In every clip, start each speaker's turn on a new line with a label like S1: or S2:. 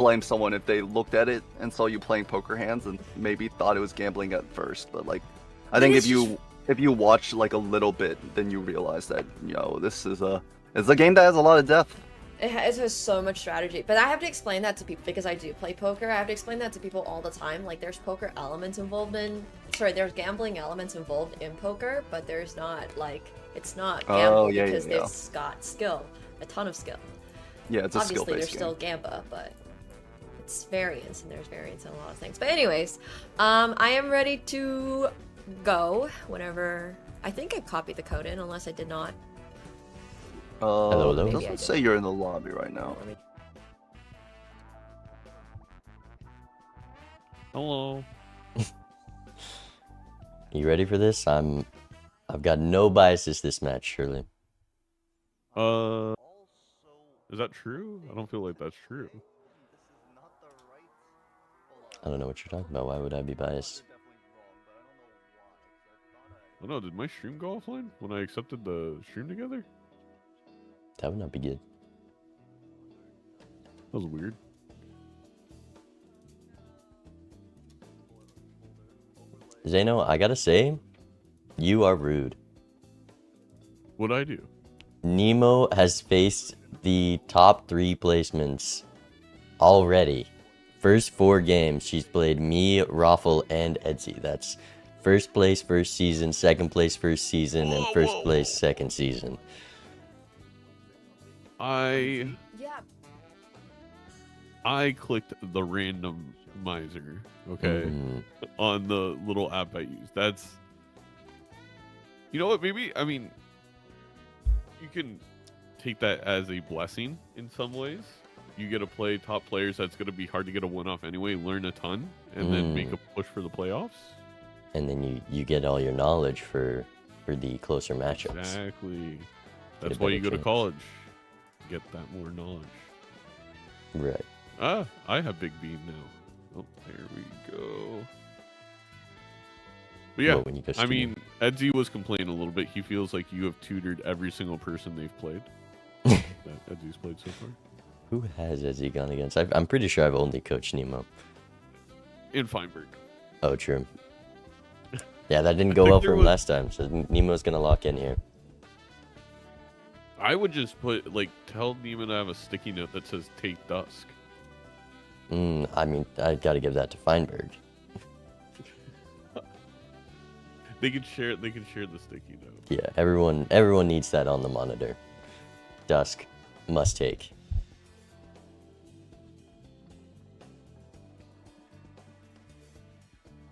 S1: blame someone if they looked at it and saw you playing poker hands and maybe thought it was gambling at first. But like, I think if you watch like a little bit, then you realize that this is it's a game that has a lot of depth.
S2: It has so much strategy, but I have to explain that to people because I do play poker. I have to explain that to people all the time. Like, there's poker elements involved there's gambling elements involved in poker, but there's not, like, it's not gamble because it's got skill, a ton of skill.
S1: Yeah, it's a skill-based
S2: Obviously, there's
S1: game.
S2: still gamba, but it's variance, and there's variance in a lot of things. But anyways, I am ready to go whenever. I think I copied the code in, unless I did not.
S1: Hello. It doesn't say you're in the lobby right now.
S3: Hello.
S4: You ready for this? I've got no biases this match, surely.
S3: Is that true? I don't feel like that's true.
S4: I don't know what you're talking about. Why would I be biased?
S3: Oh no, did my stream go offline when I accepted the stream together?
S4: That would not be good.
S3: That was weird.
S4: Zeno, I gotta say, you are rude.
S3: What'd I do?
S4: Nemo has faced the top 3 placements already. First 4 games, she's played me, Raffle, and Edzy. That's first place first season, second place first season, and first place second season.
S3: I clicked the randomizer, okay, on the little app I use. That's, you know what, maybe, I mean, you can take that as a blessing in some ways. You get to play top players that's going to be hard to get a one-off anyway, learn a ton, and then make a push for the playoffs.
S4: And then you get all your knowledge for the closer matchups.
S3: Exactly. That's why you go to college. Get that more knowledge.
S4: Right.
S3: I have Big Bean now. Oh, there we go. But yeah,
S4: when you go
S3: I mean, Edzy was complaining a little bit. He feels like you have tutored every single person they've played. that Edzy's played so far.
S4: Who has Edzy gone against? I'm pretty sure I've only coached Nemo.
S3: In Feinberg.
S4: Oh, true. Yeah, that didn't go well for him last time, so Nemo's gonna lock in here.
S3: I would just tell Nemo to have a sticky note that says "Take Dusk."
S4: I mean, I gotta give that to Feinberg.
S3: They can share the sticky note.
S4: Yeah, everyone needs that on the monitor. Dusk must take.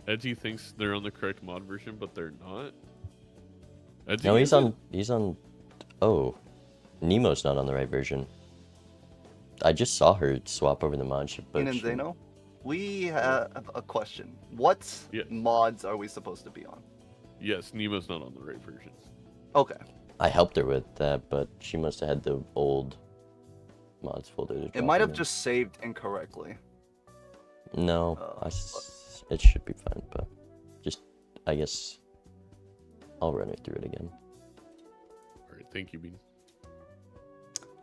S3: Edzy thinks they're on the correct mod version, but they're not. Edzy
S4: No, he's on. Oh, Nemo's not on the right version. I just saw her swap over the mod.
S1: And Zeno, we have a question. What mods are we supposed to be on?
S3: Yes, Nemo's not on the right version.
S1: Okay.
S4: I helped her with that, but she must have had the old mods folder.
S1: It might have just saved incorrectly.
S4: No, it should be fine, but just, I guess, I'll run it through it again.
S3: Alright, thank you, Bean.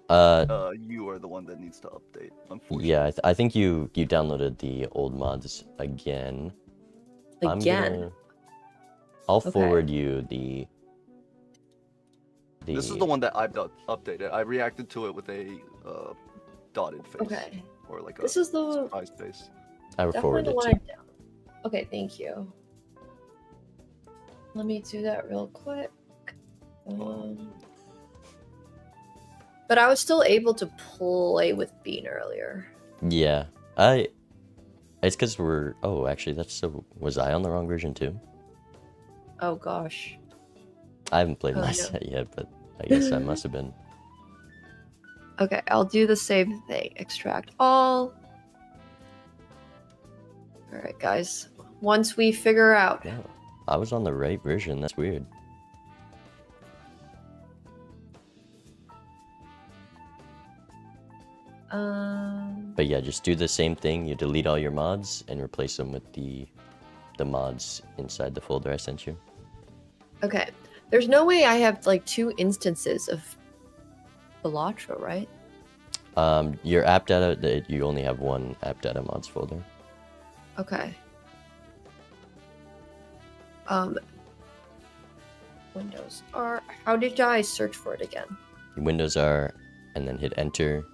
S1: You are the one that needs to update, unfortunately.
S4: Yeah, I think you downloaded the old mods again. I'll forward you the...
S1: This is the one that I've updated. I reacted to it with a dotted face.
S2: Okay.
S1: Or like
S2: this is the
S1: surprise face.
S4: I will forward it to you.
S2: Okay, thank you. Let me do that real quick. But I was still able to play with Bean earlier.
S4: Yeah, it's because we're... Oh, actually, that's so... Was I on the wrong version too?
S2: Oh gosh.
S4: I haven't played my set yet, but I guess I must have been.
S2: Okay, I'll do the same thing. Extract all. Alright, guys. Once we figure out...
S4: Yeah, I was on the right version. That's weird. But yeah, just do the same thing. You delete all your mods and replace them with the mods inside the folder I sent you.
S2: Okay. There's no way I have like 2 instances of Balatro, right?
S4: Your app data, you only have one app data mods folder.
S2: Okay. Windows are. How did I search for it again?
S4: Windows R, and then hit enter,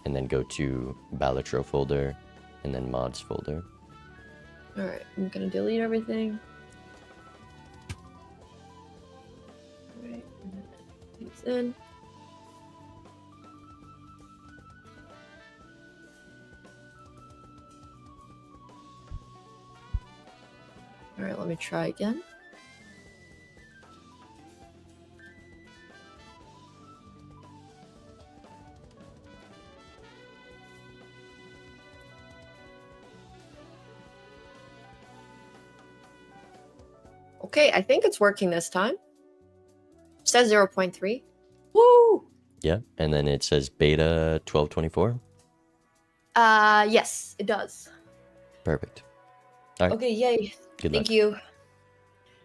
S4: and then go to Balatro folder, and then mods folder.
S2: All right, I'm gonna delete everything. All right, these in. All right, let me try again. Okay, I think it's working this time. It says 0.3. Woo!
S4: Yeah, and then it says beta 1224.
S2: Yes, it does.
S4: Perfect. All right.
S2: Okay, yay.
S4: Good
S2: Thank
S4: luck.
S2: you.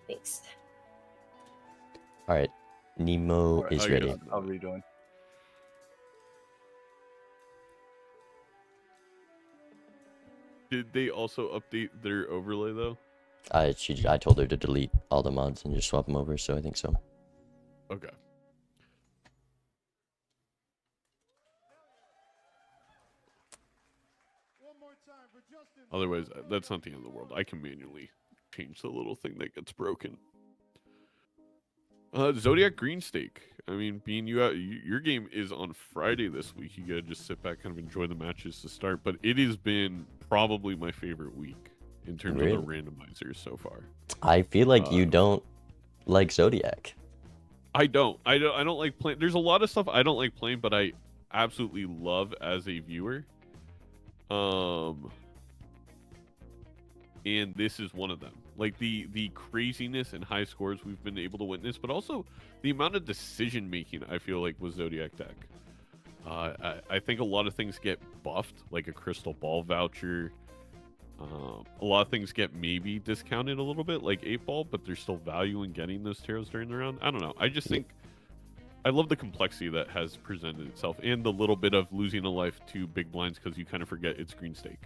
S2: Thanks.
S4: All right, Nemo
S3: Alright,
S4: is
S3: I
S4: ready.
S3: guess.
S1: I'll rejoin.
S3: Did they also update their overlay though?
S4: I told her to delete all the mods and just swap them over, so I think so.
S3: Okay. Otherwise, that's not the end of the world. I can manually change the little thing that gets broken. Zodiac Green Steak. I mean, being your game is on Friday this week. You gotta just sit back, kind of enjoy the matches to start. But it has been probably my favorite week in terms of the randomizers so far.
S4: I feel like you don't like Zodiac.
S3: I don't like playing. There's a lot of stuff I don't like playing, but I absolutely love as a viewer. And this is one of them. Like the craziness and high scores we've been able to witness, but also the amount of decision making I feel like with Zodiac deck. I think a lot of things get buffed, like a crystal ball voucher. A lot of things get maybe discounted a little bit, like 8-ball, but there's still value in getting those taros during the round. I don't know. I just think I love the complexity that has presented itself, and the little bit of losing a life to big blinds because you kind of forget it's green stake.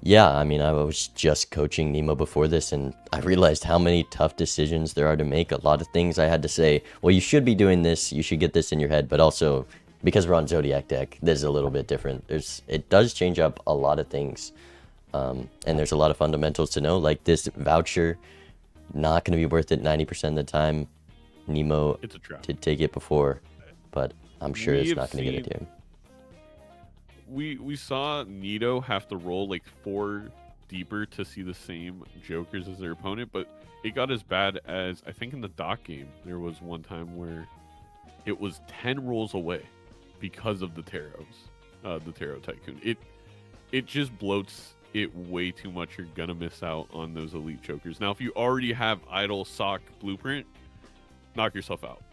S4: Yeah, I mean, I was just coaching Nemo before this, and I realized how many tough decisions there are to make. A lot of things I had to say, well, you should be doing this, you should get this in your head, but also, because we're on Zodiac deck, this is a little bit different. It does change up a lot of things, and there's a lot of fundamentals to know, like this voucher, not going to be worth it 90% of the time. Nemo
S3: It's a trap.
S4: did take it before, but I'm sure it's not going to get it here.
S3: We saw Nito have to roll like 4 deeper to see the same jokers as their opponent, but it got as bad as, I think in the dock game, there was one time where it was 10 rolls away because of the taros, the Tarot Tycoon. It just bloats it way too much. You're gonna miss out on those elite jokers. Now, if you already have Idol, Sock, Blueprint, knock yourself out.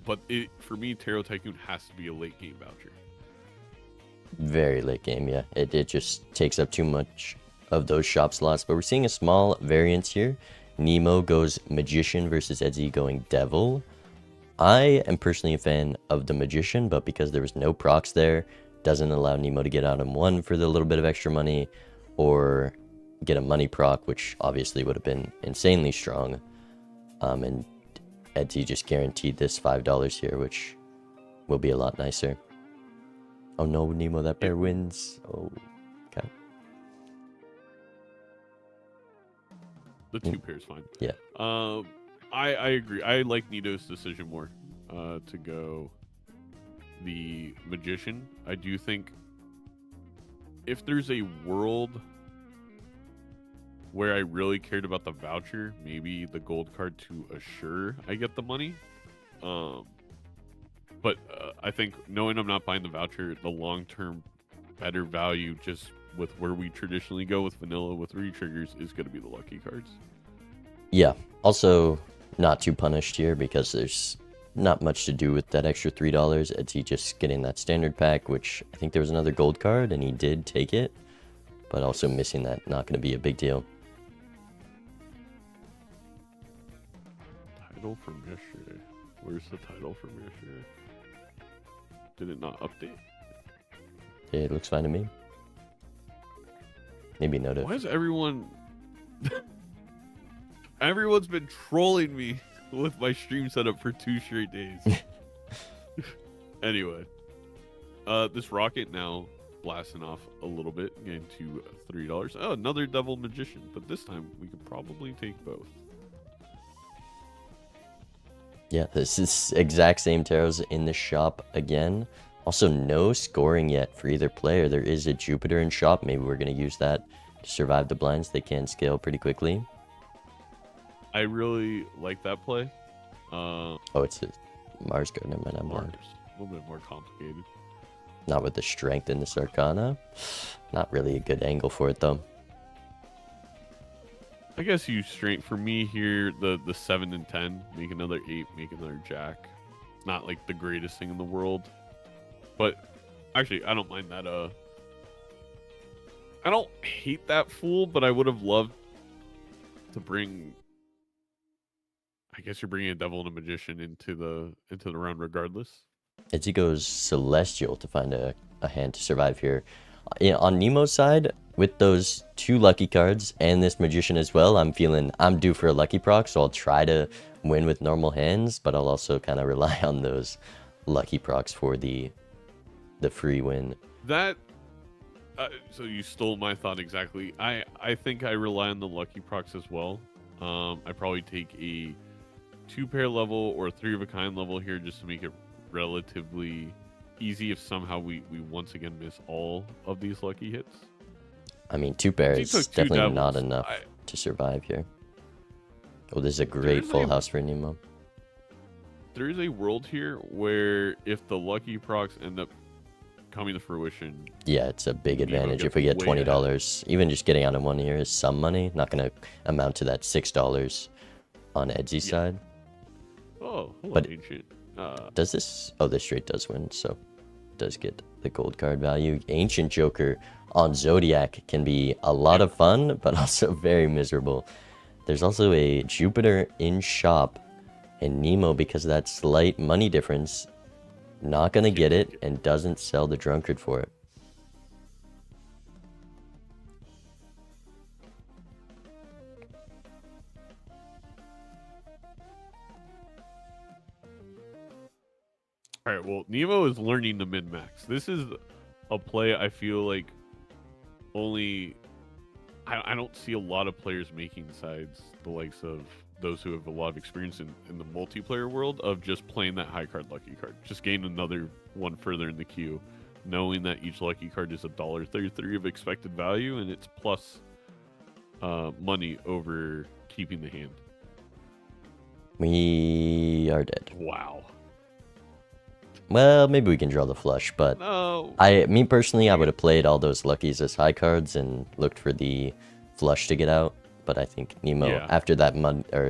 S3: But for me, Tarot Tycoon has to be a late game voucher.
S4: Very late game, yeah. It just takes up too much of those shop slots. But we're seeing a small variance here. Nemo goes Magician versus Edzy going Devil. I am personally a fan of the Magician, but because there was no procs there, doesn't allow Nemo to get out in one for the little bit of extra money, or get a money proc, which obviously would have been insanely strong. And Edzy just guaranteed this $5 here, which will be a lot nicer. Oh no, Nemo, that pair wins. Oh, okay.
S3: The 2 pairs fine.
S4: Yeah.
S3: I agree. I like Nito's decision more to go the Magician. I do think if there's a world where I really cared about the voucher, maybe the gold card to assure I get the money. But I think knowing I'm not buying the voucher, the long-term better value just with where we traditionally go with vanilla with re-triggers is going to be the lucky cards.
S4: Yeah. Also, not too punished here because there's not much to do with that extra $3. Edzy just getting that standard pack, which I think there was another gold card and he did take it. But also missing that, not going to be a big deal.
S3: Title from yesterday. Where's the title from yesterday? Did it not update?
S4: It looks fine to me. Maybe notice.
S3: Why is everyone... Everyone's been trolling me with my stream setup for 2 straight days. Anyway. This rocket now blasting off a little bit, getting to $3. Oh, another Devil Magician, but this time we could probably take both.
S4: Yeah, this is exact same tarots in the shop again. Also, no scoring yet for either player. There is a Jupiter in shop. Maybe we're going to use that to survive the blinds. They can scale pretty quickly.
S3: I really like that play.
S4: Oh, it's a Mars card. Never mind, I'm blind.
S3: Mars, a little bit more complicated.
S4: Not with the strength in this Arcana. Not really a good angle for it, though.
S3: I guess you straight for me here, the 7 and 10, make another 8, make another Jack. Not like the greatest thing in the world. But actually, I don't mind that. I don't hate that fool, but I would have loved to bring. I guess you're bringing a devil and a magician into the round regardless.
S4: Edzy goes Celestial to find a hand to survive here. On Nemo's side, with those 2 lucky cards and this magician as well, I'm feeling I'm due for a lucky proc, so I'll try to win with normal hands, but I'll also kind of rely on those lucky procs for the free win.
S3: That so you stole my thought exactly. I think I rely on the lucky procs as well. I probably take a 2-pair level or a 3 of a kind level here just to make it relatively easy if somehow we once again miss all of these lucky hits.
S4: I mean, 2 pairs is definitely
S3: devils.
S4: not enough to survive here. Oh, this is a great full house for Nemo.
S3: There is a world here where if the lucky procs end up coming to fruition,
S4: yeah, it's a big advantage
S3: gets
S4: if we get
S3: way
S4: $20. Even just getting out of one here is some money. Not going to amount to that $6 on Edzy's side.
S3: Oh, hello,
S4: But
S3: ancient.
S4: does this? Oh, this straight does win, so does get the gold card value. Ancient Joker on Zodiac can be a lot of fun, but also very miserable. There's also a Jupiter in shop, and Nemo, because of that slight money difference, not gonna get it and doesn't sell the drunkard for it.
S3: All right, well, Nemo is learning to min-max. This is a play I feel like only... I don't see a lot of players making besides the likes of those who have a lot of experience in the multiplayer world of just playing that high card lucky card. Just gain another one further in the queue, knowing that each lucky card is $1.33 of expected value, and it's plus money over keeping the hand.
S4: We are dead.
S3: Wow.
S4: Well, maybe we can draw the flush, but
S3: No.
S4: me personally, I would have played all those luckies as high cards and looked for the flush to get out. But I think Nemo, after that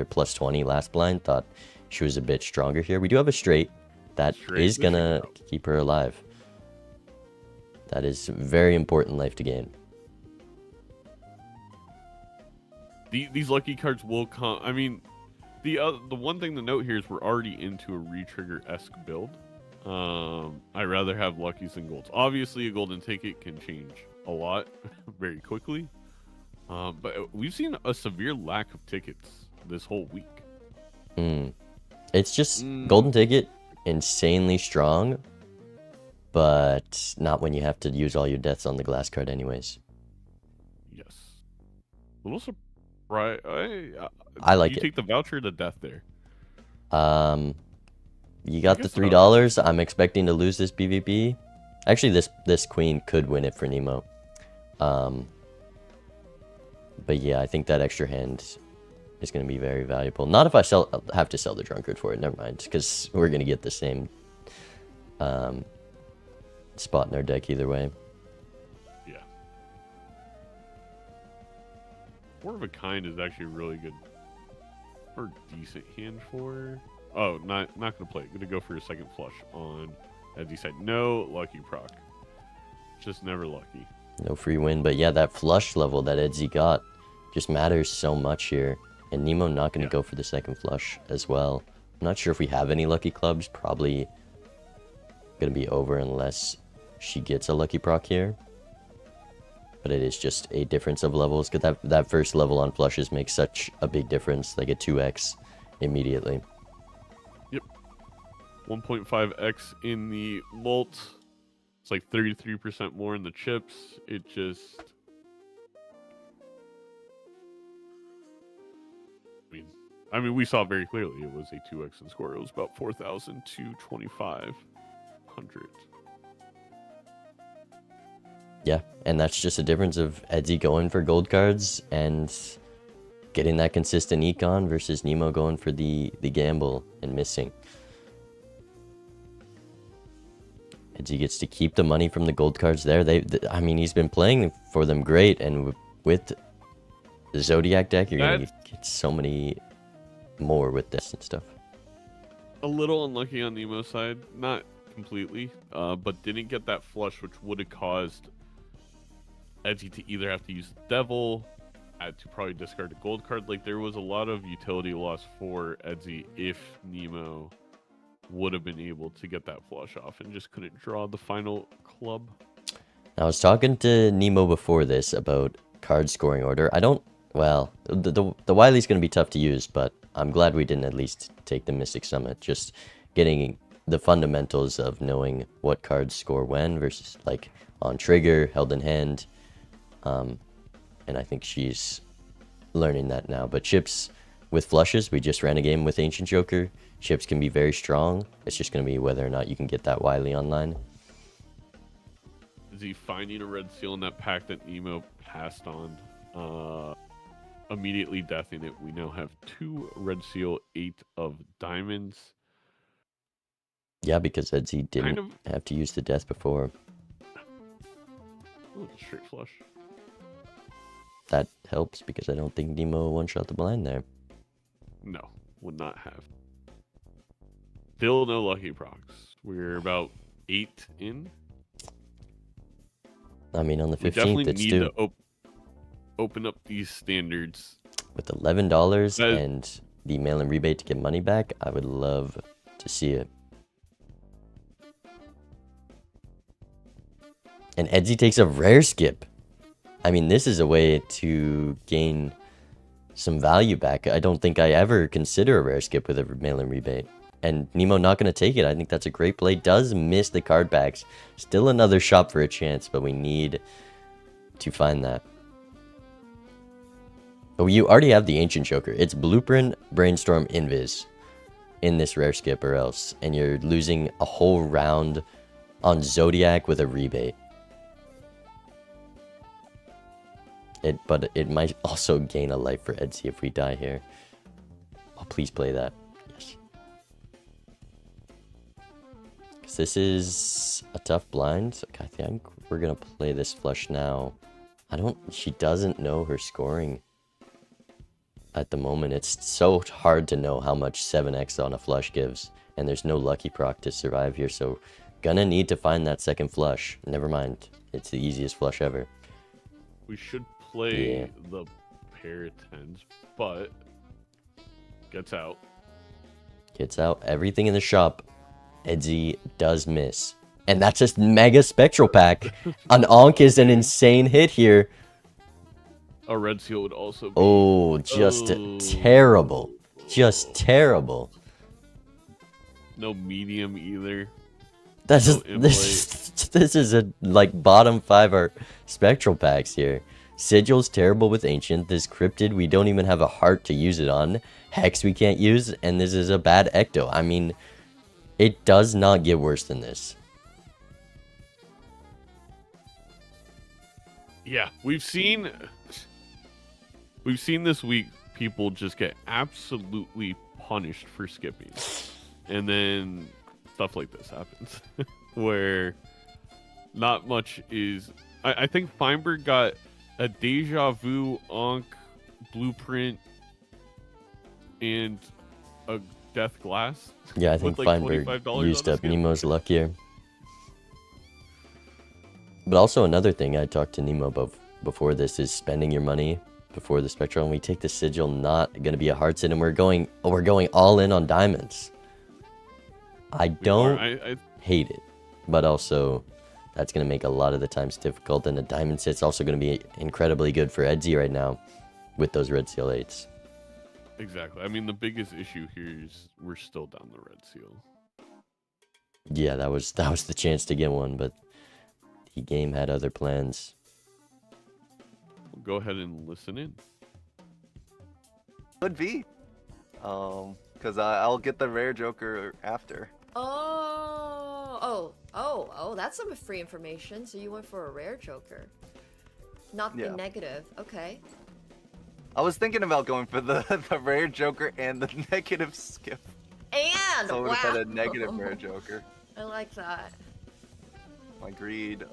S4: plus 20 last blind, thought she was a bit stronger here. We do have a straight that is gonna keep her alive. That is very important life to gain.
S3: These lucky cards will come. I mean, the one thing to note here is we're already into a retrigger-esque build. I'd rather have luckies than golds. Obviously, a golden ticket can change a lot very quickly. But we've seen a severe lack of tickets this whole week.
S4: It's just golden ticket, insanely strong, but not when you have to use all your deaths on the glass card anyways.
S3: Yes. A little surprise.
S4: I like
S3: you
S4: it.
S3: take the voucher to death there.
S4: You got the $3. I'm expecting to lose this PvP. Actually, this queen could win it for Nemo. But yeah, I think that extra hand is going to be very valuable. Not if I have to sell the drunkard for it. Never mind, because we're going to get the same spot in our deck either way.
S3: Yeah. Four of a kind is actually really good or decent hand for. Oh, not gonna play. Gonna go for a second flush on Edzy side. No lucky proc. Just never lucky.
S4: No free win, but yeah, that flush level that Edzy got just matters so much here. And Nemo not going to go for the second flush as well. I'm not sure if we have any lucky clubs. Probably gonna be over unless she gets a lucky proc here. But it is just a difference of levels, because that first level on flushes makes such a big difference. They get 2x immediately.
S3: Yep. 1.5x in the malt. It's like 33% more in the chips. It just... I mean, we saw very clearly it was a 2x in score. It was about 4,000 to 2,500.
S4: Yeah, and that's just a difference of Edzy going for gold cards and getting that consistent econ versus Nemo going for the gamble and missing. Edzy gets to keep the money from the gold cards there. I mean, he's been playing for them great, and with the Zodiac deck, you're going to get so many more with this and stuff.
S3: A little unlucky on Nemo's side. Not completely, but didn't get that flush, which would have caused Edzy to either have to use Devil, had to probably discard a gold card. Like, there was a lot of utility loss for Edzy if Nemo would have been able to get that flush off and just couldn't draw the final club.
S4: I was talking to Nemo before this about card scoring order. I don't... Well, the Wily's going to be tough to use, but I'm glad we didn't at least take the Mystic Summit. Just getting the fundamentals of knowing what cards score when versus, like, on trigger, held in hand. And I think she's learning that now. But chips with flushes, we just ran a game with Ancient Joker. Chips can be very strong. It's just going to be whether or not you can get that Wily online.
S3: Is he finding a red seal in that pack that Nemo passed on? Immediately deathing it. We now have 2 red seal, 8 of diamonds.
S4: Yeah, because Edzy didn't have to use the death before.
S3: Oh, straight flush.
S4: That helps because I don't think Nemo one-shot the blind there.
S3: No, would not have. Still no lucky procs. We're about 8 in.
S4: I mean, on the 15th,
S3: we definitely
S4: it's
S3: need
S4: due.
S3: to open up these standards.
S4: With $11 and the mail-in rebate to get money back, I would love to see it. And Edzy takes a rare skip. I mean, this is a way to gain some value back. I don't think I ever consider a rare skip with a mail-in rebate. And Nemo not going to take it. I think that's a great play. Does miss the card backs. Still another shot for a chance, but we need to find that. But you already have the Ancient Joker. It's Blueprint, Brainstorm, Invis in this rare skip or else. And you're losing a whole round on Zodiac with a rebate. But it might also gain a life for Edzy if we die here. Oh, please play that. Yes. Because this is a tough blind. So I think we're going to play this flush now. She doesn't know her scoring at the moment. It's so hard to know how much 7x on a flush gives. And there's no lucky proc to survive here. So gonna need to find that second flush. Never mind. It's the easiest flush ever.
S3: We should play the pair of 10s, but gets out.
S4: Gets out. Everything in the shop. Edzy does miss. And that's just mega spectral pack. An Ankh is an insane hit here.
S3: A red seal would also be...
S4: Oh, just terrible. Just terrible.
S3: No medium either.
S4: That's just, this is a like bottom 5 are spectral packs here. Sigil's terrible with Ancient. This Cryptid, we don't even have a heart to use it on. Hex we can't use, and this is a bad Ecto. I mean, it does not get worse than this.
S3: Yeah, we've seen this week people just get absolutely punished for skipping. And then stuff like this happens where not much is... I think Feinberg got a Deja Vu, Ankh, Blueprint, and a Death Glass.
S4: Yeah, I think
S3: like
S4: Feinberg used up
S3: skip.
S4: Nemo's luck here. But also another thing I talked to Nemo about before this is spending your money before the Spectral. And we take the Sigil, not going to be a hard sit, and we're going all in on diamonds. I don't hate it. but also that's going to make a lot of the times difficult. And the diamond set's also going to be incredibly good for Edzy right now with those red seal 8s.
S3: Exactly. I mean, the biggest issue here is we're still down the red seal.
S4: Yeah, that was the chance to get one, but the game had other plans.
S3: We'll go ahead and listen in.
S1: Could be. Because I'll get the rare joker after.
S2: Oh, that's some free information. So you went for a rare joker. Not the
S1: Yeah.
S2: negative. Okay.
S1: I was thinking about going for the rare joker and the negative skip.
S2: And
S1: So I would
S2: wow.
S1: have had a negative rare joker.
S2: I like that.
S1: My greed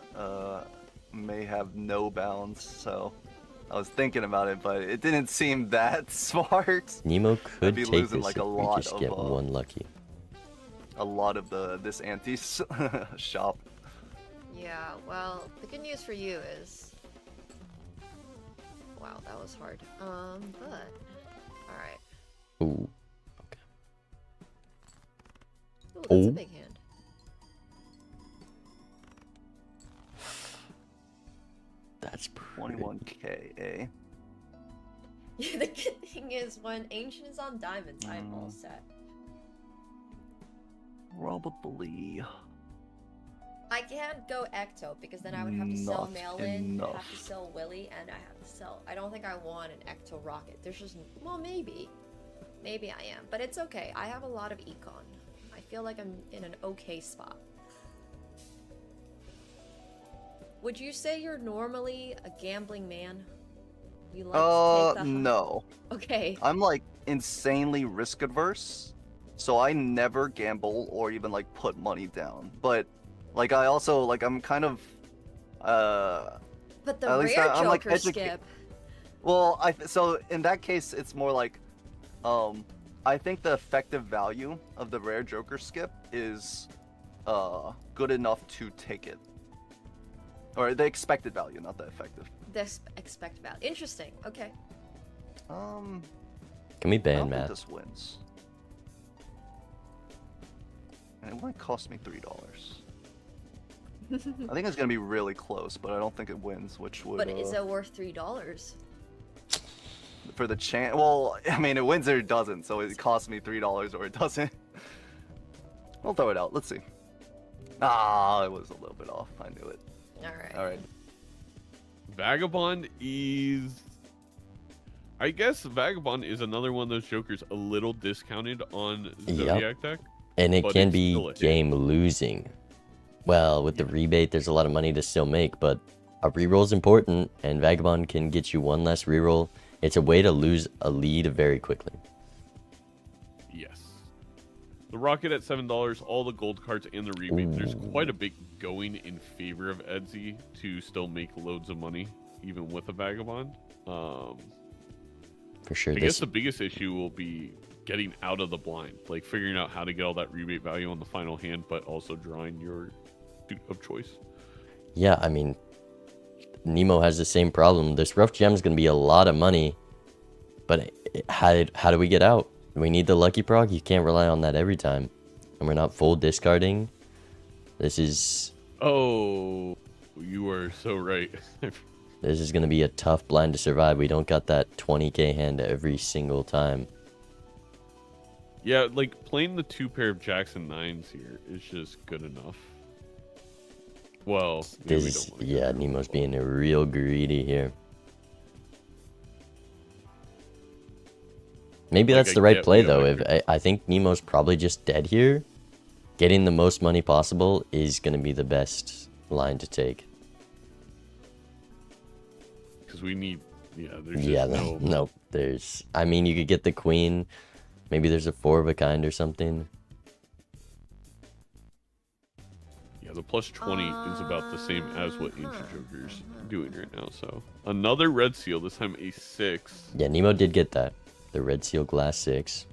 S1: may have no bounds, so I was thinking about it, but it didn't seem that smart.
S4: Nemo could
S1: be
S4: take
S1: losing,
S4: this
S1: like,
S4: if
S1: a
S4: we
S1: lot
S4: just
S1: of,
S4: get one lucky.
S1: A lot of this ante shop.
S2: Yeah, well, the good news for you is... Wow, that was hard. But... Alright.
S4: Ooh.
S2: Ooh, that's
S4: Oh.
S2: a big hand.
S4: That's pretty.
S1: 21k, eh?
S2: Yeah, the good thing is when Ancient is on diamonds, I'm all set.
S1: Probably.
S2: I can't go Ecto because then I would have to sell
S1: Not
S2: Mail-In, have
S1: enough.
S2: to sell Willy, and I have to sell... I don't think I want an Ecto Rocket. There's just... Well, maybe. Maybe I am. But it's okay. I have a lot of Econ. I feel like I'm in an okay spot. Would you say you're normally a gambling man? You like to take the...
S1: No.
S2: Okay.
S1: I'm like insanely risk adverse, so I never gamble or even like put money down. But like I also like I'm kind of
S2: But the
S1: at least
S2: rare
S1: I'm, like,
S2: Joker skip...
S1: well, so in that case it's more like I think the effective value of the rare joker skip is good enough to take it. Or the expected value, not the effective.
S2: This expect value. Interesting. Okay.
S4: Can we
S1: I
S4: ban
S1: don't think
S4: math?
S1: this wins. And it might cost me $3. I think it's gonna be really close, but I don't think it wins, which would.
S2: But is it worth $3?
S1: For the chance? Well, I mean, it wins or it doesn't, so it costs me $3 or it doesn't. We'll throw it out. Let's see. Ah, it was a little bit off. I knew it.
S2: Alright.
S1: All right.
S3: Vagabond is... I guess Vagabond is another one of those jokers a little discounted on Zodiac deck.
S4: And it
S3: but
S4: can
S3: it's
S4: be
S3: still a hit.
S4: game losing. Well, with the rebate, there's a lot of money to still make, but a reroll's important, and Vagabond can get you one less reroll. It's a way to lose a lead very quickly.
S3: Yes. The Rocket at $7, all the gold cards and the rebate. There's
S4: Ooh.
S3: quite a bit going in favor of Edzy to still make loads of money, even with a Vagabond.
S4: For sure.
S3: I guess the biggest issue will be getting out of the blind, like figuring out how to get all that rebate value on the final hand, but also drawing your suit of choice.
S4: Yeah, I mean, Nemo has the same problem. This rough gem is going to be a lot of money, but how do we get out? We need the lucky prog. You can't rely on that every time, and we're not full discarding. This is...
S3: Oh, you are so right.
S4: This is going to be a tough blind to survive. We don't got that 20k hand every single time.
S3: Yeah, like playing the 2 pair of Jackson 9s here is just good enough. Well, yeah, we
S4: This
S3: don't
S4: is,
S3: wanna go
S4: yeah,
S3: there.
S4: Nemo's being real greedy here. Maybe
S3: Like,
S4: that's
S3: I
S4: the right
S3: get
S4: play
S3: the
S4: though.
S3: electric.
S4: I think Nemo's probably just dead here. Getting the most money possible is going to be the best line to take.
S3: Because we need, yeah, there's just
S4: Yeah,
S3: no...
S4: no, there's... I mean, you could get the queen. Maybe there's a 4 of a kind or something.
S3: Yeah, the plus 20 is about the same as what Ancient Joker's doing right now, so... Another red seal, this time a 6.
S4: Yeah, Nemo did get that. The red seal glass 6.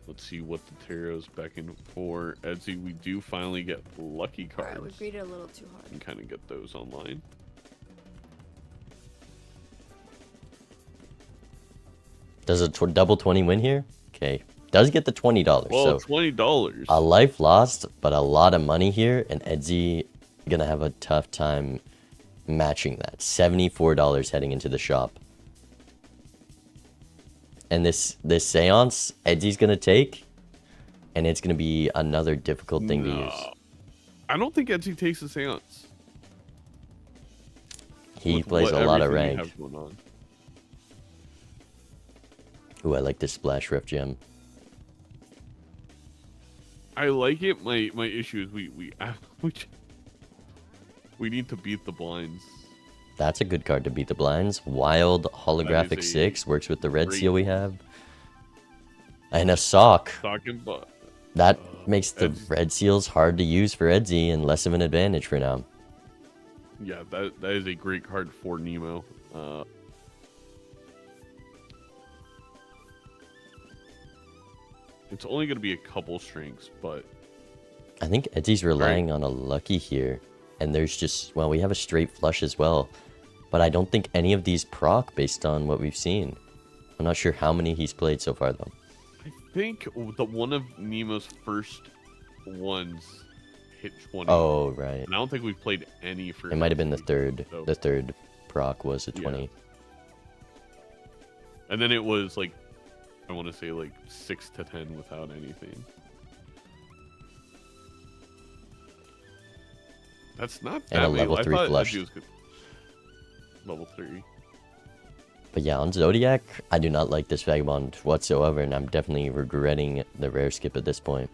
S3: Let's see what the tarot's beckoning for. Edzy, we do finally get lucky cards.
S2: Alright, we greeted a little too hard.
S3: And kind of get those online.
S4: Does a double 20 win here? Okay. Does get the $20.
S3: Well,
S4: So
S3: $20.
S4: a life lost, but a lot of money here, and Edzy gonna have a tough time matching that. $74 heading into the shop. And this seance, Edzy's gonna take, and it's gonna be another difficult thing to use.
S3: I don't think Edzy takes a seance.
S4: He
S3: with
S4: plays a lot of
S3: everything you
S4: rank.
S3: have going on.
S4: Ooh, I like this splash ref gem.
S3: I like it. My issue is we need to beat the blinds.
S4: That's a good card to beat the blinds. Wild holographic 6 works with the red
S3: great
S4: seal we have. And a sock.
S3: Talking about
S4: That makes the
S3: Edzy.
S4: red seals hard to use for Edzy and less of an advantage for now.
S3: Yeah, that is a great card for Nemo. It's only going to be a couple strengths, but
S4: I think Edzy's relying on a lucky here. And there's just, well, we have a straight flush as well. But I don't think any of these proc based on what we've seen. I'm not sure how many he's played so far, though.
S3: I think the one of Nemo's first ones hit 20.
S4: Oh, right.
S3: And I don't think we've played any for.
S4: It might have been the third.
S3: So-
S4: The third proc was a 20.
S3: And then it was like, I want to say like 6 to 10 without anything. That's not that
S4: And a
S3: many.
S4: level
S3: I
S4: 3
S3: thought
S4: flush.
S3: Edgy was good. Level 3.
S4: But yeah, on Zodiac, I do not like this Vagabond whatsoever, and I'm definitely regretting the rare skip at this point.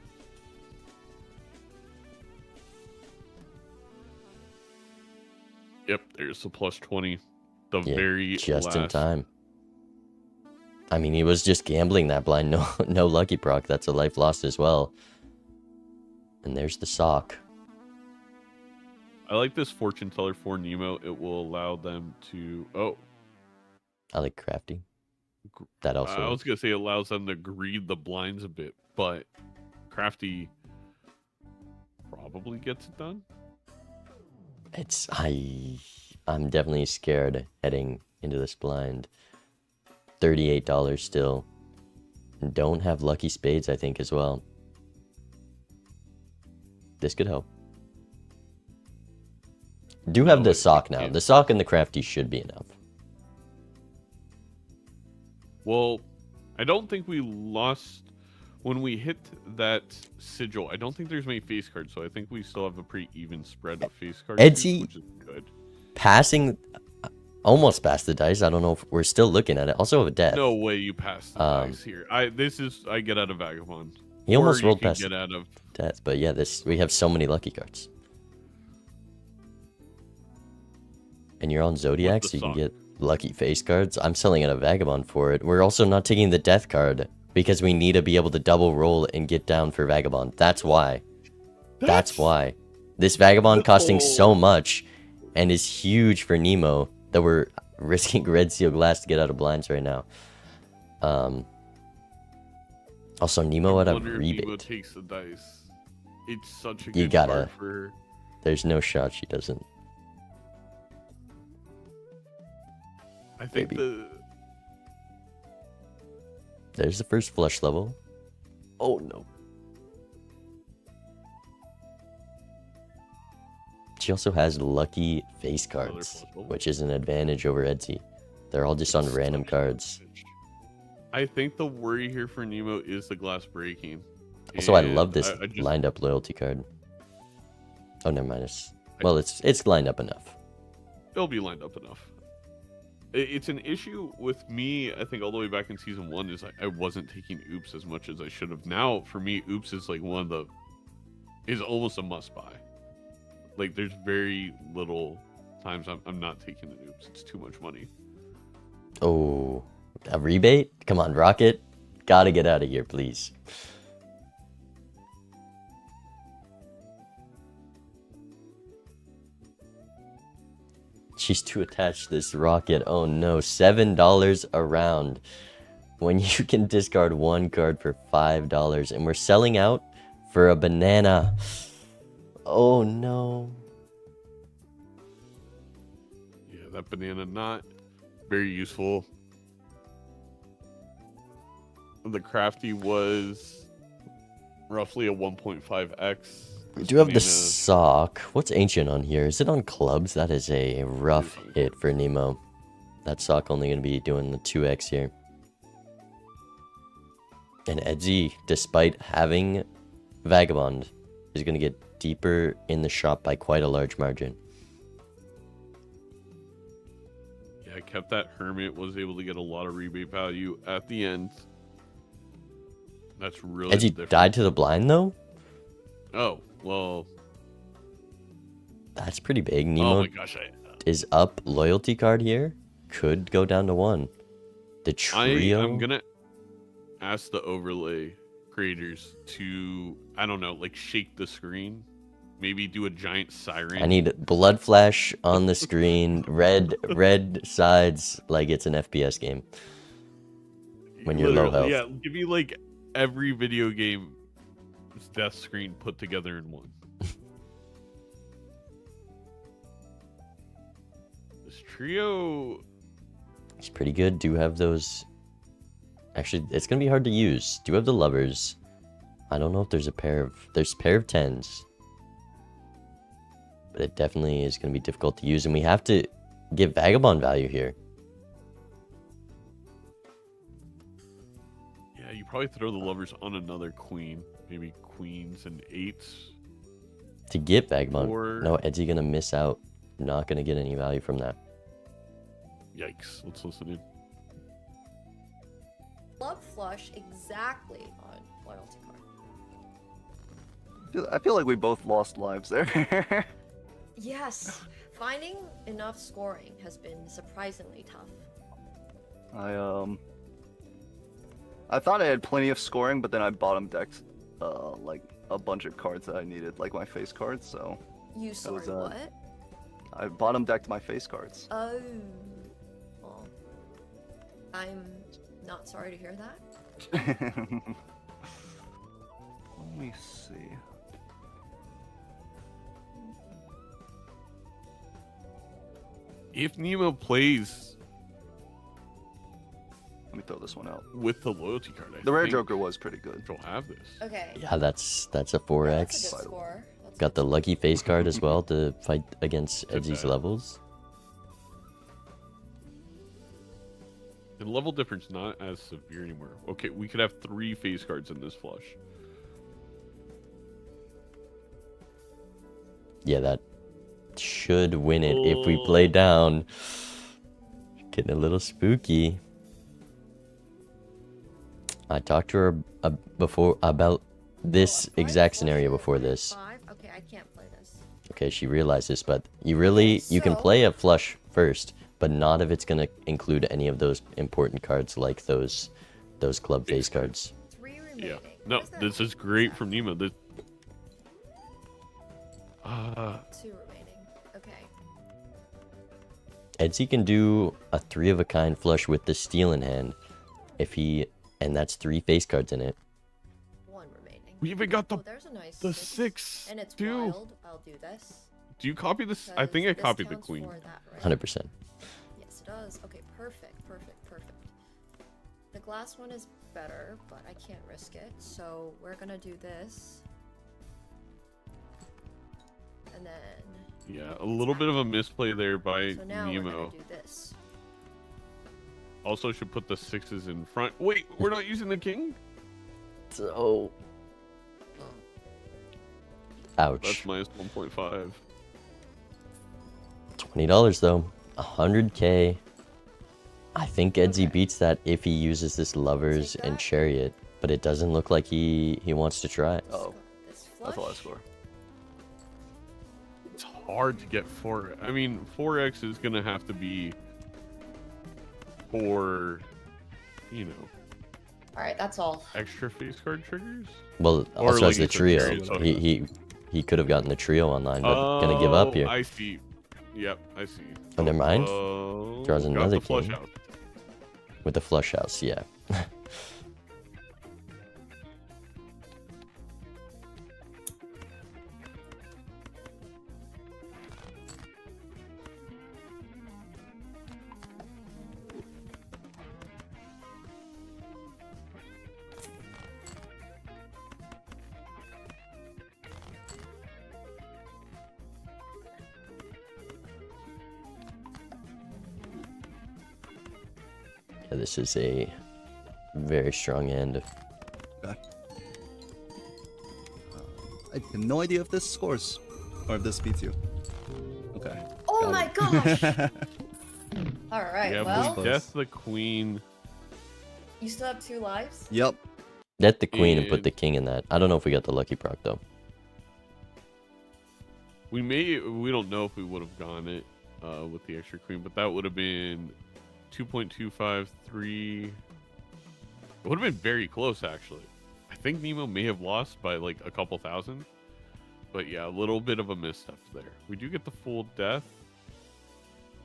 S3: Yep, there's the plus 20. The
S4: Yeah,
S3: very
S4: just in
S3: last.
S4: time. I mean, he was just gambling that blind. No lucky proc. That's a life lost as well. And there's the sock.
S3: I like this fortune teller for Nemo. It will allow them to. Oh,
S4: I like crafty. That also.
S3: I was gonna say it allows them to greed the blinds a bit, but Crafty probably gets it done.
S4: I'm definitely scared heading into this blind. $38 still. Don't have lucky spades, I think, as well. This could help. Do have the sock now. The sock and the crafty should be enough.
S3: Well, I don't think we lost when we hit that sigil. I don't think there's many face cards, so I think we still have a pretty even spread of face cards,
S4: Edzy
S3: which is good.
S4: Passing, almost past the dice. I don't know if we're still looking at it. Also a death.
S3: No way you passed the dice here. I get out of Vagabond.
S4: He almost
S3: Or you
S4: rolled
S3: can
S4: past
S3: get out of.
S4: death, but yeah, we have so many lucky cards. And you're on Zodiac, so you can
S3: sock.
S4: get lucky face cards. I'm selling out a Vagabond for it. We're also not taking the death card because we need to be able to double roll and get down for Vagabond. That's why. That's why. This Vagabond costing so much and is huge for Nemo that we're risking red seal glass to get out of blinds right now. Also, Nemo
S3: I
S4: at a
S3: wonder if Nemo
S4: rebate.
S3: takes the dice. It's such a
S4: You
S3: good
S4: gotta.
S3: card for her.
S4: There's no shot she doesn't.
S3: I think
S4: Maybe. There's the first flush level. Oh no. She also has lucky face cards,
S3: flush level.
S4: which is an advantage over Edzy. They're all just on random cards.
S3: I think the worry here for Nemo is the glass breaking.
S4: Also, I
S3: And
S4: love this
S3: I just-
S4: lined up loyalty card. Oh, never mind. Well, it's lined up enough.
S3: It'll be lined up enough. It's an issue with me, I think, all the way back in season 1 is I wasn't taking oops as much as I should have. Now, for me, oops is like is almost a must buy. Like, there's very little times I'm not taking an oops. It's too much money.
S4: Oh, a rebate? Come on, Rocket. Gotta get out of here, please. She's too attached to this Rocket. Oh no, $7 a round. When you can discard one card for $5. And we're selling out for a banana. Oh no.
S3: Yeah, that banana not very useful. the crafty was roughly a 1.5x.
S4: We do have the sock. What's ancient on here? Is it on clubs? That is a rough hit for Nemo. That sock only going to be doing the 2x here. And Edzy, despite having Vagabond, is going to get deeper in the shop by quite a large margin.
S3: Yeah, I kept that Hermit, was able to get a lot of rebate value at the end. That's really
S4: Edzy
S3: different.
S4: died to the blind, though?
S3: Oh, well.
S4: That's pretty big.
S3: Oh
S4: Nemo
S3: my gosh.
S4: is up. Loyalty card here could go down to 1. The trio.
S3: I'm going to ask the overlay creators to, I don't know, like shake the screen. Maybe do a giant siren.
S4: I need blood flash on the screen. red sides like it's an FPS game. When you're low health.
S3: Yeah, give me like every video game death screen put together in one. This trio,
S4: It's pretty good. Do have those. Actually, it's gonna be hard to use. Do have the lovers. I don't know if there's a pair of 10s. But it definitely is gonna be difficult to use, and we have to get Vagabond value here.
S3: yeah, you probably throw the lovers on another queen, maybe queens and 8s.
S4: To get Vagabond.
S3: Or-
S4: No, Edzy gonna miss out. Not gonna get any value from that.
S3: Yikes! Let's listen in.
S2: Club flush exactly on loyalty card.
S1: I feel like we both lost lives there.
S2: Yes, finding enough scoring has been surprisingly tough.
S1: I thought I had plenty of scoring, but then I bottom decked like a bunch of cards that I needed, like my face cards. So
S2: You sorry,
S1: was,
S2: what?
S1: I bottom decked my face cards.
S2: Oh. Well, I'm not sorry to hear that.
S1: Let me see.
S3: If Nemo plays
S1: Let me throw this one out.
S3: with the loyalty card, I
S1: The rare
S3: think
S1: Joker was pretty good.
S3: she'll have this.
S2: Okay.
S4: Yeah, that's a
S2: That's a
S4: 4x.
S2: good score. That's
S4: Got the lucky face card as well to fight against
S3: Good
S4: Edzy's
S3: bad.
S4: levels.
S3: The level difference not as severe anymore. Okay, we could have 3 face cards in this flush.
S4: Yeah, that should win it if we play down. Getting a little spooky. I talked to her before about this
S2: Five
S4: exact
S2: flushes,
S4: scenario before this.
S2: 5? Okay, I can't play this.
S4: Okay, she realized this, but you can
S2: So-
S4: play a flush first, but not if it's gonna include any of those important cards like those club face cards.
S2: 3 remaining.
S3: Yeah. No,
S2: What that
S3: this is great from Nemo. This.
S2: 2 remaining. Okay.
S4: Edzy can do a 3 of a kind flush with the steel in hand, and that's 3 face cards in it.
S2: 1 remaining.
S3: We even got the
S2: Oh, there's a nice
S3: the 6
S2: And it's
S3: too.
S2: wild. I'll do this.
S3: Do you copy this? I think I
S2: because this
S3: copied the
S2: counts
S3: queen.
S2: for that, right?
S4: 100%.
S2: Yes, it does. Okay, perfect. The glass one is better, but I can't risk it. So we're gonna do this. And then,
S3: Yeah, a little bit of a misplay there by
S2: so now we're
S3: Nemo.
S2: gonna do this.
S3: Also should put the 6s in front. Wait, we're not using the king?
S4: So,
S3: That's
S4: ouch.
S3: minus 1.5.
S4: $20 though. 100k. I think Edzy beats that if he uses this lovers
S2: Take
S4: and
S2: that.
S4: chariot, but it doesn't look like he wants to try it.
S1: Oh,
S2: This
S1: that's a lot of
S2: flush.
S1: score.
S3: It's hard to get 4. I mean, 4x is going to have to be for,
S2: All right, that's all.
S3: extra face card triggers.
S4: Well,
S3: Or
S4: also
S3: like
S4: has the
S3: you said,
S4: trio.
S3: chariot, so-
S4: He could have gotten the trio online, but gonna give up here.
S3: I see. Yep, I see.
S4: Oh, never mind.
S3: Oh,
S4: Draws
S3: got
S4: another
S3: the flush
S4: king.
S3: out.
S4: With the flush house, yeah. Yeah, this is a very strong end.
S1: Okay. I have no idea if this scores or if this beats you. Okay.
S2: Oh
S1: got
S2: my
S1: it.
S2: gosh! Alright,
S3: Yeah,
S2: well,
S3: we death the queen.
S2: you still have 2 lives?
S1: Yep.
S4: Get the queen and put
S3: And-
S4: the king in that. I don't know if we got the lucky proc though.
S3: We don't know if we would have gone it with the extra queen, but that would have been 2.253. It would have been very close, actually. I think Nemo may have lost by like a couple thousand. But yeah, a little bit of a misstep there. We do get the full death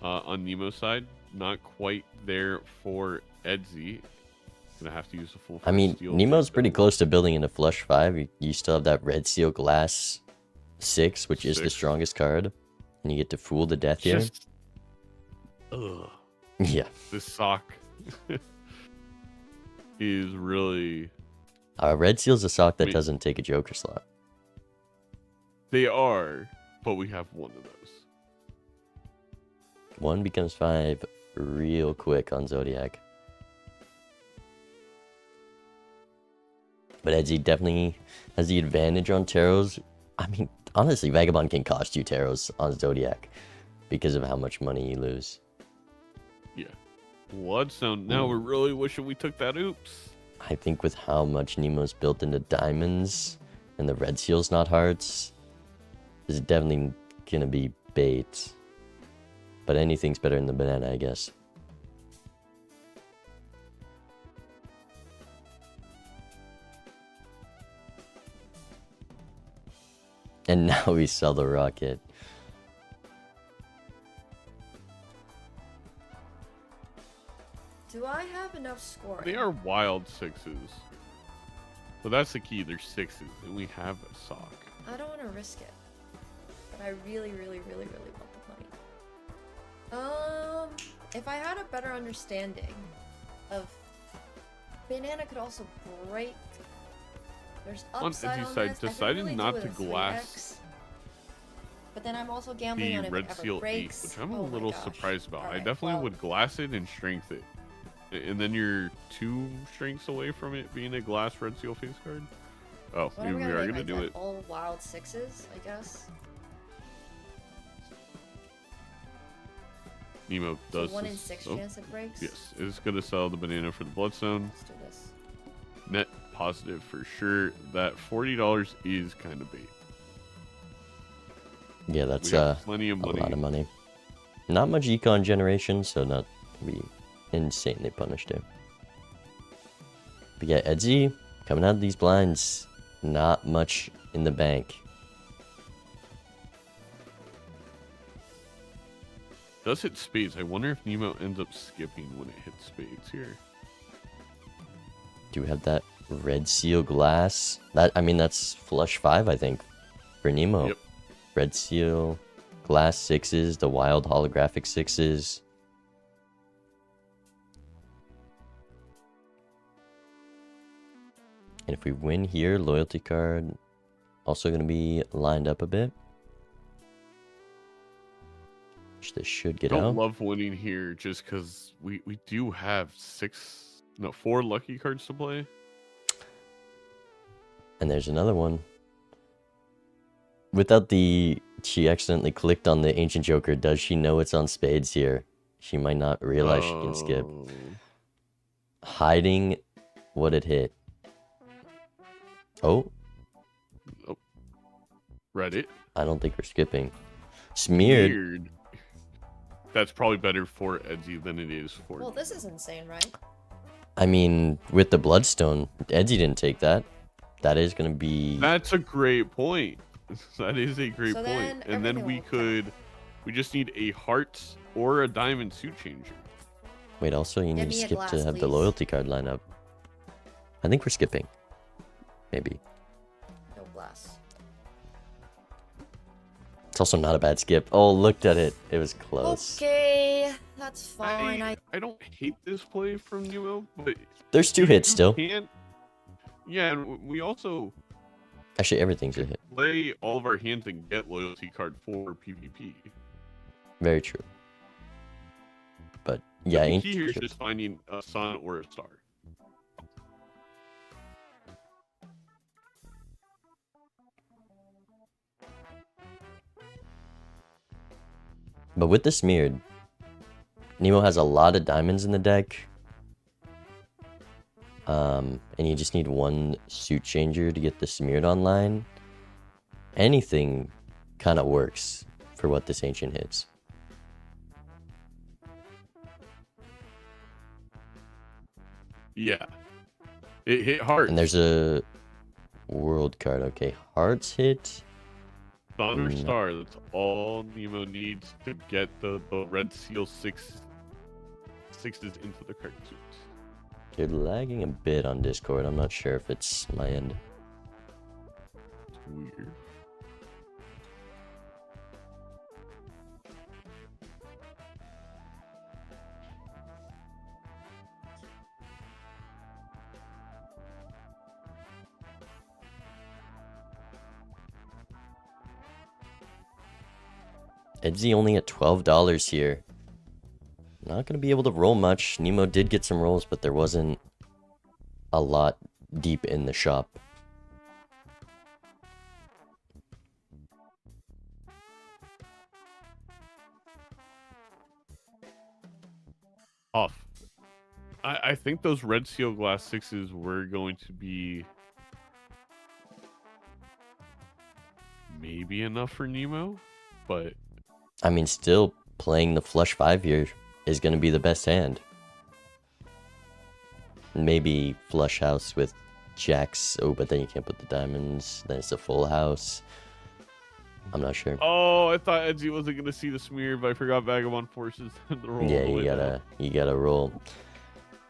S3: on Nemo's side. Not quite there for Edzy. Gonna have to use the full.
S4: I mean,
S3: steal
S4: Nemo's
S3: to
S4: pretty
S3: double.
S4: close to building into flush 5. You still have that red seal glass 6, which is the
S3: 6.
S4: strongest card. And you get to fool the death here.
S3: Just, ugh.
S4: Yeah.
S3: This sock is really.
S4: Red seal's a sock that
S3: Me-
S4: doesn't take a joker slot.
S3: They are, but we have one of those.
S4: 1 becomes 5 real quick on Zodiac. But Edzy definitely has the advantage on Taros. I mean, honestly, Vagabond can cost you Taros on Zodiac because of how much money you lose.
S3: Yeah. Bloodstone. Now we're really wishing we took that. Oops.
S4: I think with how much Nemo's built into diamonds and the red seal's not hearts, this is definitely gonna be bait. But anything's better than the banana, I guess. And now we sell the rocket.
S2: Do I have enough scoring?
S3: They are wild 6s. So that's the key. They're 6s, and we have a sock.
S2: I don't want to risk it. But I really, really, really, really want the money. If I had a better understanding of banana could also break. There's
S3: On
S2: upside
S3: Edzy's
S2: on
S3: side,
S2: this. I could
S3: deciding
S2: really
S3: not
S2: do
S3: to
S2: with a
S3: glass
S2: 3x, but then I'm also gambling
S3: the
S2: on if
S3: red
S2: it ever
S3: seal 8,
S2: breaks.
S3: which I'm a
S2: Oh my
S3: little
S2: gosh.
S3: surprised about. I
S2: Alright,
S3: definitely
S2: well,
S3: would glass it and strength it. And then you're 2 strengths away from it being a glass red seal face card. Oh,
S2: What
S3: maybe we are
S2: make,
S3: gonna
S2: like,
S3: do
S2: that
S3: it.
S2: all wild 6s, I guess.
S3: Nemo
S2: So
S3: does
S2: 1 in
S3: this.
S2: 6
S3: Oh,
S2: chance it breaks.
S3: yes, it's gonna sell the banana for the bloodstone.
S2: Let's do this.
S3: Net positive for sure. That $40 is kind of bait.
S4: Yeah, that's
S3: We have plenty of
S4: a
S3: money.
S4: lot of money. Not much econ generation, so not to be insanely punished here. But yeah, Edzy coming out of these blinds, not much in the bank.
S3: Does hit spades. I wonder if Nemo ends up skipping when it hits spades here.
S4: Do we have that red seal glass? That's flush 5, I think, for Nemo.
S3: Yep.
S4: Red seal, glass 6s, the wild holographic 6s. And if we win here, loyalty card also going to be lined up a bit. Which this should get
S3: Don't
S4: out.
S3: love winning here just because we do have 4 lucky cards to play.
S4: And there's another one. Without the... She accidentally clicked on the Ancient Joker. Does she know it's on spades here? She might not realize she can skip.
S3: Oh.
S4: Hiding what it hit. Oh,
S3: Reddit.
S4: I don't think we're skipping. Smeared.
S3: Weird. That's probably better for Edzy than it is for.
S2: Well, this is insane, right?
S4: I mean, with the Bloodstone, Edzy didn't take that. That is going to be...
S3: That's a great point. That is a great
S2: So
S3: point.
S2: then
S3: And then
S2: everything
S3: we
S2: will count.
S3: could. We just need a heart or a diamond suit changer.
S4: Wait, also you
S2: Give
S4: need to
S2: me a
S4: skip
S2: glass,
S4: to have the
S2: please.
S4: loyalty card line up. I think we're skipping. Maybe.
S2: No glass.
S4: It's also not a bad skip. Oh, looked at it. It was close.
S2: Okay, that's fine.
S3: I don't hate this play from Nemo, but
S4: There's 2 hits
S3: you
S4: still.
S3: can't. Yeah, and we also
S4: Actually, everything's a hit.
S3: play all of our hands and get loyalty card for PvP.
S4: Very true. But yeah,
S3: The key
S4: ancient
S3: here is
S4: ships.
S3: just finding a sun or a star.
S4: But with the smeared, Nemo has a lot of diamonds in the deck. And you just need one suit changer to get the smeared online. Anything kind of works for what this ancient hits.
S3: Yeah. It hit hard.
S4: And there's a world card. Okay, hearts hit.
S3: Sun or
S4: No.
S3: star, that's all Nemo needs to get the red seal sixes into the card suit.
S4: You're lagging a bit on Discord. I'm not sure if it's my end.
S3: It's weird.
S4: Edzy only at $12 here. Not going to be able to roll much. Nemo did get some rolls, but there wasn't a lot deep in the shop.
S3: Off. I think those red seal glass sixes were going to be maybe enough for Nemo, but
S4: I mean, still playing the flush 5 here is going to be the best hand. Maybe flush house with jacks. Oh, but then you can't put the diamonds. Then it's a full house. I'm not sure.
S3: oh, I thought Edzy wasn't gonna see the smear, but I forgot Vagabond forces the roll.
S4: Yeah,
S3: all the way
S4: you gotta roll.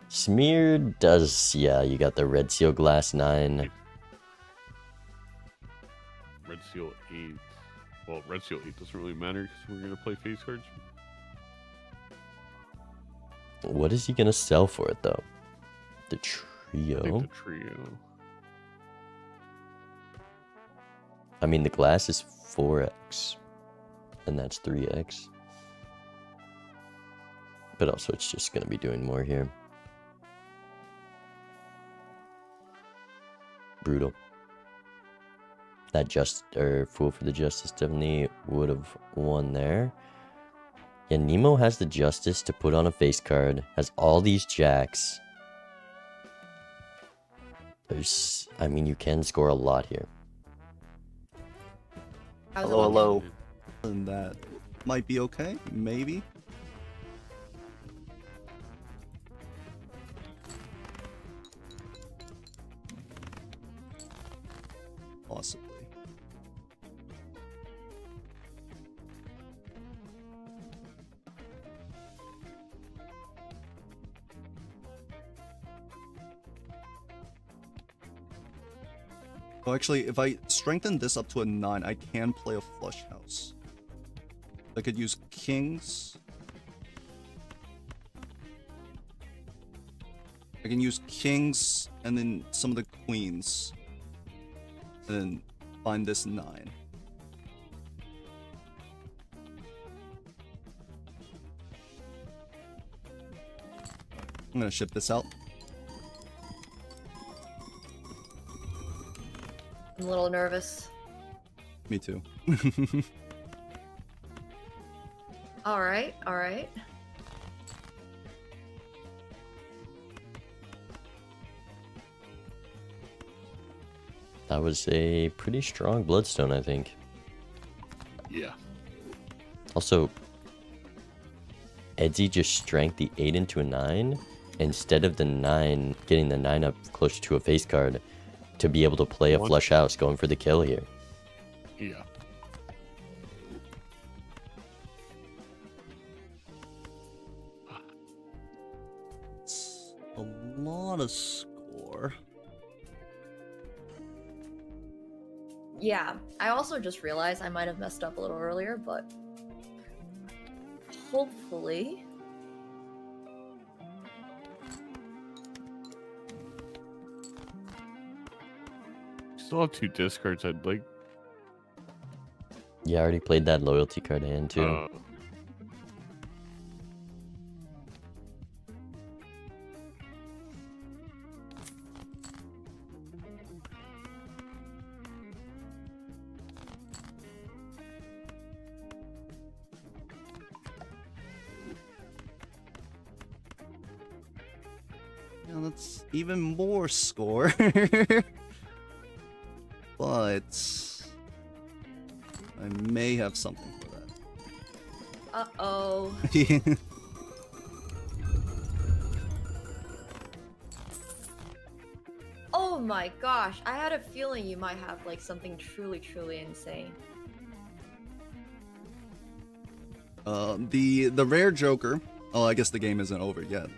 S4: Smeared does, yeah, you got the red seal glass 9.
S3: down. Red seal 8. Well, red seal 8 doesn't really matter because we're gonna play face cards.
S4: What is he gonna sell for it though? The
S3: I
S4: trio.
S3: think the trio.
S4: I mean, the glass is 4x, and that's 3x. But also, it's just gonna be doing more here. Brutal. That Fool for the Justice definitely would have won there. Yeah, Nemo has the Justice to put on a face card, has all these jacks. I mean, you can score a lot here.
S2: How's it
S1: Hello,
S2: looking?
S1: hello. And that might be okay, maybe. Possibly. Oh, actually, if I strengthen this up to a 9, I can play a flush house. I could use kings. I can use kings and then some of the queens. And then find this 9. I'm gonna ship this out.
S2: I'm a little nervous.
S1: Me too.
S2: Alright, alright.
S4: That was a pretty strong bloodstone, I think.
S3: Yeah.
S4: Also, Edzy just strength the 8 into a 9 instead of the 9 getting the 9 up closer to a face card to be able to play a flush house, going for the kill here.
S3: Yeah.
S1: It's a lot of score.
S2: Yeah, I also just realized I might have messed up a little earlier, but hopefully.
S3: Still have 2 discards. I'd like.
S4: Yeah, I already played that loyalty card hand too.
S1: That's even more score. But I may have something for that.
S2: Uh-oh. Oh my gosh, I had a feeling you might have like something truly, truly insane.
S1: The rare Joker. Oh, I guess the game isn't over yet.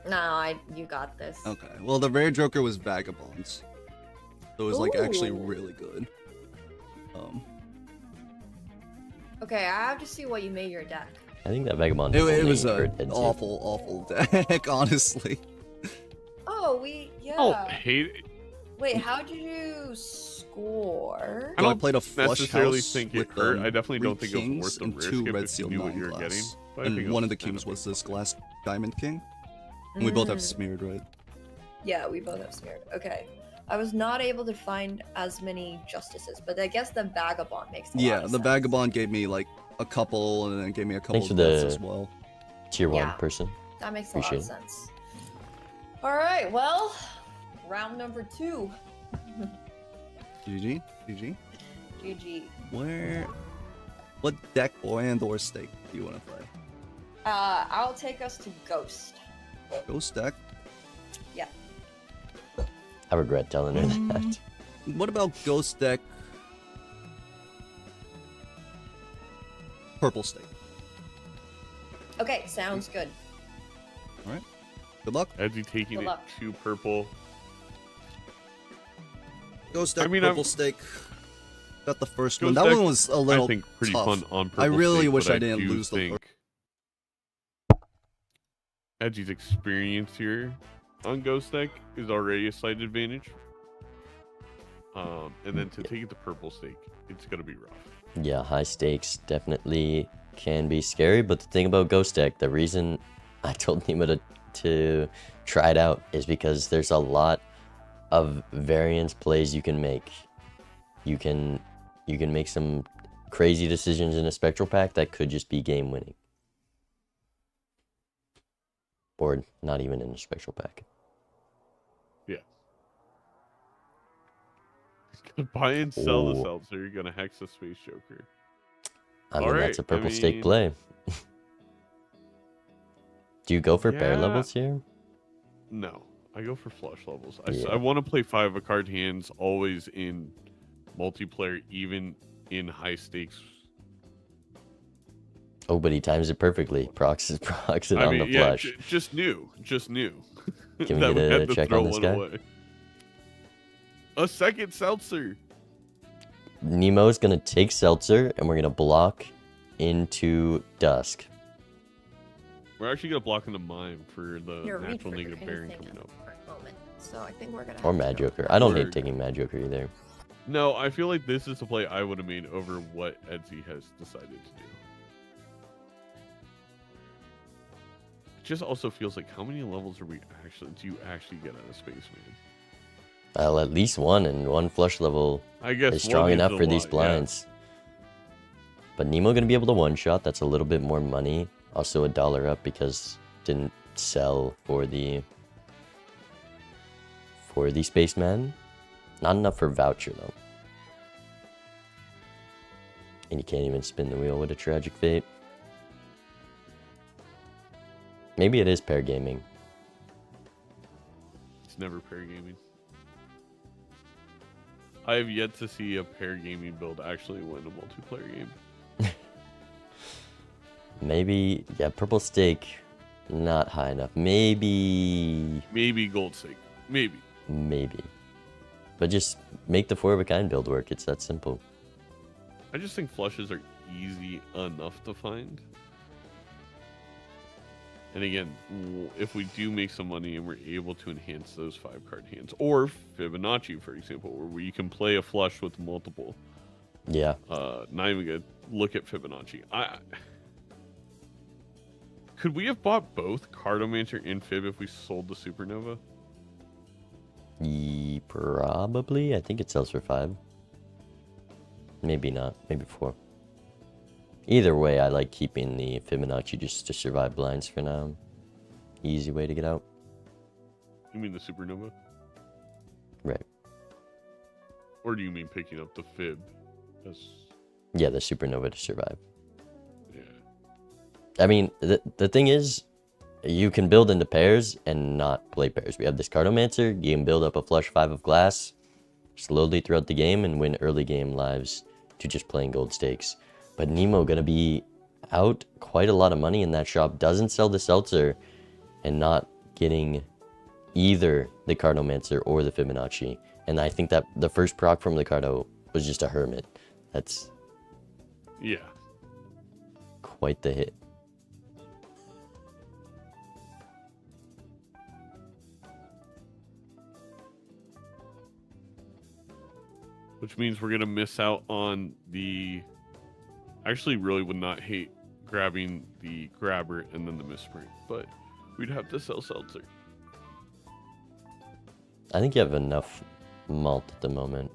S2: No, you got this.
S1: Okay. Well, the rare Joker was Vagabonds. So it was like actually
S2: Ooh.
S1: really good.
S2: Okay, I have to see what you made your deck.
S4: I think that Vagabond.
S1: It
S4: only
S1: was
S4: hurt
S1: an
S4: Edzy.
S1: awful deck, honestly.
S2: Oh, yeah.
S3: Oh, hate it.
S2: Wait, how did you score?
S3: I
S1: So I
S3: don't
S1: played a flush
S3: necessarily
S1: house
S3: think it
S1: with
S3: hurt. I definitely
S1: 3
S3: don't think it was
S1: kings
S3: worth the
S1: and
S3: risk
S1: 2
S3: if
S1: red
S3: you
S1: seal
S3: knew what
S1: 9
S3: you were
S1: glass.
S3: getting. But I think
S1: And
S3: it
S1: one of the
S3: kind
S1: kings was this glass diamond king. And we both have smeared, right?
S2: Yeah, we both have smeared. Okay. I was not able to find as many justices, but I guess the vagabond makes a lot
S1: Yeah,
S2: of
S1: the
S2: sense.
S1: vagabond gave me like a couple, and then it gave me a couple
S4: Thanks
S1: of
S4: for
S1: deaths
S4: the-
S1: as well.
S4: Tier 1
S2: Yeah.
S4: person.
S2: That makes a lot of
S4: Appreciate it.
S2: sense. Alright, well, round number 2.
S1: GG, GG.
S2: GG.
S1: What deck or stake do you want to play?
S2: I'll take us to Ghost.
S1: Ghost deck.
S2: Yeah.
S4: I regret telling her that.
S1: What about Ghost deck? Purple stake.
S2: Okay, sounds good.
S1: Good luck.
S3: Edzy taking
S2: Good
S3: it
S2: luck.
S3: to purple.
S1: Ghost deck,
S3: I mean,
S1: purple
S3: I'm-
S1: stake. Got the first
S3: Ghost
S1: one. That
S3: deck,
S1: one was a little
S3: I think pretty
S1: tough.
S3: fun on purple.
S1: I really
S3: stake,
S1: wish
S3: but
S1: I didn't
S3: do
S1: lose the
S3: think Edzy's experience here on Ghost deck is already a slight advantage. And then to take it to purple stake, it's gonna be rough.
S4: Yeah, high stakes definitely can be scary, but the thing about Ghost Deck, the reason I told Nemo to try it out is because there's a lot of variance plays you can make. You can make some crazy decisions in a spectral pack that could just be game winning. Or not even in a spectral pack.
S3: Yeah. He's gonna buy and sell the
S4: Ooh.
S3: seltzer. You're gonna hex a space joker.
S4: I mean, that's a
S3: Alright, I
S4: purple stake
S3: mean-
S4: play. Do you go for pair
S3: Yeah.
S4: levels here?
S3: No, I go for flush levels.
S4: Yeah.
S3: I want to play 5 of card hands always in multiplayer, even in high stakes.
S4: Oh, but he times it perfectly. Procs it
S3: I
S4: on
S3: mean,
S4: the
S3: yeah,
S4: flush.
S3: just new.
S4: Can we
S3: That
S4: get a
S3: had to
S4: check
S3: throw
S4: on this
S3: one
S4: guy?
S3: away. A second seltzer.
S4: Nemo's gonna take Seltzer, and we're gonna block into Dusk.
S3: We're actually gonna block in the mime for the
S2: Here, read
S3: natural
S2: for
S3: negative bearing
S2: anything
S3: coming up.
S2: for a moment. So I think we're gonna
S4: Or
S2: have to
S4: Mad
S2: go.
S4: Joker. I don't hate
S3: Word.
S4: taking Mad Joker either.
S3: No, I feel like this is the play I would have made over what Edzy has decided to do. It just also feels like how many levels do you actually get out of Space Man?
S4: Well, at least one, and one flush level
S3: I guess
S4: is strong
S3: one
S4: enough
S3: a
S4: for these
S3: lot, yeah.
S4: blinds. But Nemo gonna be able to one-shot. That's a little bit more money. Also $1 up because didn't sell for the Spaceman. Not enough for voucher though. And you can't even spin the wheel with a tragic fate. Maybe it is pair gaming.
S3: It's never pair gaming. I have yet to see a pair gaming build actually win a multiplayer game.
S4: Maybe, yeah, purple stake, not high enough. Maybe,
S3: Maybe gold stake. Maybe.
S4: maybe. But just make the 4 of a kind build work. It's that simple.
S3: I just think flushes are easy enough to find. And again, if we do make some money and we're able to enhance those 5 card hands, or Fibonacci, for example, where you can play a flush with multiple.
S4: Yeah.
S3: Not even gonna look at Fibonacci. Could we have bought both Cartomancer and Fib if we sold the Supernova?
S4: Probably. I think it sells for 5. Maybe not. Maybe 4. Either way, I like keeping the Fibonacci just to survive blinds for now. Easy way to get out.
S3: You mean the supernova?
S4: Right.
S3: Or do you mean picking up the fib? That's
S4: Yeah, the supernova to survive.
S3: yeah.
S4: I mean, the thing is, you can build into pairs and not play pairs. We have this Cartomancer. You can build up a flush 5 of glass slowly throughout the game and win early game lives to just playing gold stakes. But Nemo gonna be out quite a lot of money in that shop. Doesn't sell the seltzer and not getting either the Cartomancer or the Fibonacci. And I think that the first proc from the Carto was just a Hermit. That's
S3: Yeah.
S4: quite the hit.
S3: Which means we're gonna miss out on the. I actually really would not hate grabbing the grabber and then the misprint, but we'd have to sell seltzer.
S4: I think you have enough malt at the moment.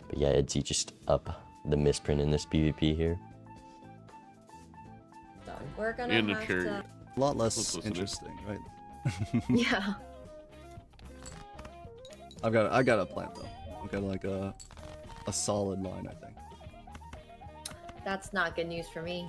S4: But yeah, Edzy just up the misprint in this PvP here.
S2: Done. We're gonna
S3: And a
S2: have
S3: chariot.
S2: to.
S1: A lot
S3: Let's
S1: less
S3: listen in.
S1: interesting, right?
S2: Yeah.
S1: I got a plan though. I've got like a solid line, I think.
S2: That's not good news for me.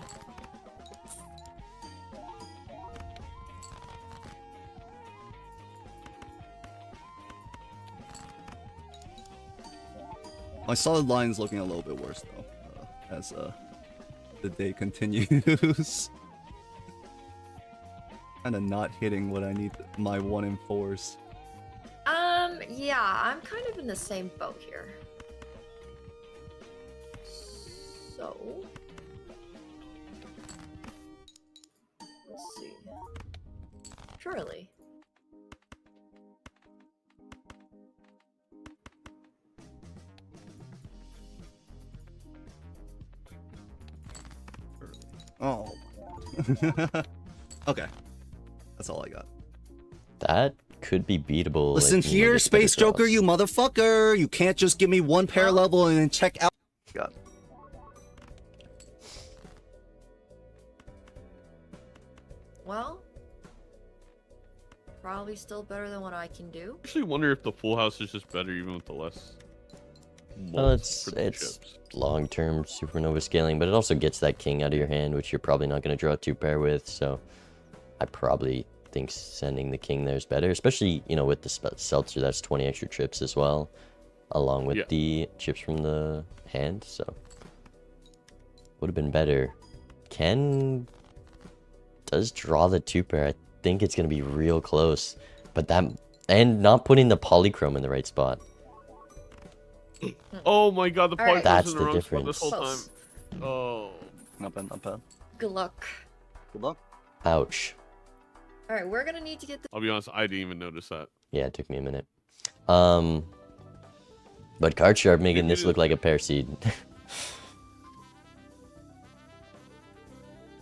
S1: My solid line's looking a little bit worse though, as the day continues. Kinda not hitting what I need my 1 in 4s.
S2: Yeah, I'm kind of in the same boat here. So, let's see. Surely.
S1: Oh. Okay. That's all I got.
S4: That could be beatable.
S1: Listen
S4: if Nemo
S1: here,
S4: gets better
S1: Space Joker,
S4: draws.
S1: you motherfucker! You can't just give me one pair level and then check out. God.
S2: Well, probably still better than what I can do.
S3: I actually wonder if the full house is just better even with the less.
S4: Well,
S3: malt
S4: it's
S3: for the chips.
S4: long-term supernova scaling, but it also gets that king out of your hand, which you're probably not going to draw a 2-pair with. So, I probably think sending the king there is better, especially with the seltzer. That's 20 extra trips as well, along with the chips from the hand. So, would have been better. Ken does draw the 2-pair. I think it's going to be real close, but that and not putting the polychrome in the right spot.
S3: Oh my god, the
S2: All right.
S3: part
S4: That's
S3: was in
S4: the
S3: the wrong spot this
S4: difference.
S3: whole time. Oh.
S1: Not bad, not bad.
S2: Good luck.
S1: Good luck.
S4: Ouch.
S2: All right, we're gonna need to get the.
S3: I'll be honest, I didn't even notice that.
S4: Yeah, it took me a minute. But Card Sharp making this look like a pair seed.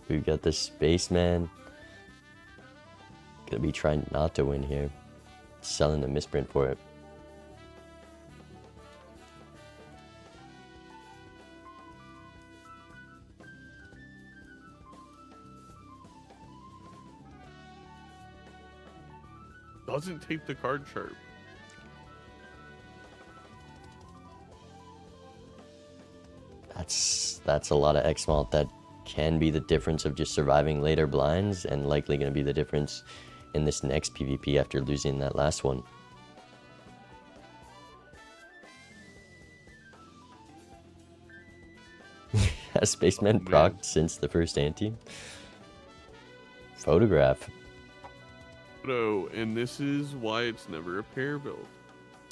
S4: We've got the Spaceman. Gonna be trying not to win here. Selling the misprint for it.
S3: Doesn't tape the card sharp.
S4: That's a lot of X malt. That can be the difference of just surviving later blinds, and likely going to be the difference in this next PvP after losing that last one. Has Spaceman procced since the first ante? Photograph.
S3: No, and this is why it's never a pair build.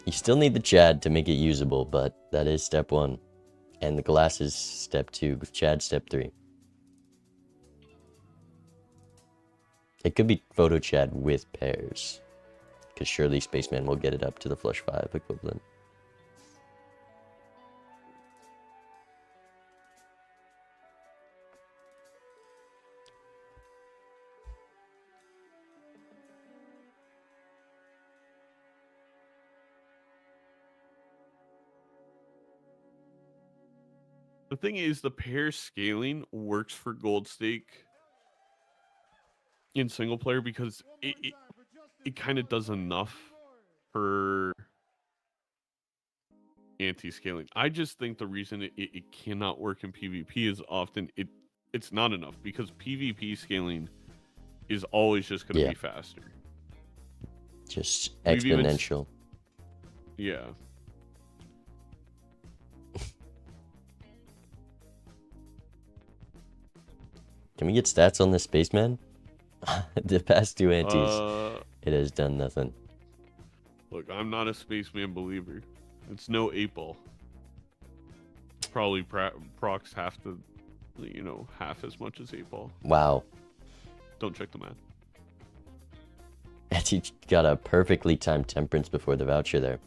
S4: You still need the Chad to make it usable, but that is step 1. And the glass is step 2, with Chad step 3. It could be photo Chad with pairs, because surely Spaceman will get it up to the flush 5 equivalent.
S3: The thing is, the pair scaling works for gold stake in single player because it kind of does enough for anti-scaling. I just think the reason it cannot work in PvP is often it's not enough because PvP scaling is always just going to be faster.
S4: Just
S3: We've even
S4: exponential.
S3: Yeah.
S4: Can we get stats on this spaceman? The past two antes, it has done nothing.
S3: Look, I'm not a spaceman believer. It's no 8-ball. Probably procs half as much as 8-ball.
S4: Wow.
S3: Don't check the math.
S4: Edzy got a perfectly timed temperance before the voucher there.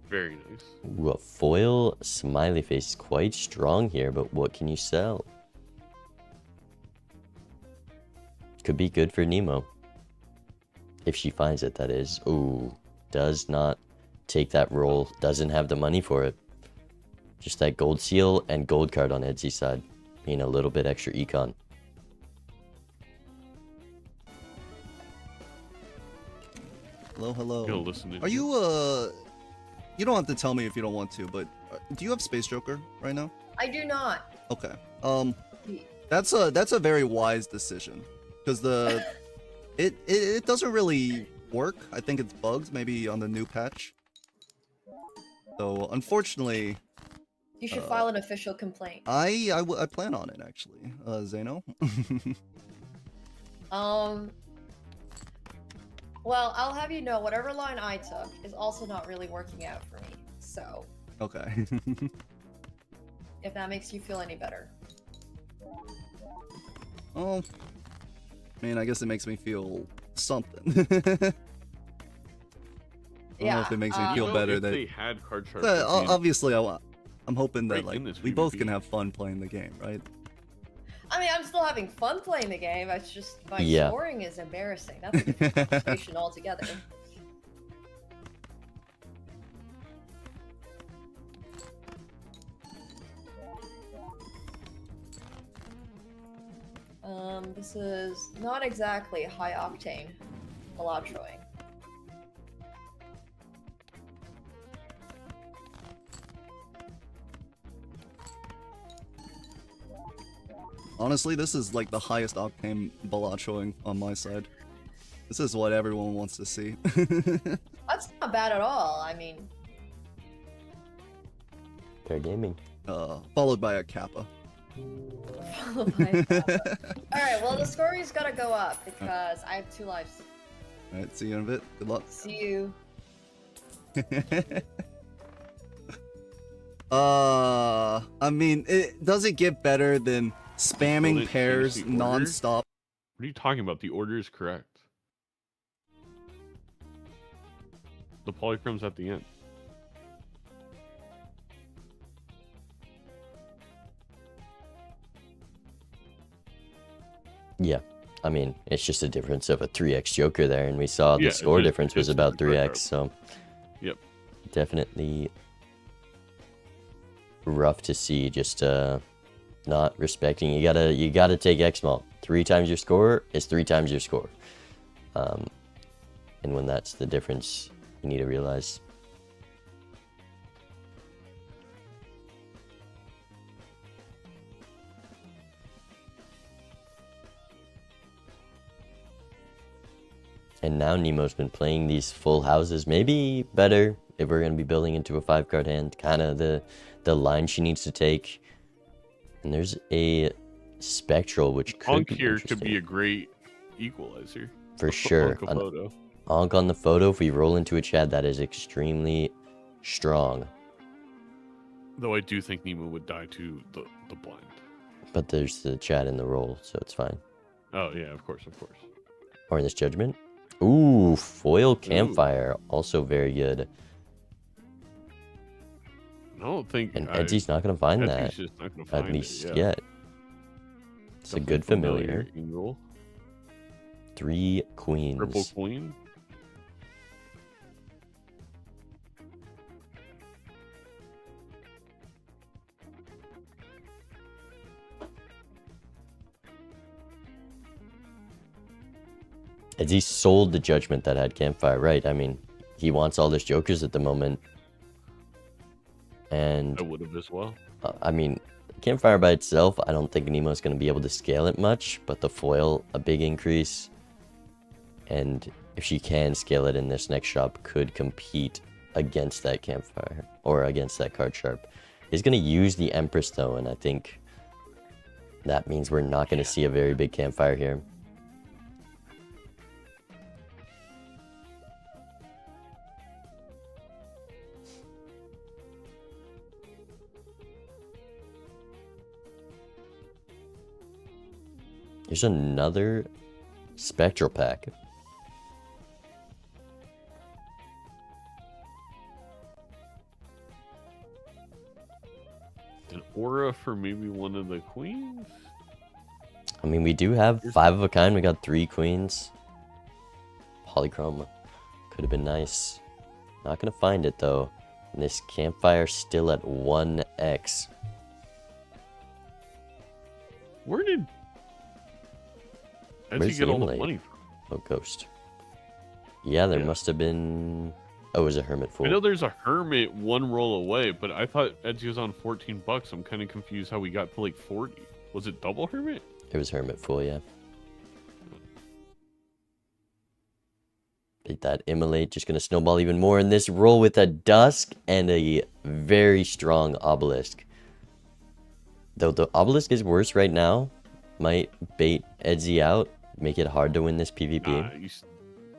S3: Very nice.
S4: Ooh, a foil smiley face is quite strong here, but what can you sell? Could be good for Nemo. If she finds it, that is. Ooh, does not take that roll. Doesn't have the money for it. Just that gold seal and gold card on Edzy's side. Being a little bit extra econ.
S1: Hello, hello.
S3: Gonna listen to
S1: Are you You don't have to tell me if you don't want to, but do you have Space Joker right now?
S2: I do not.
S1: Okay. That's a very wise decision because it doesn't really work. I think it's bugged maybe on the new patch. So unfortunately,
S2: You should file an official complaint.
S1: I plan on it actually. Zeno.
S2: Well, I'll have you know, whatever line I took is also not really working out for me. So,
S1: Okay.
S2: if that makes you feel any better.
S1: Oh, I mean, I guess it makes me feel something. I don't know if it makes me feel better
S3: if
S1: that.
S3: they had card sharp.
S1: Obviously, I'm hoping that
S3: Right
S1: like
S3: in this
S1: we both
S3: PvP.
S1: can have fun playing the game, right?
S2: I mean, I'm still having fun playing the game. It's just my
S4: Yeah.
S2: scoring is embarrassing. That's a different conversation altogether. This is not exactly high octane Balatroing.
S1: Honestly, this is like the highest octane Balatroing on my side. This is what everyone wants to see.
S2: That's not bad at all. I mean,
S4: Pair gaming.
S1: Followed by a Kappa.
S2: followed by a Kappa. Alright, well, the scoring's gotta go up because I have 2 lives.
S1: Alright, see you in a bit. Good luck.
S2: See you.
S1: I mean, does it get better than spamming
S3: Well, it
S1: pairs
S3: changed the order?
S1: non-stop?
S3: What are you talking about? The order is correct. The polychrom's at the end.
S4: Yeah. I mean, it's just a difference of a 3x Joker there, and we saw the
S3: Yeah,
S4: score
S3: it's-
S4: difference was
S3: it's
S4: about
S3: super
S4: 3x,
S3: sharp.
S4: so
S3: Yep.
S4: definitely rough to see. Just not respecting. You gotta take X malt. 3 times your score is 3 times your score, and when that's the difference, you need to realize. And now Nemo's been playing these full houses, maybe better if we're going to be building into a 5-card hand. Kind of the line she needs to take. And there's a spectral, which could
S3: Onk
S4: be
S3: here
S4: interesting.
S3: could be a great equalizer.
S4: For sure.
S3: Onk a
S4: An
S3: photo.
S4: Onk on the photo, if we roll into a Chad, that is extremely strong.
S3: Though I do think Nemo would die to the blind.
S4: But there's the Chad in the roll, so it's fine.
S3: Oh yeah, of course.
S4: Or in this judgment. Ooh, foil campfire. Also very good.
S3: I don't think.
S4: And Edzy's not going to find that.
S3: Edzy's just not gonna find
S4: At least
S3: it, yeah.
S4: yet. It's a good familiar.
S3: Angle.
S4: 3 queens.
S3: Purple queen.
S4: Edzy sold the judgment that had campfire, right? I mean, he wants all his jokers at the moment. And
S3: I would have as well.
S4: I mean, campfire by itself, I don't think Nemo's going to be able to scale it much, but the foil, a big increase. And if she can scale it in this next shop, could compete against that campfire or against that card sharp. Is going to use the Empress though, and I think that means we're not going to see a very big campfire here. There's another spectral pack.
S3: An aura for maybe one of the queens?
S4: I mean, we do have 5 of a kind. We got 3 queens. Polychrome could have been nice. Not gonna find it though. And this campfire still at 1x.
S3: Where did
S4: Where's
S3: Edzy get all the
S4: Emily?
S3: money from?
S4: Oh, ghost. Yeah, there
S3: Yeah.
S4: must have been. Oh, it was a hermit
S3: I know
S4: fool.
S3: there's a hermit one roll away, but I thought Edzy was on 14 bucks. I'm kind of confused how we got to like 40. Was it double hermit?
S4: It was hermit fool, yeah. Take that immolate, just gonna snowball even more in this roll with a dusk and a very strong obelisk. Though the obelisk is worse right now, might bait Edzy out, make it hard to win this PvP.
S3: Nah,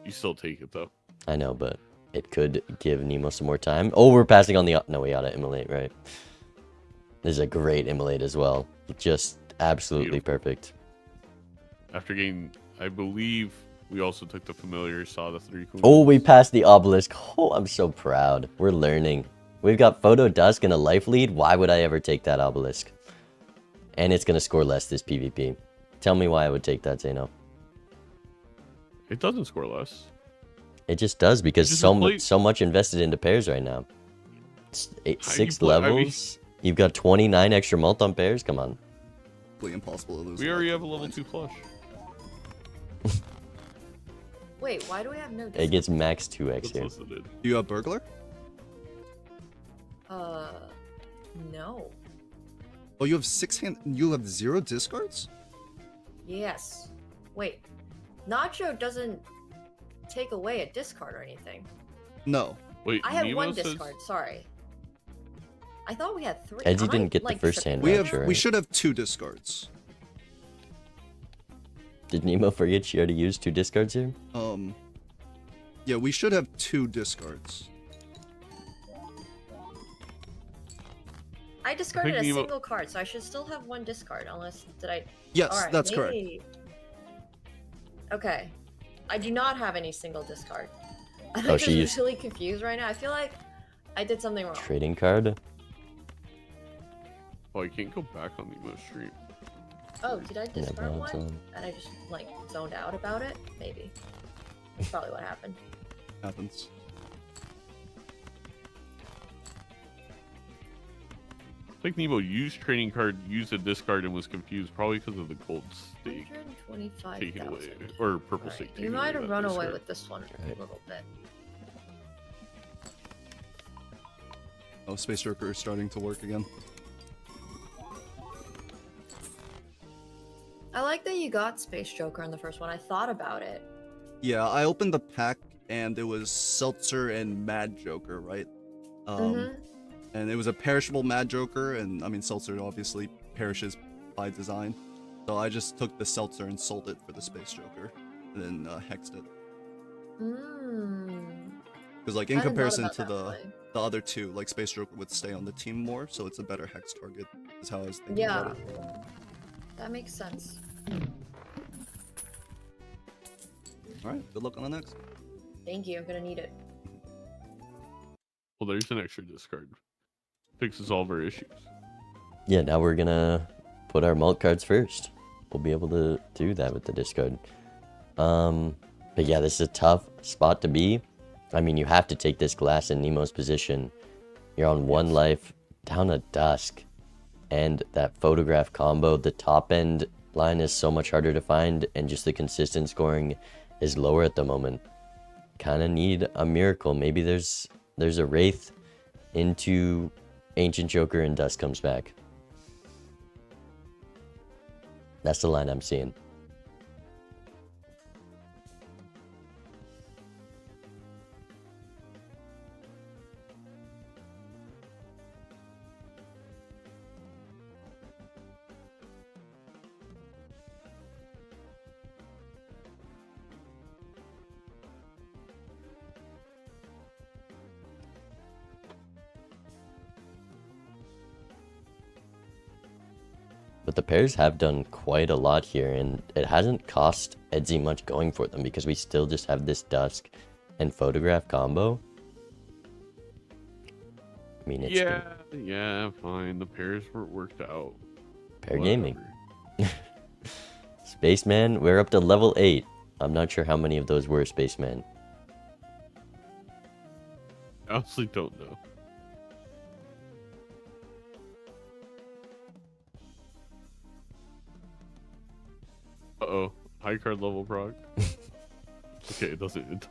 S3: you still take it though.
S4: I know, but it could give Nemo some more time. Oh, we're passing on the... No, we gotta immolate, right? This is a great immolate as well. Just absolutely
S3: Beautiful.
S4: perfect.
S3: After getting, I believe we also took the familiar, saw the 3 queens.
S4: Oh, we passed the obelisk. Oh, I'm so proud. We're learning. We've got Photo Dusk and a life lead. Why would I ever take that obelisk? And it's gonna score less this PvP. Tell me why I would take that, Zeno.
S3: It doesn't score less.
S4: It just does because
S3: just
S4: so much invested into pairs right now.
S3: How
S4: 6
S3: you play- I mean-
S4: levels. You've got 29 extra mult on pairs. Come on.
S1: Impossible to lose.
S3: We already have a level 2 flush.
S2: Wait, why do we have no
S4: It
S2: discount?
S4: gets max 2x
S3: That's
S4: here.
S3: listed.
S1: Do you have burglar?
S2: No.
S1: Oh, you have 6 hand. You have 0 discards.
S2: Yes. Wait. Nacho doesn't take away a discard or anything.
S1: No.
S3: Wait,
S2: I had
S3: Nemo
S2: one
S3: says-
S2: discard, sorry. I thought we had 3.
S4: Edzy
S2: Am I,
S4: didn't get the
S2: like,
S4: first
S2: tripping
S4: hand
S1: We
S4: right,
S1: have.
S4: sure,
S1: We
S4: right?
S1: should have 2 discards.
S4: Did Nemo forget she already used 2 discards here?
S1: Yeah, we should have 2 discards.
S2: I discarded a
S3: Nemo-
S2: single card, so I should still have 1 discard, unless did I?
S1: Yes,
S2: Alright,
S1: that's correct.
S2: maybe- Okay, I do not have any single discard. I'm
S4: Oh,
S2: just
S4: she used-
S2: really confused right now. I feel like I did something wrong.
S4: Trading card?
S3: Oh, I can't go back on Nemo's stream.
S2: Oh, did I
S4: Yeah,
S2: discard
S4: no, it's
S2: one?
S4: on.
S2: And I just like zoned out about it? Maybe. That's probably what happened.
S1: Happens.
S3: I think Nemo used trading card, used a discard, and was confused, probably because of the gold stake taken away,
S2: 125,000.
S3: or purple
S2: Alright,
S3: stake.
S2: you
S3: taken
S2: might have
S3: that
S2: run away
S3: discard.
S2: with this one
S4: Right.
S2: a little bit.
S1: Oh, Space Joker is starting to work again.
S2: I like that you got Space Joker in the first one. I thought about it.
S1: Yeah, I opened the pack and it was Seltzer and Mad Joker, right?
S2: Mhm.
S1: And it was a perishable Mad Joker, and I mean Seltzer obviously perishes by design. So I just took the Seltzer and sold it for the Space Joker, and then hexed it.
S2: Mm.
S1: Because like
S2: I
S1: in
S2: hadn't thought
S1: comparison
S2: about
S1: to
S2: that play.
S1: the other two, like Space Joker would stay on the team more, so it's a better hex target. Is how I was thinking
S2: Yeah.
S1: about it.
S2: That makes sense.
S1: All right, good luck on the next.
S2: Thank you. I'm gonna need it.
S3: Well, there's an extra discard. Fixes all of our issues.
S4: Yeah, now we're gonna put our mult cards first. We'll be able to do that with the discard. But yeah, this is a tough spot to be. I mean, you have to take this glass in Nemo's position. You're on 1 life, down a dusk. And that photograph combo, the top end line is so much harder to find, and just the consistent scoring is lower at the moment. Kind of need a miracle. Maybe there's a Wraith into Ancient Joker and Dust comes back. That's the line I'm seeing. But the pairs have done quite a lot here, and it hasn't cost Edzy much going for them because we still just have this Dusk and Photograph combo. I mean, it's
S3: yeah, fine. The pairs were worked out.
S4: pair gaming. Spaceman, we're up to level 8. I'm not sure how many of those were Spaceman.
S3: I honestly don't know. Uh-oh. High card level prog. Okay, it doesn't.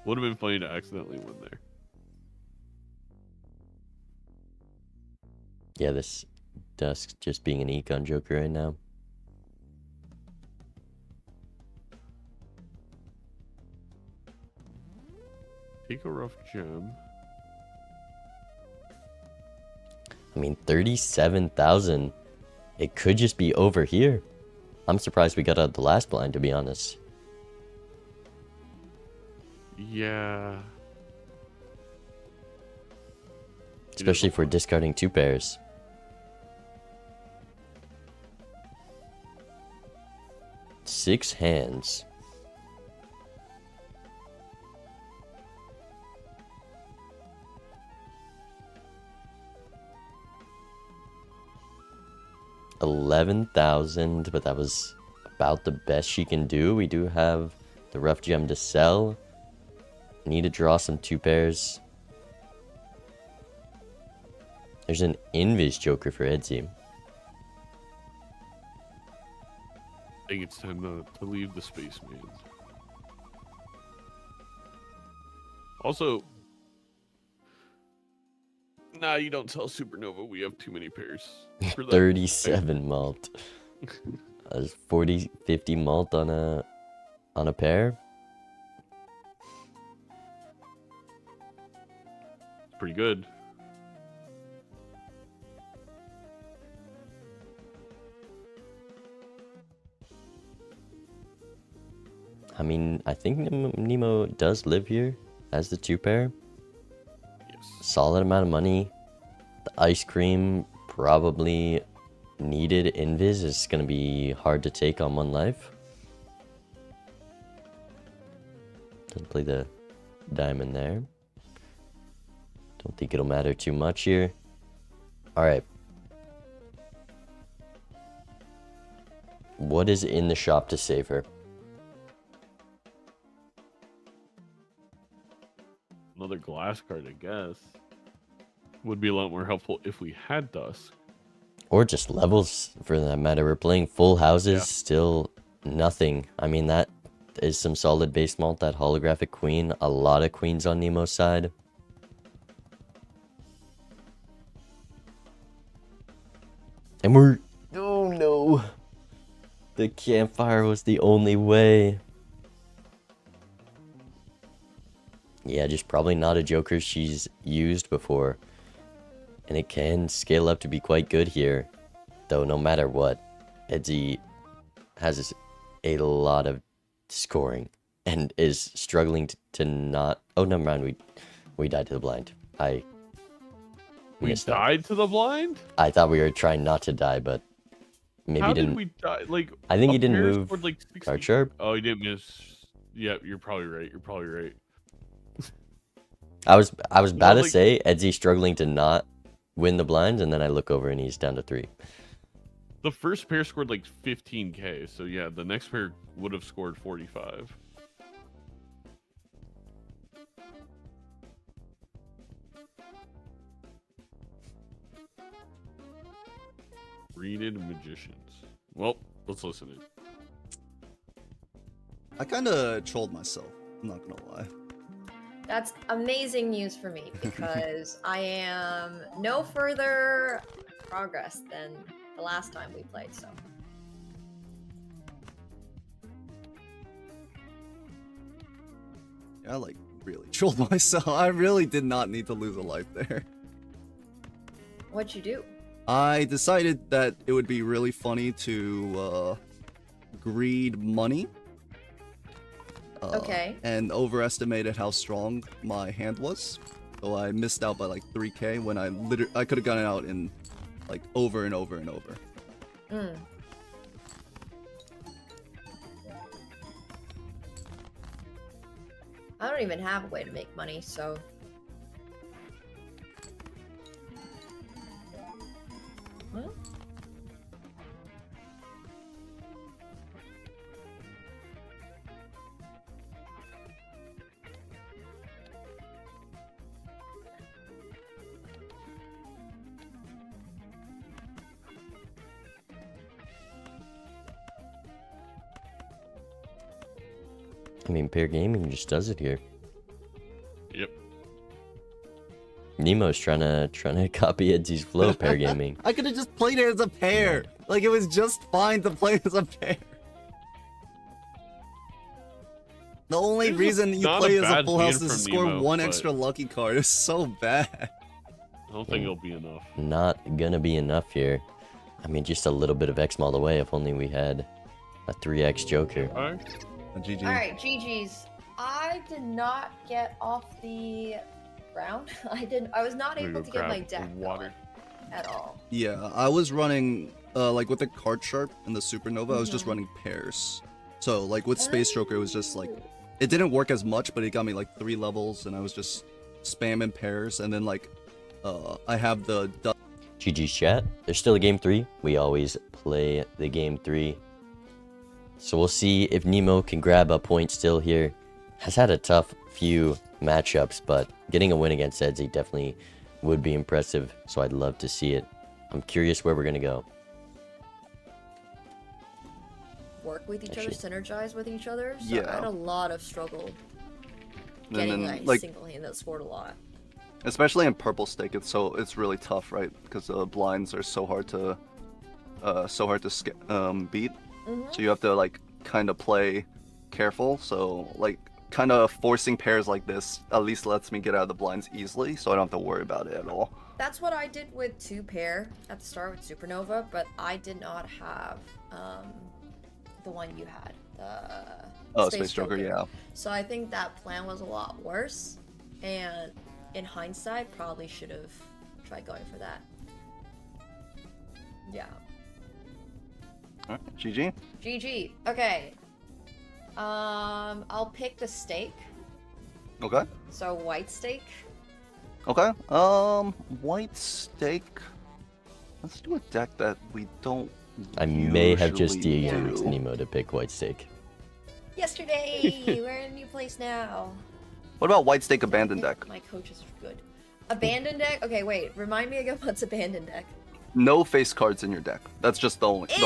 S3: Would have been funny to accidentally win there.
S4: Yeah, this Dusk just being an Econ Joker right now.
S3: Take a rough gem.
S4: I mean, 37,000. It could just be over here. I'm surprised we got out the last blind, to be honest.
S3: Yeah.
S4: Especially if we're discarding 2 pairs. Six hands. $11,000, but that was about the best she can do. We do have the rough gem to sell. Need to draw some 2 pairs. There's an Invis Joker for Edzy.
S3: I think it's time to leave the Spaceman. Also, nah, you don't tell Supernova we have too many pairs. For that.
S4: 37 malt. That's 40, 50 malt on a pair.
S3: Pretty good.
S4: I mean, I think Nemo does live here as the 2 pair.
S3: Yes.
S4: Solid amount of money. The ice cream probably needed Invis is going to be hard to take on 1 life. Doesn't play the diamond there. Don't think it'll matter too much here. Alright. What is in the shop to save her?
S3: Another glass card, I guess. Would be a lot more helpful if we had Dusk.
S4: Or just levels, for that matter. We're playing full houses,
S3: Yeah.
S4: still nothing. I mean, that is some solid base malt, that holographic queen. A lot of queens on Nemo's side. And we're... Oh no! The campfire was the only way. Yeah, just probably not a Joker she's used before. And it can scale up to be quite good here. Though no matter what, Edzy has a lot of scoring. And is struggling to not... Oh, never mind, we died to the blind.
S3: We
S4: missed that.
S3: died to the blind?
S4: I thought we were trying not to die, but maybe
S3: How
S4: didn't.
S3: did we die? Like,
S4: I think
S3: a
S4: he didn't
S3: pair
S4: move
S3: scored like 60.
S4: card sharp.
S3: Oh, he didn't miss. Yeah, you're probably right. You're probably right.
S4: I was about to
S3: like-
S4: say Edzy struggling to not win the blinds, and then I look over and he's down to 3.
S3: The first pair scored like 15k, so yeah, the next pair would have scored 45. Reeded Magicians. Well, let's listen in.
S1: I kind of trolled myself. I'm not gonna lie.
S2: That's amazing news for me because I am no further progress than the last time we played, so.
S1: Yeah, I like really trolled myself. I really did not need to lose a life there.
S2: What'd you do?
S1: I decided that it would be really funny to greed money.
S2: Okay.
S1: And overestimated how strong my hand was. So I missed out by like 3k when I could have gotten out in like over and over and over.
S2: Mm. I don't even have a way to make money, so. Well.
S4: I mean, pair gaming just does it here.
S3: Yep.
S4: Nemo's trying to copy Edzy's flow. Pair gaming.
S1: I could have just played it as a pair. Like it was just fine to play as a pair. The only
S3: This is
S1: reason you
S3: not
S1: play
S3: a
S1: as a
S3: bad
S1: full house
S3: hand
S1: is to
S3: from
S1: score
S3: Nemo,
S1: one
S3: but-
S1: extra lucky card. It's so bad.
S3: I don't think it'll be enough.
S4: Not gonna be enough here. I mean, just a little bit of X all the way. If only we had a 3x Joker.
S3: Alright.
S1: GG.
S2: Alright, GG's. I did not get off the ground. I was not
S3: I'm
S2: able
S3: gonna
S2: to
S3: go
S2: get my
S3: grab
S2: deck
S3: water.
S2: going at all.
S1: Yeah, I was running like with the card sharp and the supernova. I was just
S2: Mhm.
S1: running pairs. So like with Space Joker, it was just like it didn't work as much, but it got me like 3 levels, and I was just spamming pairs. And then like I have the
S4: GG's chat. There's still a game 3. We always play the game 3. So we'll see if Nemo can grab a point still here. Has had a tough few matchups, but getting a win against Edzy definitely would be impressive. So I'd love to see it. I'm curious where we're gonna go.
S2: Work with each other,
S4: Actually-
S2: synergize with each other. So
S1: Yeah.
S2: I had a lot of struggle
S1: and
S2: getting
S1: then
S2: like single-handed that scored a lot.
S1: especially in purple stake, it's really tough, right? Because the blinds are so hard to beat.
S2: Mhm.
S1: So you have to like kind of play careful. So like kind of forcing pairs like this at least lets me get out of the blinds easily, so I don't have to worry about it at all.
S2: That's what I did with 2 pair at the start with Supernova, but I did not have the one you had. The
S1: Oh, Space Joker, yeah.
S2: So I think that plan was a lot worse, and in hindsight, probably should have tried going for that. Yeah.
S1: All right, GG.
S2: GG. Okay. I'll pick the stake.
S1: Okay.
S2: So white stake.
S1: Okay. White stake. Let's do a deck that we don't.
S4: I may have just
S1: usually
S4: DM'd
S1: do.
S4: Nemo to pick white stake.
S2: Yesterday, we're in a new place now.
S1: What about white stake abandoned deck?
S2: My coaches are good. Abandoned deck. Okay, wait. Remind me again what's abandoned deck.
S1: No face cards in your deck. That's just the whole thing.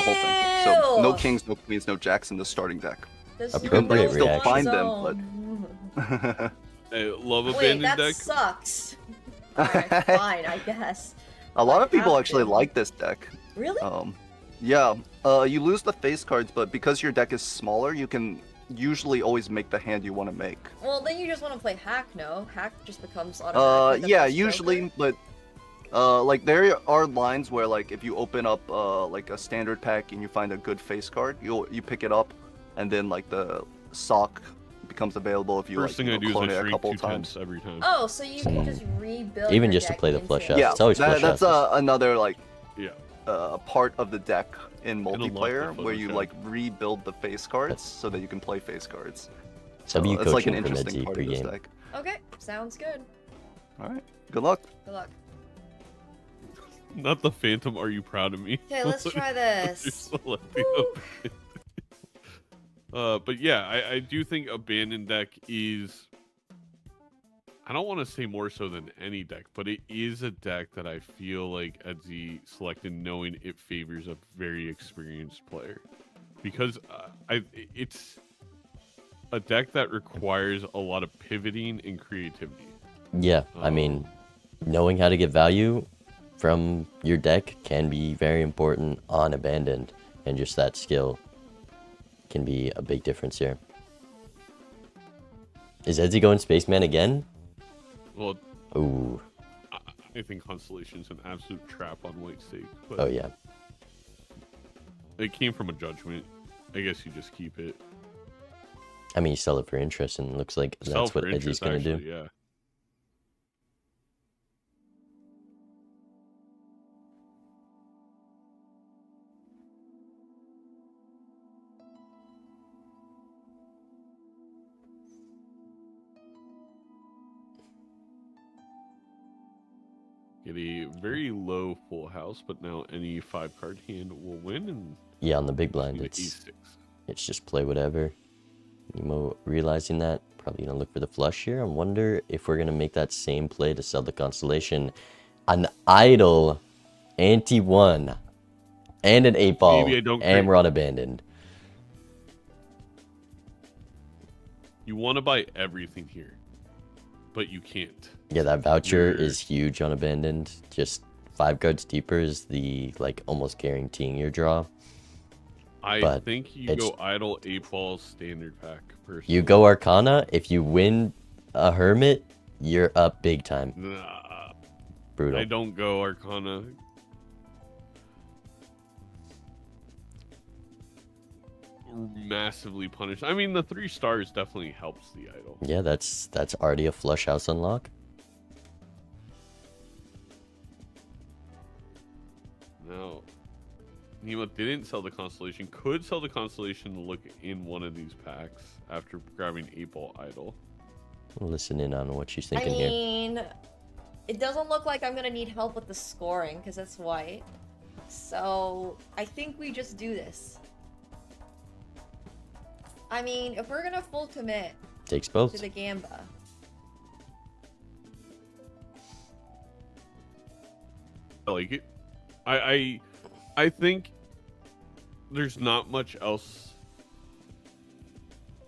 S1: So no
S2: Ew.
S1: kings, no queens, no jacks in the starting deck.
S2: This
S4: Appropriate
S2: is
S1: still
S4: reaction.
S1: find them,
S2: zone.
S1: but
S3: Hey, love
S2: Wait,
S3: abandoned
S2: that
S3: deck.
S2: sucks. Alright, fine, I guess.
S1: a lot of people
S2: Have
S1: actually
S2: to.
S1: like this deck.
S2: Really?
S1: Yeah. You lose the face cards, but because your deck is smaller, you can usually always make the hand you want to make.
S2: Well, then you just want to play hack, no? Hack just becomes automatically the
S1: Yeah,
S2: best
S1: usually,
S2: Joker.
S1: but like there are lines where like if you open up like a standard pack and you find a good face card, you pick it up, and then like the sock becomes available if you
S3: First
S1: like,
S3: thing I do is
S1: clone
S3: I
S1: it a
S3: shrink
S1: couple
S3: 2
S1: times.
S3: tenths every time.
S2: Oh, so you can just rebuild
S4: Even
S2: your
S4: just to
S2: deck
S4: play the
S2: into-
S4: flush out.
S1: Yeah,
S4: It's always flush
S1: that's
S4: outs.
S1: another like
S3: Yeah.
S1: part of the deck in
S3: love the
S1: multiplayer where you
S3: Photoshop.
S1: like rebuild the face cards so that you can play face cards.
S4: W
S1: it's like an
S4: coaching from
S1: interesting
S4: Edzy
S1: part of this
S4: pregame.
S1: deck.
S2: Okay, sounds good.
S1: All right, good luck.
S2: Good luck.
S3: Not the Phantom. Are you proud of me?
S2: Okay, let's try
S3: You're
S2: this.
S3: selecting but yeah, I do think abandoned deck is. I don't want to say more so than any deck, but it is a deck that I feel like Edzy selected knowing it favors a very experienced player, because it's a deck that requires a lot of pivoting and creativity.
S4: Yeah, I mean, knowing how to get value from your deck can be very important on Abandoned, and just that skill can be a big difference here. Is Edzy going Spaceman again?
S3: Well,
S4: Ooh.
S3: I think Constellation's an absolute trap on white stake. But
S4: Oh, yeah.
S3: it came from a judgment. I guess you just keep it.
S4: I mean, you sell it for interest, and it looks like
S3: Sell
S4: that's what
S3: for
S4: Edzy's
S3: interest,
S4: going to
S3: actually,
S4: do.
S3: yeah. Get a very low full house, but now any 5-card hand will win. And
S4: Yeah, on the big blind,
S3: give it
S4: it's
S3: a6.
S4: it's just play whatever. Nemo realizing that, probably going to look for the flush here. I wonder if we're going to make that same play to sell the Constellation. An idle ante 1 and an 8-ball,
S3: Maybe I don't
S4: and
S3: crit.
S4: we're on Abandoned.
S3: You want to buy everything here, but you can't.
S4: Yeah, that voucher
S3: You're-
S4: is huge on Abandoned. Just 5 cards deeper is the, like, almost guaranteeing your draw.
S3: I
S4: But
S3: think you
S4: it's-
S3: go idle 8-ball standard pack. Personally.
S4: You go Arcana, if you win a Hermit, you're up big time.
S3: Nah,
S4: Brutal.
S3: I don't go Arcana. Massively punished. I mean, the 3 stars definitely helps the idol.
S4: Yeah, that's already a flush house unlock.
S3: Now, Nemo didn't sell the Constellation. Could sell the Constellation to look in one of these packs after grabbing 8-ball idol.
S4: Listen in on what she's
S2: I
S4: thinking here.
S2: mean, it doesn't look like I'm gonna need help with the scoring because it's white. So I think we just do this. I mean, if we're gonna full commit
S4: Takes
S2: to
S4: both.
S2: the Gamba,
S3: I like it. I think there's not much else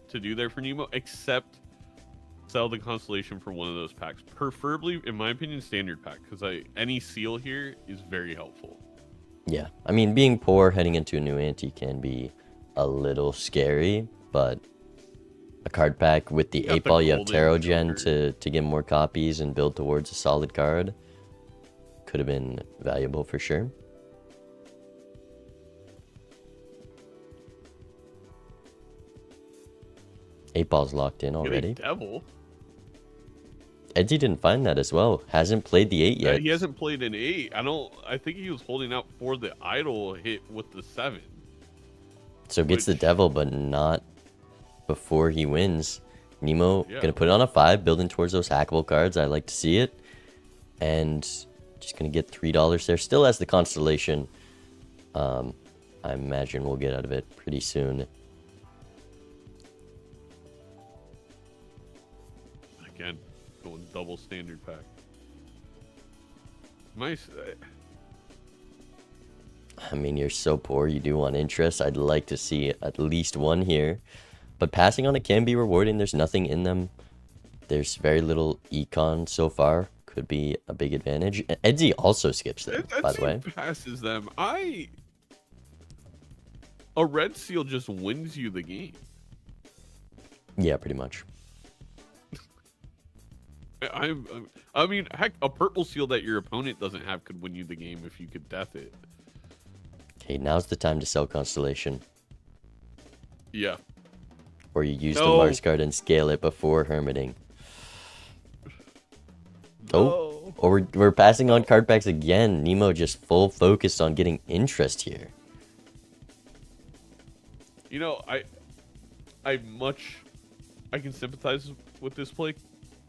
S3: to do there for Nemo except sell the Constellation for one of those packs. Preferably, in my opinion, standard pack, because any seal here is very helpful.
S4: Yeah, I mean, being poor heading into a new ante can be a little scary, but a card pack with the
S3: You got
S4: 8-ball,
S3: the
S4: you have
S3: golden
S4: Tarot Gen
S3: Joker.
S4: to get more copies and build towards a solid card. Could have been valuable for sure. Eight ball's locked in
S3: Get a
S4: already.
S3: Devil.
S4: Edzy didn't find that as well. Hasn't played the 8
S3: Yeah,
S4: yet.
S3: he hasn't played an 8. I think he was holding out for the idol hit with the 7.
S4: So gets the
S3: which-
S4: devil, but not before he wins. Nemo
S3: Yeah.
S4: gonna put it on a 5, building towards those hackable cards. I like to see it. And just gonna get $3 there. Still has the Constellation. I imagine we'll get out of it pretty soon.
S3: Again, going double standard pack. Nice.
S4: I mean, you're so poor, you do want interest. I'd like to see at least one here. But passing on it can be rewarding. There's nothing in them. There's very little econ so far. Could be a big advantage. Edzy also skips them, by the way.
S3: Passes them. A red seal just wins you the game.
S4: Yeah, pretty much.
S3: I mean, heck, a purple seal that your opponent doesn't have could win you the game if you could death it.
S4: Okay, now's the time to sell Constellation.
S3: Yeah.
S4: Or you use the
S3: No.
S4: Mars card and scale it before hermiting. Oh, or we're passing on card packs again. Nemo just full focused on getting interest here.
S3: You know, I can sympathize with this play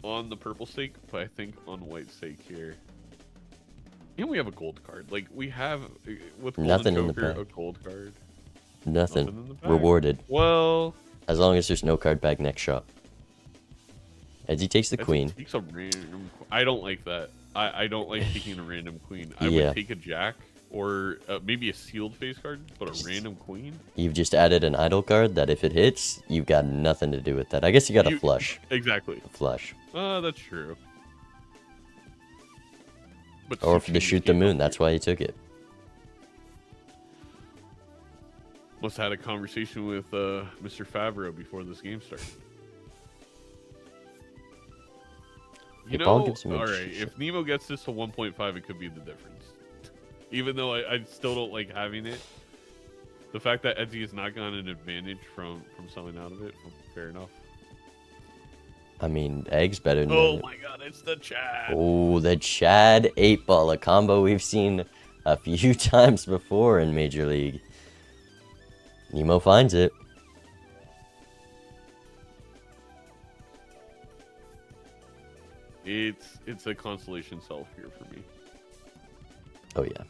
S3: on the purple stake, but I think on white stake here. And we have a gold card. Like we have with Golden
S4: Nothing in the
S3: Joker,
S4: pack.
S3: a gold card.
S4: Nothing.
S3: in the pack.
S4: Rewarded.
S3: Well,
S4: As long as there's no card pack next shot. Edzy takes the
S3: I think
S4: queen.
S3: he takes a random. I don't like that. I don't like taking a random queen. I
S4: Yeah.
S3: would take a jack or maybe a sealed face card, but a random queen.
S4: You've just added an idol card that if it hits, you've got nothing to do with that. I guess you got a flush.
S3: Exactly.
S4: A flush.
S3: That's true. But
S4: Or for the shoot the moon, that's why you took it.
S3: Must have had a conversation with Mr. Favreau before this game started. You know, all right, if Nemo gets this to 1.5, it could be the difference. Even though I still don't like having it. The fact that Edzy has not gotten an advantage from selling out of it, well, fair enough.
S4: I mean, Egg's better than...
S3: Oh my god, it's the Chad!
S4: Oh, the Chad 8-ball, a combo we've seen a few times before in Major League. Nemo finds it.
S3: It's a constellation self here for me.
S4: Oh yeah.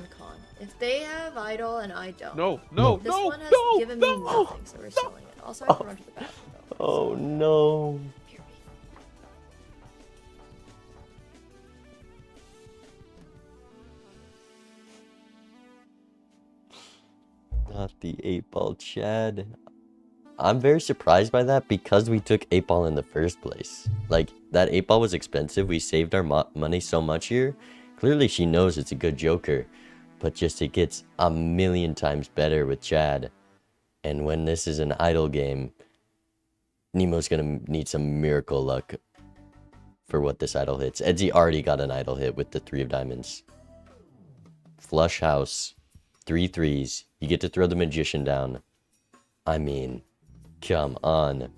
S2: Econ. If they have idol and I don't. This one has given me nothing, so we're selling it. Also, I can run to the bathroom though.
S4: Oh no. Not the 8-ball Chad. I'm very surprised by that because we took 8-ball in the first place. Like, that 8-ball was expensive. We saved our money so much here. Clearly she knows it's a good joker. But just it gets a million times better with Chad. And when this is an idle game, Nemo's gonna need some miracle luck for what this idle hits. Edzy already got an idle hit with the 3 of diamonds. Flush house. 3 threes. You get to throw the magician down. I mean, come on.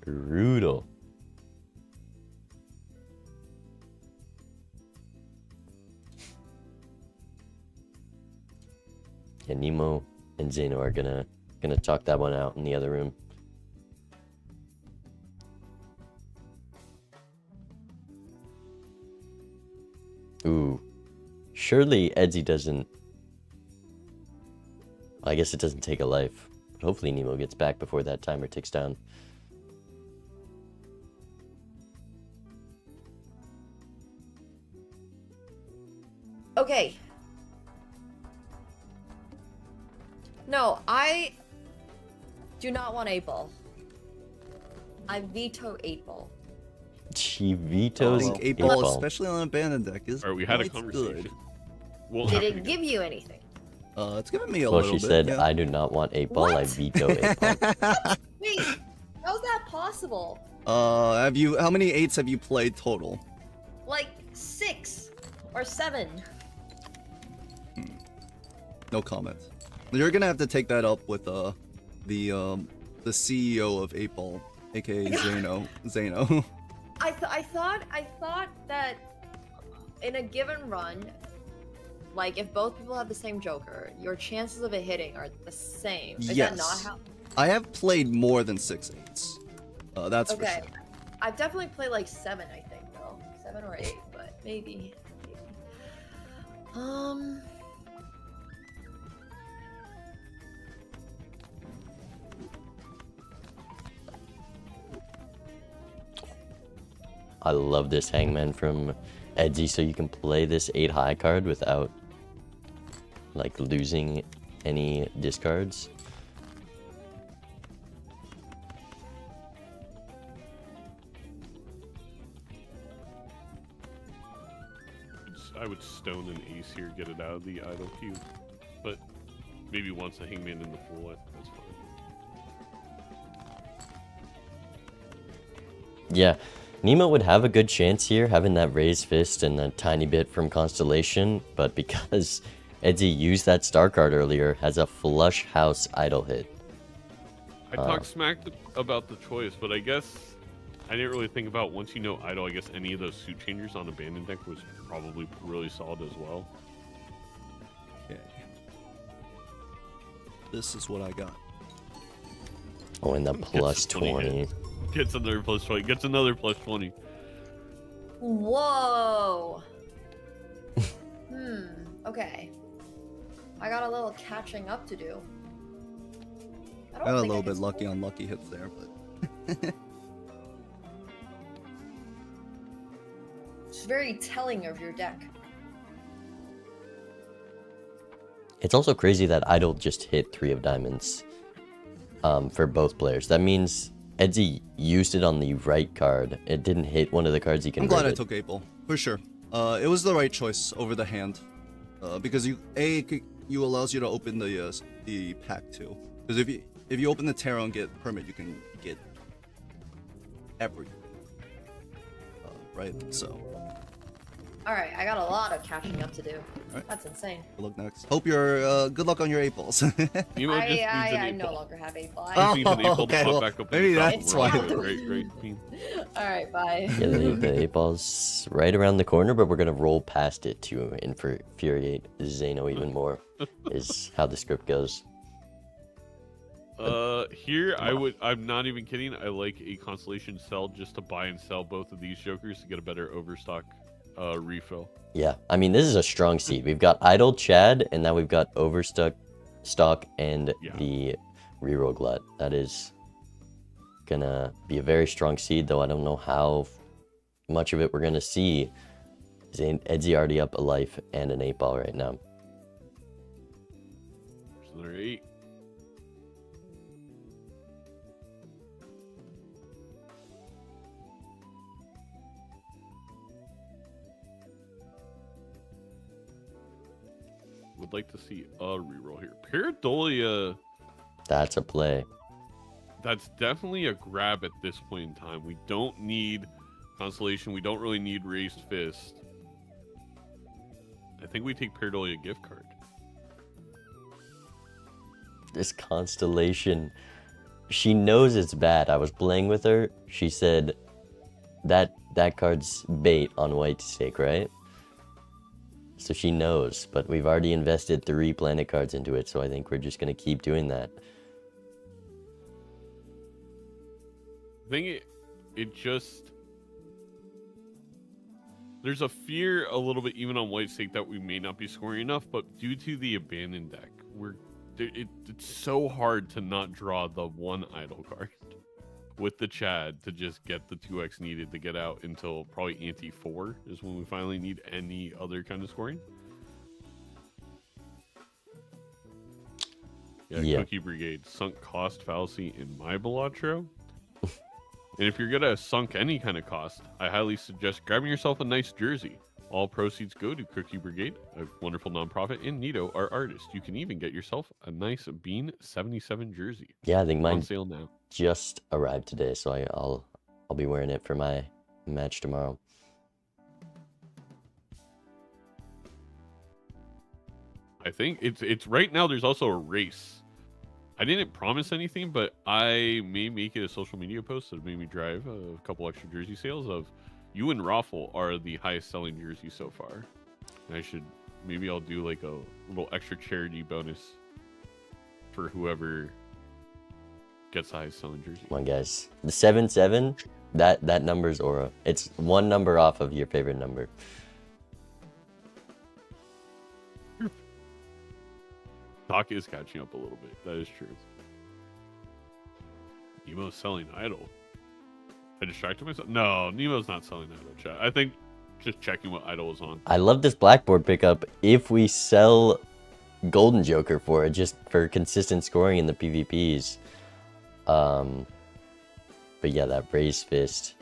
S4: Brutal. Yeah, Nemo and Zeno are gonna talk that one out in the other room. Ooh. Surely Edzy doesn't... I guess it doesn't take a life. But hopefully Nemo gets back before that timer ticks down.
S2: Okay. No, I do not want 8-ball. I veto 8-ball.
S4: She vetoes
S1: I think 8-ball,
S4: 8-ball.
S1: especially on a abandoned deck, is
S3: Alright, we had a
S1: quite
S3: conversation.
S1: good.
S3: We'll
S2: Did
S3: have to
S2: it give you anything?
S1: It's giving me a
S4: Well,
S1: little
S4: she
S1: bit.
S4: said,
S1: yeah.
S4: I do not want 8-ball, I
S2: What?
S4: veto 8-ball.
S2: Wait, how's that possible?
S1: How many 8s have you played total?
S2: Like 6 or 7.
S1: No comment. You're gonna have to take that up with the CEO of 8-ball, aka Zeno.
S2: I thought that in a given run, like if both people have the same joker, your chances of it hitting are the same. Is
S1: Yes.
S2: that not how?
S1: I have played more than 6 8s. That's for
S2: Okay.
S1: sure.
S2: I've definitely played like 7, I think though. 7 or 8, but maybe.
S4: I love this hangman from Edzy, so you can play this 8 high card without like losing any discards.
S3: I would stone an ace here, get it out of the idle queue. But maybe once a hangman in the pool, that's fine.
S4: Yeah, Nemo would have a good chance here, having that raised fist and a tiny bit from Constellation, but because Edzy used that star card earlier, has a flush house idle hit.
S3: I talked smack about the choice, but I guess I didn't really think about once you know idle, I guess any of those suit changers on abandoned deck was probably really solid as well.
S1: Okay. This is what I got.
S4: Oh, and the plus 20.
S3: Gets another plus 20. Gets another plus 20.
S2: Whoa. Okay. I got a little catching up to do.
S1: I got a little bit lucky on lucky hits there, but
S2: It's very telling of your deck.
S4: It's also crazy that Idol just hit 3 of diamonds for both players. That means Edzy used it on the right card. It didn't hit one of the cards he
S5: I'm
S4: converted.
S5: glad I took 8 ball, for sure. It was the right choice over the hand. Because you allows you to open the pack too. Because if you open the tarot and get permit, you can get everything. Right? So.
S2: Alright, I got a lot of catching up to do.
S5: Alright.
S2: That's insane.
S5: Good luck next. Hope you're good luck on your 8 balls.
S3: Nemo just needs an
S2: I
S3: 8
S2: no
S3: ball.
S2: longer have 8 ball.
S3: Just needs an 8 ball to
S5: okay,
S3: pop
S5: well,
S3: back up
S5: maybe
S3: in the top,
S5: that's
S3: and we're
S5: why.
S3: all good. Right, Queen.
S2: Alright, bye.
S4: Yeah, the 8 ball's right around the corner, but we're gonna roll past it to infuriate Zeno even more, is how the script goes.
S3: Here I'm not even kidding. I like a constellation sell just to buy and sell both of these jokers to get a better overstock refill.
S4: Yeah, I mean, this is a strong seed. We've got Idle Chad, and now we've got Overstock stock and the reroll glut. That is gonna be a very strong seed, though I don't know how much of it we're gonna see. Edzy already up a life and an 8 ball right now.
S3: There's another 8. Would like to see a reroll here. Paradolia.
S4: That's a play.
S3: That's definitely a grab at this point in time. We don't need Constellation. We don't really need Raised Fist. I think we take Paradolia gift card.
S4: This Constellation, she knows it's bad. I was playing with her. She said that card's bait on white stake, right? So she knows, but we've already invested 3 planet cards into it, so I think we're just going to keep doing that.
S3: I think it just... There's a fear a little bit even on white stake that we may not be scoring enough, but due to the abandoned deck, it's so hard to not draw the 1 idle card with the Chad to just get the 2x needed to get out until probably ante 4 is when we finally need any other kind of scoring. Yeah. Cookie Brigade, sunk cost fallacy in my Balatro. And if you're gonna sunk any kind of cost, I highly suggest grabbing yourself a nice jersey. All proceeds go to Cookie Brigade, a wonderful nonprofit, and Nito, our artist. You can even get yourself a nice Bean 77 jersey.
S4: Yeah, I think mine
S3: on sale now.
S4: Just arrived today, so I'll be wearing it for my match tomorrow.
S3: I think it's right now. There's also a race. I didn't promise anything, but I may make it a social media post that made me drive a couple extra jersey sales of you and Raffle are the highest selling jersey so far. And maybe I'll do like a little extra charity bonus for whoever gets the highest selling jersey.
S4: Come on, guys. The 7-7, that number's aura. It's 1 number off of your favorite number.
S3: Doc is catching up a little bit. That is true. Nemo's selling idle. I distracted myself. No, Nemo's not selling idle, chat. I think just checking what idle is on.
S4: I love this blackboard pickup if we sell Golden Joker for it, just for consistent scoring in the PvPs. But yeah, that Raised Fist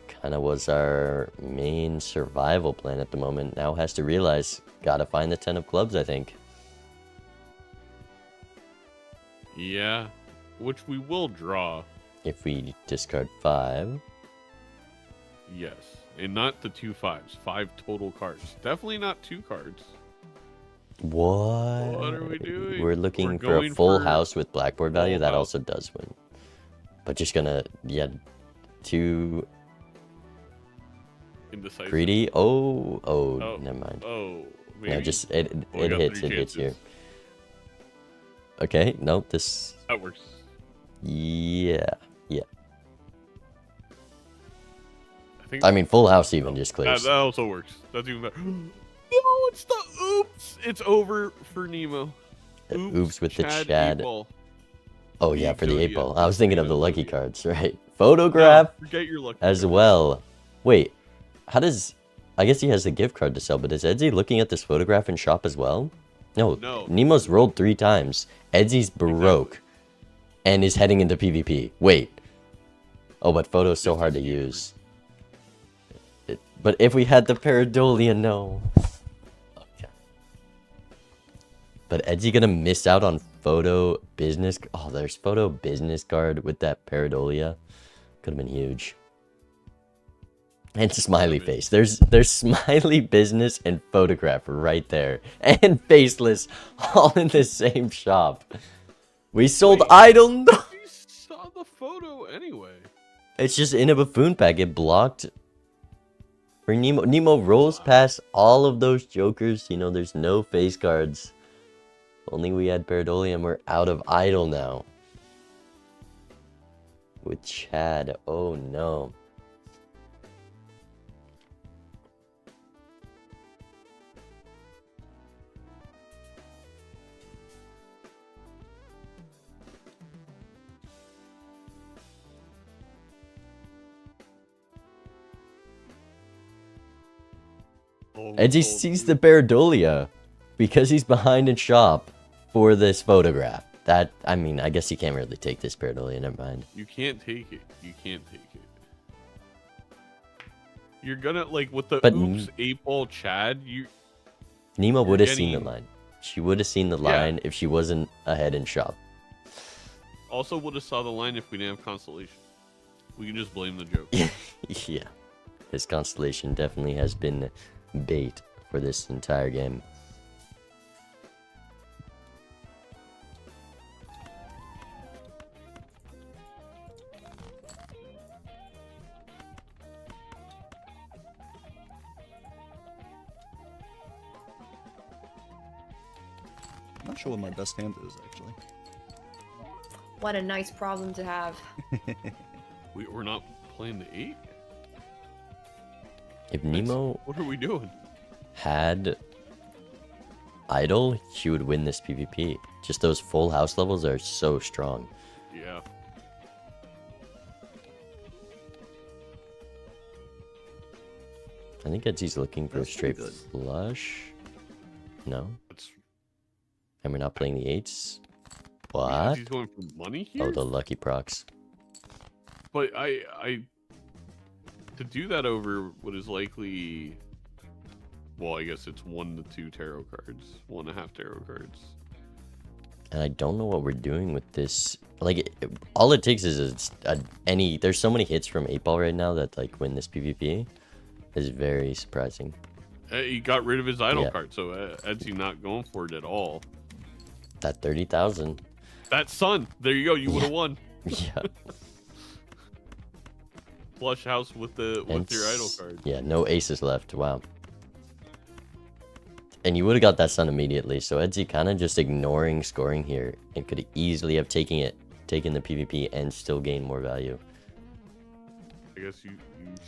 S4: kind of was our main survival plan at the moment. Now has to realize, gotta find the 10 of clubs, I think.
S3: Yeah, which we will draw.
S4: If we discard 5.
S3: Yes, and not the 2 5s. 5 total cards. Definitely not 2 cards.
S4: What
S3: are we doing?
S4: We're looking for a
S3: going
S4: full
S3: for
S4: house with blackboard value.
S3: full
S4: That
S3: house.
S4: also does win. But just gonna, yeah, 2
S3: Indecisive.
S4: greedy. Oh, never mind.
S3: Oh, maybe.
S4: No, just it
S3: Well, we got
S4: hits.
S3: 3
S4: It hits you.
S3: chances.
S4: Okay, no, this.
S3: That works.
S4: Yeah.
S3: I think.
S4: I mean, full house even just
S3: that
S4: clears.
S3: also works. That's even better. No, it's the oops. It's over for Nemo.
S4: Oops with the
S3: Chad
S4: Chad.
S3: eight ball.
S4: Oh yeah, for the
S3: Joey,
S4: 8 ball.
S3: yeah,
S4: I was thinking of the
S3: David
S4: lucky
S3: Zodiac.
S4: cards, right? Photograph
S3: No, forget your lucky
S4: as
S3: cards.
S4: well. Wait, how does... I guess he has a gift card to sell, but is Edzy looking at this photograph in shop as well? No,
S3: No.
S4: Nemo's rolled 3 times. Edzy's broke and is heading into PvP. Wait. Oh, but photo's so
S3: Just
S4: hard to
S3: as easy.
S4: use. But if we had the Pareidolia, no. Okay. But Edzy gonna miss out on photo business. Oh, there's photo business card with that Pareidolia. Could have been huge. And smiley face. There's smiley business and photograph right there. And faceless all in the same shop. We sold
S3: Wait.
S4: idol. No.
S3: You saw the photo anyway.
S4: It's just in a buffoon pack. It blocked for Nemo. Nemo rolls past all of those jokers. You know, there's no face cards. If only we had Pareidolia and we're out of idol now. With Chad. Oh no. Edzy sees the Pareidolia because he's behind in shop for this photograph. That, I mean, I guess you can't really take this Pareidolia, never mind.
S3: You can't take it. You can't take it. You're gonna, like, with the
S4: But
S3: oops 8-ball Chad, you...
S4: Nemo would have seen the
S3: getting-
S4: line. She would have seen the line if she wasn't ahead in shop.
S3: Also would have saw the line if we didn't have Constellation. We can just blame the joke.
S4: Yeah. His constellation definitely has been bait for this entire game.
S5: I'm not sure what my best hand is actually.
S2: What a nice problem to have.
S3: We're not playing the 8?
S4: If Nemo
S3: What are we doing?
S4: had idol, she would win this PvP. Just those full house levels are so strong.
S3: Yeah.
S4: I think Edzy's looking for
S5: That's
S4: a straight
S5: pretty
S4: flush. No?
S3: That's...
S4: And we're not playing the 8s?
S3: He's
S4: What?
S3: going for money here?
S4: Oh, the lucky procs.
S3: But I... To do that over what is likely... Well, I guess it's 1 to 2 tarot cards. 1.5 tarot cards.
S4: And I don't know what we're doing with this. Like, all it takes is any... There's so many hits from 8-ball right now that, like, win this PvP is very surprising.
S3: He got rid of his idol
S4: Yeah.
S3: card, so Edzy not going for it at all.
S4: That 30,000.
S3: That sun! There you go, you would have won.
S4: Yeah.
S3: Flush house with the with your idol card.
S4: Yeah, no aces left. Wow. And you would have got that sun immediately, so Edzy kind of just ignoring scoring here and could easily have taken the PvP and still gain more value.
S3: I guess you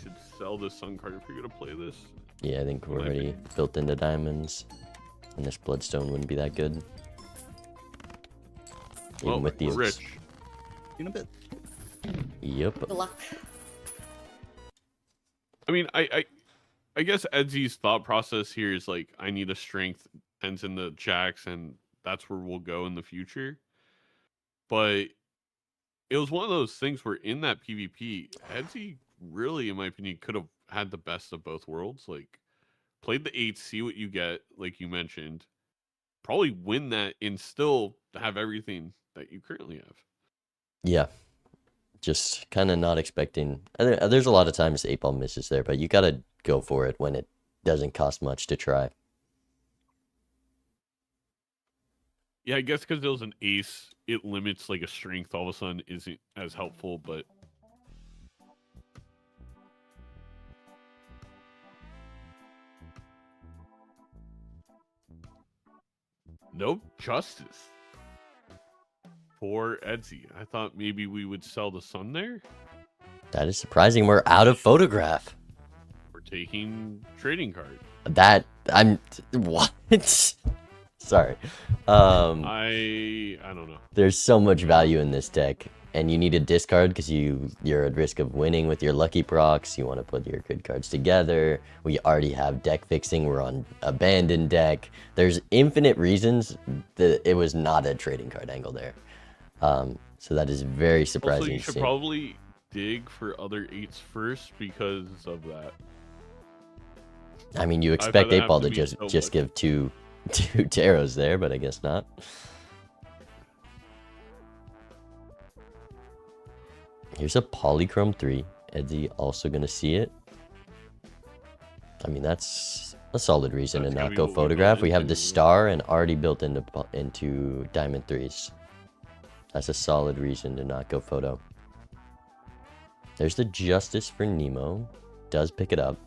S3: should sell this sun card if you're gonna play this.
S4: Yeah, I think we're
S3: Might
S4: already built into diamonds. And this bloodstone wouldn't be that good. Even
S3: Well,
S4: with the
S3: we're
S4: oaks.
S3: rich.
S5: In a bit.
S4: Yep.
S2: Good luck.
S3: I mean, I guess Edzy's thought process here is like, I need a strength ends in the jacks, and that's where we'll go in the future. But it was one of those things where in that PvP, Edzy really, in my opinion, could have had the best of both worlds. Like, played the 8, see what you get, like you mentioned. Probably win that and still have everything that you currently have.
S4: Yeah. Just kind of not expecting. There's a lot of times 8-ball misses there, but you gotta go for it when it doesn't cost much to try.
S3: Yeah, I guess because it was an ace, it limits like a strength all of a sudden isn't as helpful, but no justice for Edzy. I thought maybe we would sell the sun there.
S4: That is surprising. We're out of photograph.
S3: We're taking trading card.
S4: That I'm what? Sorry,
S3: I don't know.
S4: There's so much value in this deck, and you need a discard because you're at risk of winning with your lucky procs. You want to put your good cards together. We already have deck fixing. We're on abandoned deck. There's infinite reasons that it was not a trading card angle there. So that is very surprising.
S3: Also, you
S4: to
S3: should
S4: see.
S3: probably dig for other 8s first because of that.
S4: I mean, you
S3: I've
S4: expect
S3: had that
S4: 8 ball
S3: happen
S4: to
S3: to me
S4: just
S3: so
S4: just
S3: much.
S4: give two tarots there, but I guess not. Here's a polychrome 3. Edzy also gonna see it. I mean, that's a solid reason
S3: That's
S4: to
S3: gotta
S4: not
S3: be
S4: go
S3: what we built
S4: photograph. We have the
S3: into.
S4: star and already built into diamond 3s. That's a solid reason to not go photo. There's the justice for Nemo. Does pick it up.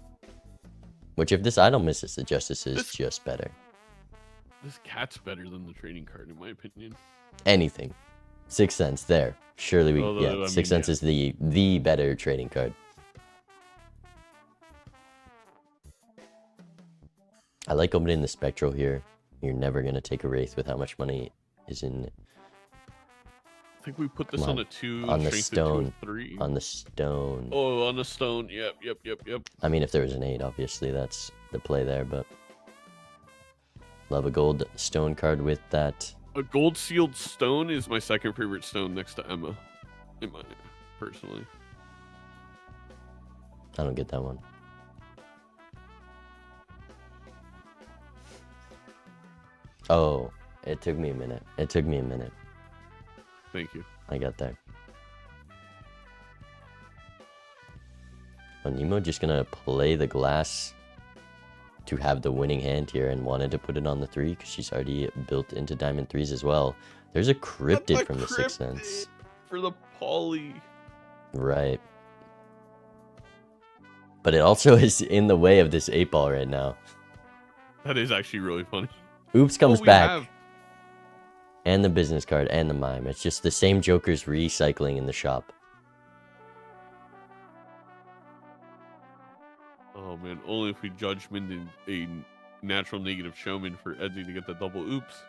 S4: Which, if this idol misses, the justice is just better.
S3: This cat's better than the trading card, in my opinion.
S4: Anything. 6 cents there. Surely we
S3: Although, I mean,
S4: 6 cents
S3: yeah.
S4: is the better trading card. I like opening the spectral here. You're never gonna take a wraith with how much money is in
S3: I think we put this
S4: Come
S3: on
S4: on.
S3: a 2,
S4: On the
S3: strength of 2
S4: stone.
S3: of 3.
S4: on the stone.
S3: Oh, on the stone. Yep.
S4: I mean, if there was an 8, obviously that's the play there, but love a gold stone card with that.
S3: A gold sealed stone is my second favorite stone next to Emma, in my personally.
S4: I don't get that one. Oh, it took me a minute.
S3: Thank you.
S4: I got there. Oh, Nemo just gonna play the glass to have the winning hand here and wanted to put it on the 3 because she's already built into diamond 3s as well. There's a cryptid from the 6 cents.
S3: For the poly.
S4: Right. But it also is in the way of this 8 ball right now.
S3: That is actually really funny.
S4: Oops comes
S3: we
S4: back.
S3: have-
S4: And the business card and the mime. It's just the same jokers recycling in the shop.
S3: Oh man, only if we judgmented a natural negative showman for Edzy to get the double oops.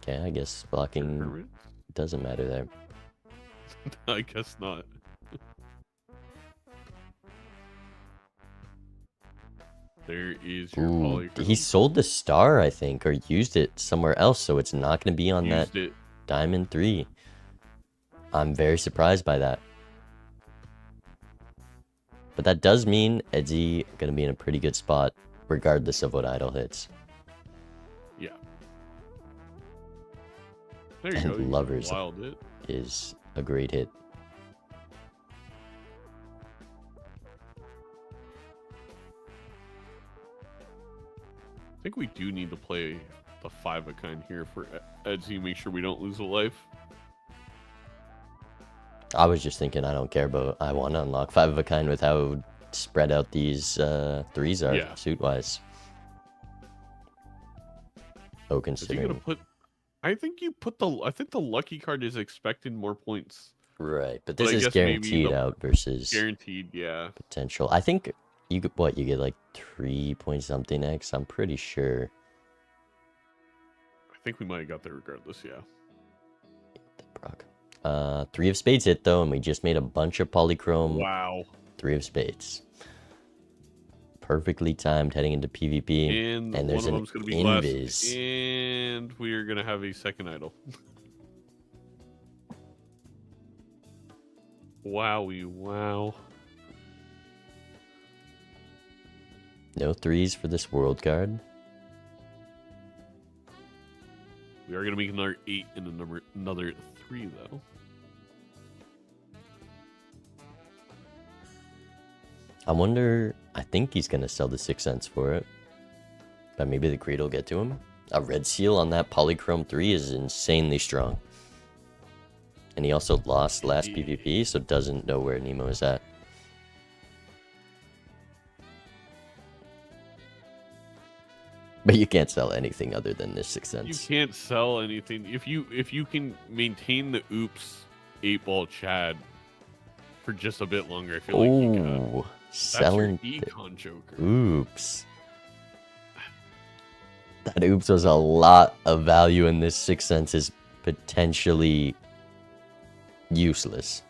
S4: Okay, I guess blocking doesn't matter there.
S3: I guess not. There is your
S4: Ooh,
S3: polychrome.
S4: he sold the star, I think, or used it somewhere else, so it's not going to be on that
S3: Used it.
S4: diamond 3. I'm very surprised by that. But that does mean Edzy going to be in a pretty good spot, regardless of what idol hits.
S3: Yeah. There you
S4: And
S3: go. you
S4: Lovers.
S3: Wild it.
S4: Is a great hit.
S3: I think we do need to play the 5 of kind here for Edzy, make sure we don't lose a life.
S4: I was just thinking, I don't care, but I want to unlock 5 of a kind with how spread out these 3s are,
S3: Yeah.
S4: suit-wise. Oh,
S3: Is he
S4: considering...
S3: gonna put? I think you put the. I think the lucky card is expecting more points.
S4: Right, but
S3: But
S4: this
S3: I
S4: is
S3: guess maybe
S4: guaranteed
S3: the-
S4: out versus
S3: Guaranteed, yeah.
S4: potential. I think you get what? You get like 3 point something X? I'm pretty sure.
S3: I think we might have got there regardless, yeah.
S4: Brock. 3 of spades hit though, and we just made a bunch of polychrome.
S3: Wow.
S4: 3 of spades. Perfectly timed heading into PvP.
S3: And,
S4: And there's
S3: one
S4: an
S3: of them's gonna be glass,
S4: invis.
S3: and we are gonna have a second idol. Wowie, wow.
S4: No 3s for this world card.
S3: We are gonna make another 8 and another 3 though.
S4: I wonder, I think he's going to sell the 6 cents for it. But maybe the greed will get to him. A red seal on that polychrome 3 is insanely strong. And he also lost last PvP, so doesn't know where Nemo is at. But you can't sell anything other than this 6
S3: You
S4: cents.
S3: can't sell anything if you can maintain the oops 8 ball Chad for just a bit longer. I feel like you could.
S4: Oh,
S3: That's
S4: selling.
S3: your Econ Joker.
S4: Oops. That oops was a lot of value, and this Sixth Sense is potentially useless.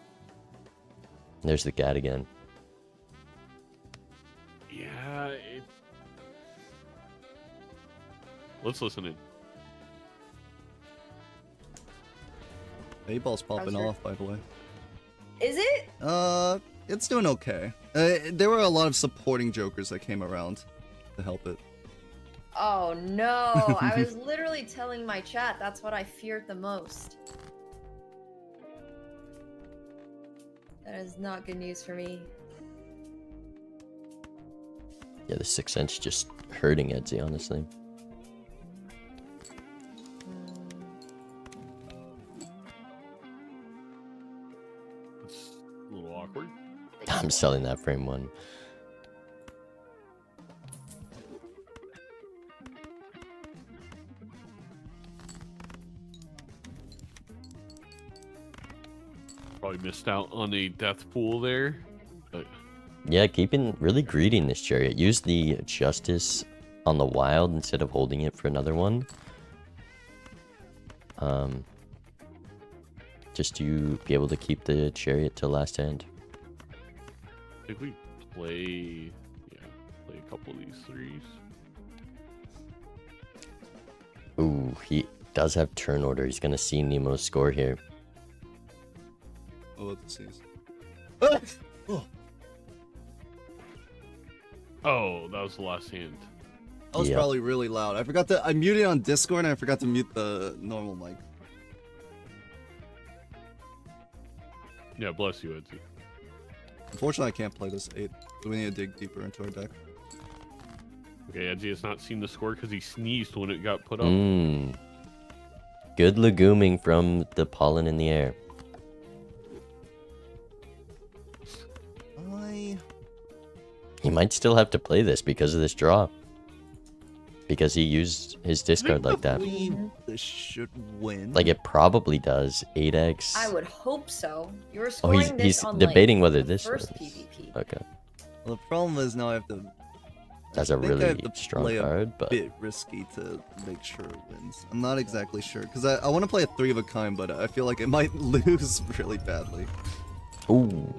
S4: There's the cat again.
S3: Yeah. Let's listen in.
S5: 8-ball's popping
S2: How's your-
S5: off, by the way.
S2: Is it?
S5: It's doing okay. There were a lot of supporting jokers that came around to help it.
S2: Oh no! I was literally telling my chat that's what I feared the most. That is not good news for me.
S4: Yeah, the Sixth Sense just hurting Edzy, honestly.
S3: It's a little awkward.
S4: I'm selling that frame one.
S3: Probably missed out on a death pool there. But
S4: Yeah, keeping really greedy in this chariot. Use the Justice on the wild instead of holding it for another one. Just to be able to keep the chariot till last hand.
S3: I think we play a couple of these threes.
S4: Ooh, he does have turn order. He's gonna see Nemo's score here.
S5: Oh, let's see.
S3: Oh, that was the last hand.
S5: That was
S4: Yep.
S5: probably really loud. I muted on Discord and I forgot to mute the normal mic.
S3: Yeah, bless you, Edzy.
S5: Unfortunately, I can't play this 8, so we need to dig deeper into our deck.
S3: Okay, Edzy has not seen the score because he sneezed when it got put up.
S4: Mmm. Good leguming from the pollen in the air. He might still have to play this because of this draw. Because he used his discard like that.
S5: This should win.
S4: Like it probably does. 8x.
S2: I would hope so. You were
S4: Oh,
S2: scoring this
S4: he's
S2: on
S4: debating
S2: like,
S4: whether
S2: the
S4: this
S2: first
S4: wins.
S2: PvP.
S4: Okay.
S5: Well, the problem is now I have to.
S4: That's a
S5: I think I
S4: really
S5: have to
S4: strong
S5: play
S4: card,
S5: a
S4: but
S5: bit risky to make sure it wins. I'm not exactly sure because I want to play a 3 of a kind, but I feel like it might lose really badly.
S4: ooh,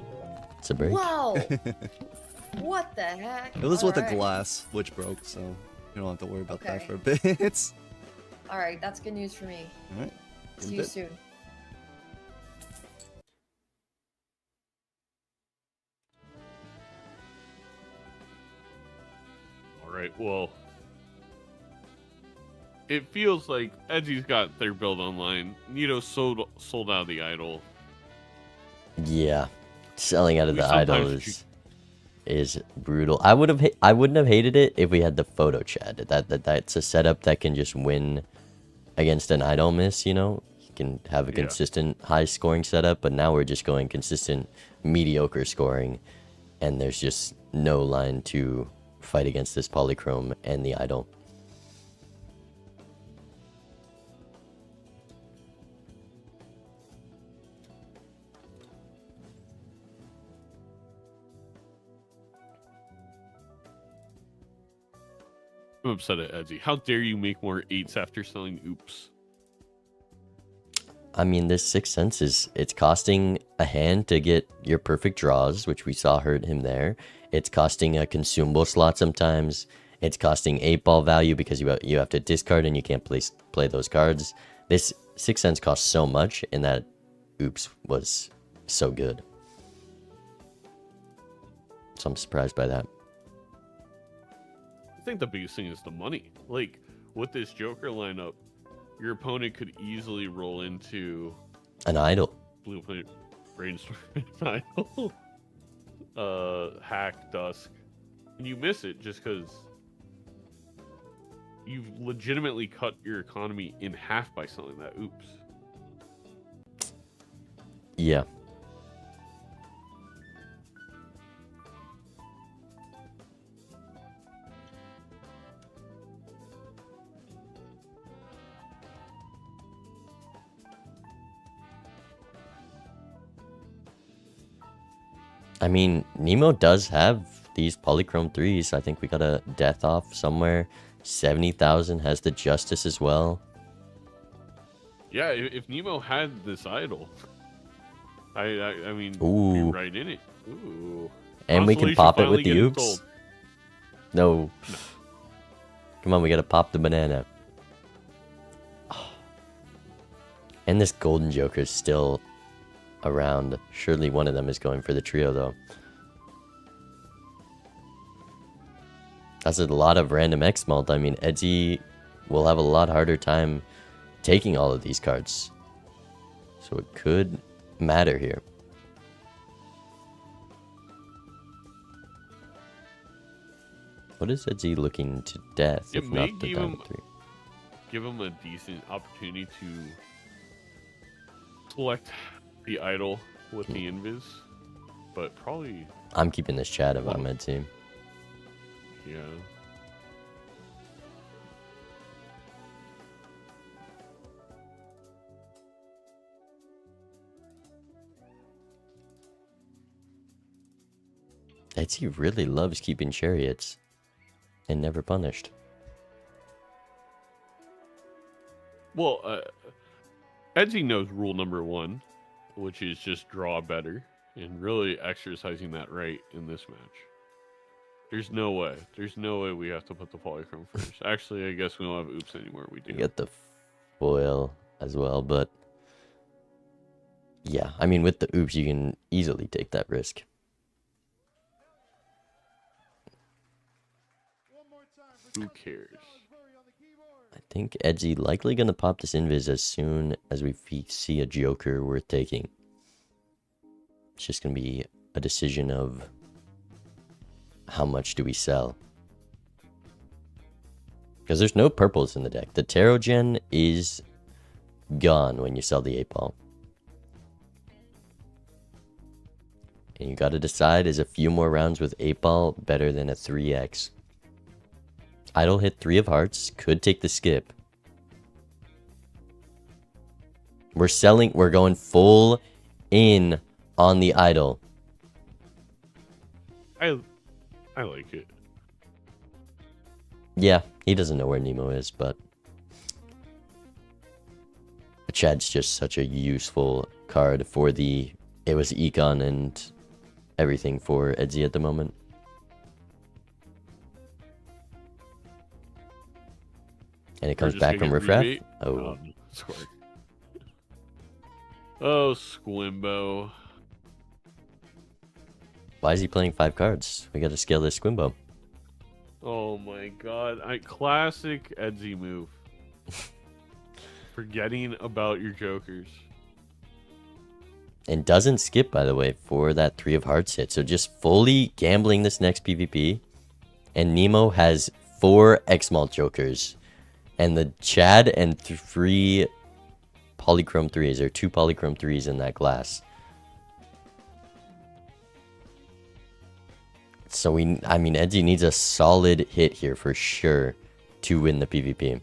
S4: it's a break.
S2: Wow! What the heck?
S5: It was with a
S2: Alright.
S5: glass, which broke, so you don't have to worry about that
S2: Okay.
S5: for a bit.
S2: Alright, that's good news for me.
S5: Alright.
S2: See you soon.
S3: All right, well, it feels like Edzy's got their build online. Nito sold out of the idol.
S4: Yeah, selling out of
S3: We
S4: the idol
S3: sometimes
S4: is brutal. I wouldn't have hated it if we had the photo chat. That's a setup that can just win against an idol miss. You know, you can have a
S3: Yeah.
S4: consistent high scoring setup, but now we're just going consistent mediocre scoring, and there's just no line to fight against this polychrome and the idol.
S3: I'm upset at Edzy. How dare you make more 8s after selling oops?
S4: I mean, this Sixth Sense it's costing a hand to get your perfect draws, which we saw hurt him there. It's costing a consumable slot sometimes. It's costing 8-ball value because you have to discard and you can't play those cards. This Sixth Sense costs so much, and that oops was so good. So I'm surprised by that.
S3: I think the biggest thing is the money. Like, with this Joker lineup, your opponent could easily roll into
S4: An idol.
S3: Blueprint, Brainstorm, Idol, Hack, Dusk, and you miss it just because you've legitimately cut your economy in half by selling that oops.
S4: Yeah. I mean, Nemo does have these polychrome 3s. I think we got a death off somewhere. 70,000 has the justice as well.
S3: Yeah, if Nemo had this idol, I mean,
S4: Ooh.
S3: be right in it. Ooh.
S4: And we can
S3: Constellation
S4: pop it
S3: finally
S4: with the
S3: getting
S4: oops.
S3: sold.
S4: No. Come on, we gotta pop the banana. And this golden joker is still around. Surely one of them is going for the trio, though. That's a lot of random X mult. I mean, Edzy will have a lot harder time taking all of these cards. So it could matter here. What is Edzy looking to death?
S3: It
S4: if
S3: may
S4: not the
S3: give
S4: diamond
S3: him-
S4: 3?
S3: Give him a decent opportunity to select the idol with the invis, but probably,
S4: I'm keeping this chat if I'm Edzy.
S3: yeah.
S4: Edzy really loves keeping chariots and never punished.
S3: Well, Edzy knows rule number 1, which is just draw better, and really exercising that right in this match. There's no way. There's no way we have to put the polychrome first. Actually, I guess we don't have oops anymore. We do.
S4: You get the foil as well, but yeah, I mean, with the oops, you can easily take that risk.
S3: Who cares?
S4: I think Edzy likely gonna pop this invis as soon as we see a joker worth taking. It's just gonna be a decision of how much do we sell. Because there's no purples in the deck. The tarot gen is gone when you sell the 8-ball. And you gotta decide, is a few more rounds with 8-ball better than a 3x? Idol hit 3 of hearts, could take the skip. We're going full in on the idol.
S3: I like it.
S4: Yeah, he doesn't know where Nemo is, but Chad's just such a useful card for the... It was Econ and everything for Edzy at the moment. And it comes
S3: just
S4: back
S3: gonna
S4: from
S3: get
S4: Riffraff.
S3: rebate?
S4: Oh,
S3: Sorry. Oh, Squimbo.
S4: why is he playing 5 cards? We gotta scale this Squimbo.
S3: Oh my god. Classic Edzy move. Forgetting about your jokers.
S4: And doesn't skip, by the way, for that 3 of hearts hit. So just fully gambling this next PvP. And Nemo has 4 X-Malt jokers. And the Chad and 3 polychrome 3s, or 2 polychrome 3s in that glass. So I mean, Edzy needs a solid hit here for sure to win the PvP.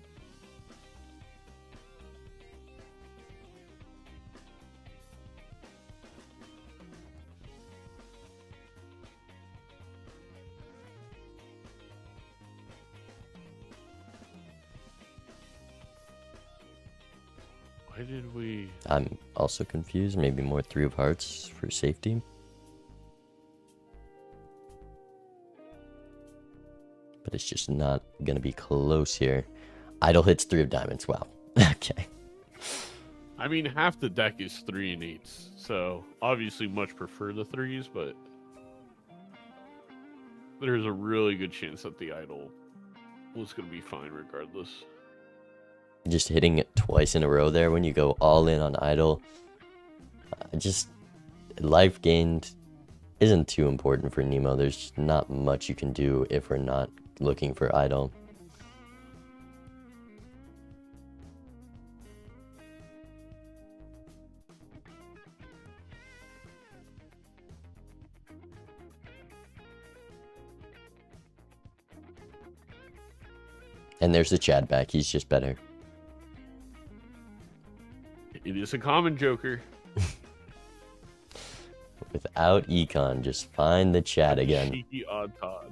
S3: Why did we...
S4: I'm also confused. Maybe more 3 of hearts for safety. But it's just not going to be close here. Idol hits 3 of diamonds. Wow. Okay.
S3: I mean, half the deck is 3 and 8s, so obviously much prefer the 3s, but there's a really good chance that the idol was going to be fine regardless.
S4: Just hitting it twice in a row there when you go all in on idol. Just life gained isn't too important for Nemo. There's not much you can do if we're not looking for idol. And there's the Chad back. He's just better.
S3: It is a common joker.
S4: With out Econ. Just find the chat again.
S3: Cheeky odd Todd.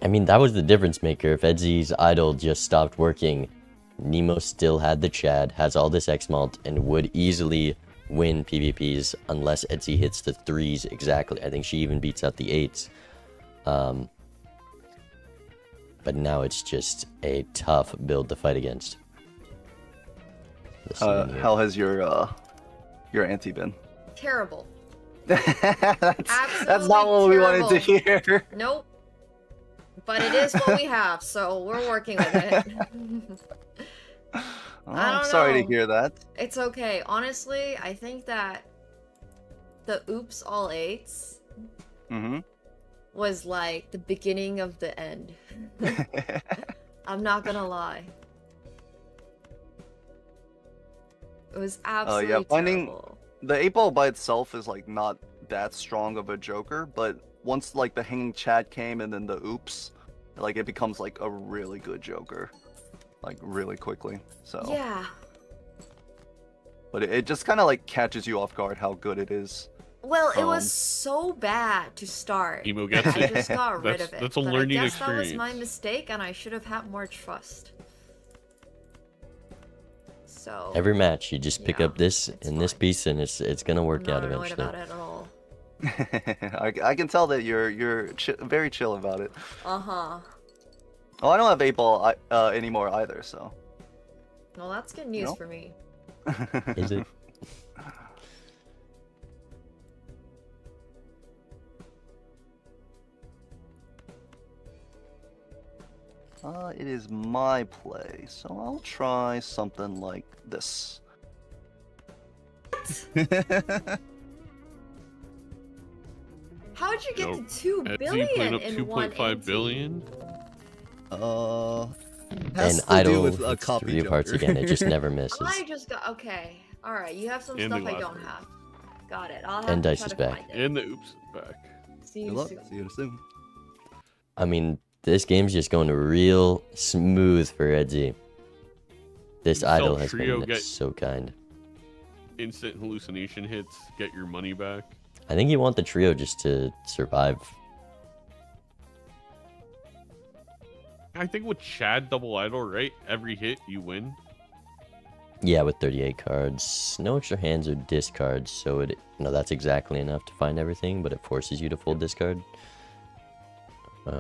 S4: I mean, that was the difference maker. If Edzy's idol just stopped working, Nemo still had the Chad, has all this X-Malt, and would easily win PvPs unless Edzy hits the 3s exactly. I think she even beats out the 8s. But now it's just a tough build to fight against.
S1: How has your ante been?
S2: Terrible.
S1: That's not what we wanted to hear.
S2: Nope. But it is what we have, so we're working with it.
S1: I'm sorry to hear that.
S2: It's okay. Honestly, I think that the oops all 8s was like the beginning of the end. I'm not gonna lie. It was absolutely
S1: finding
S2: terrible.
S1: the 8-ball by itself is like not that strong of a joker, but once like the hanging Chad came and then the oops, like it becomes like a really good joker, like really quickly. So
S2: yeah.
S1: But it just kind of like catches you off guard how good it is.
S2: Well, it was so bad to start.
S3: Emo gets
S2: I
S3: it.
S2: just got rid of it.
S3: That's a
S2: but
S3: learning
S2: I guess
S3: experience.
S2: that was my mistake, and I should have had more trust. So
S4: every match, you just pick up this and this
S2: fine.
S4: piece, and it's gonna work
S2: I'm
S4: out
S2: not annoyed
S4: eventually.
S2: about it at all.
S1: I can tell that you're very chill about it.
S2: Uh-huh.
S1: Oh, I don't have 8-ball anymore either, so.
S2: Well, that's good news
S1: No?
S2: for me.
S4: Is it?
S1: It is my play, so I'll try something like this.
S2: How'd you get
S3: Nope.
S2: to 2
S3: Edzy
S2: billion
S3: playing up
S2: in one
S3: 2.5
S2: ante?
S3: billion.
S5: Has
S4: And
S5: to
S4: idol
S5: do with a
S4: hits
S5: copy
S4: 3 of hearts
S5: joker.
S4: again. It just never misses.
S2: I just got okay. All right, you have some
S3: And
S2: stuff
S3: the
S2: I
S3: last
S2: don't
S3: one.
S2: have. Got it. I'll have
S4: And
S2: to
S4: Dice
S2: try
S4: is
S2: to
S4: back.
S2: find it.
S3: And the oops is back.
S2: See
S5: Good
S2: you
S5: luck.
S2: soon.
S5: See you soon.
S4: I mean, this game's just going real smooth for Edzy. This
S3: You
S4: idol
S3: sell
S4: has
S3: trio,
S4: been
S3: get-
S4: so kind.
S3: Instant hallucination hits. Get your money back.
S4: I think you want the trio just to survive.
S3: I think with Chad double idol, right? Every hit you win.
S4: Yeah, with 38 cards. No extra hands or discards, so it that's exactly enough to find everything, but it forces you to full discard.
S3: Well,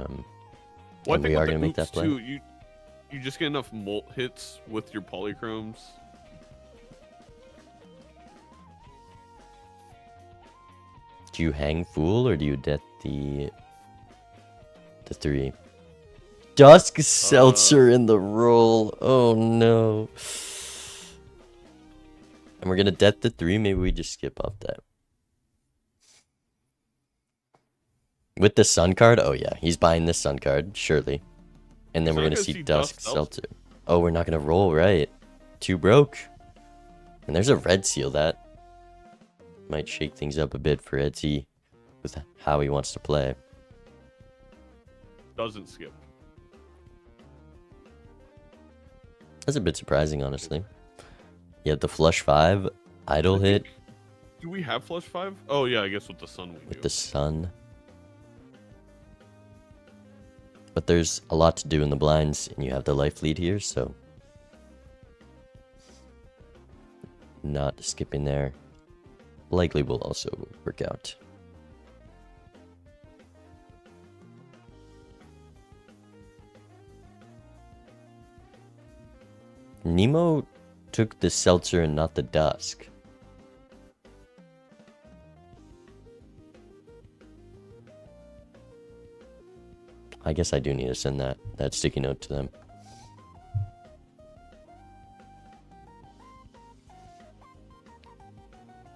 S3: I
S4: And
S3: think
S4: we are
S3: with the
S4: gonna make that
S3: oops,
S4: play.
S3: too, you just get enough molt hits with your polychromes.
S4: Do you hang Fool or do you det the 3? Dusk Seltzer in the roll. Oh no. And we're gonna det the 3. Maybe we just skip off that. With the Sun card? Oh yeah, he's buying this Sun card, surely. And then
S3: So
S4: we're
S3: I
S4: gonna
S3: can
S4: see
S3: see
S4: Dusk
S3: Dusk
S4: Seltzer. Oh, we're not gonna roll, right? 2 broke. And there's a red seal that might shake things up a bit for Edzy with how he wants to play.
S3: Doesn't skip.
S4: That's a bit surprising, honestly. Yeah, the flush 5 idle hit
S3: Do we have flush 5? Oh yeah, I guess with the sun we do.
S4: with the sun. But there's a lot to do in the blinds, and you have the life lead here, so not skipping there likely will also work out. Nemo took the seltzer and not the dusk. I guess I do need to send that sticky note to them.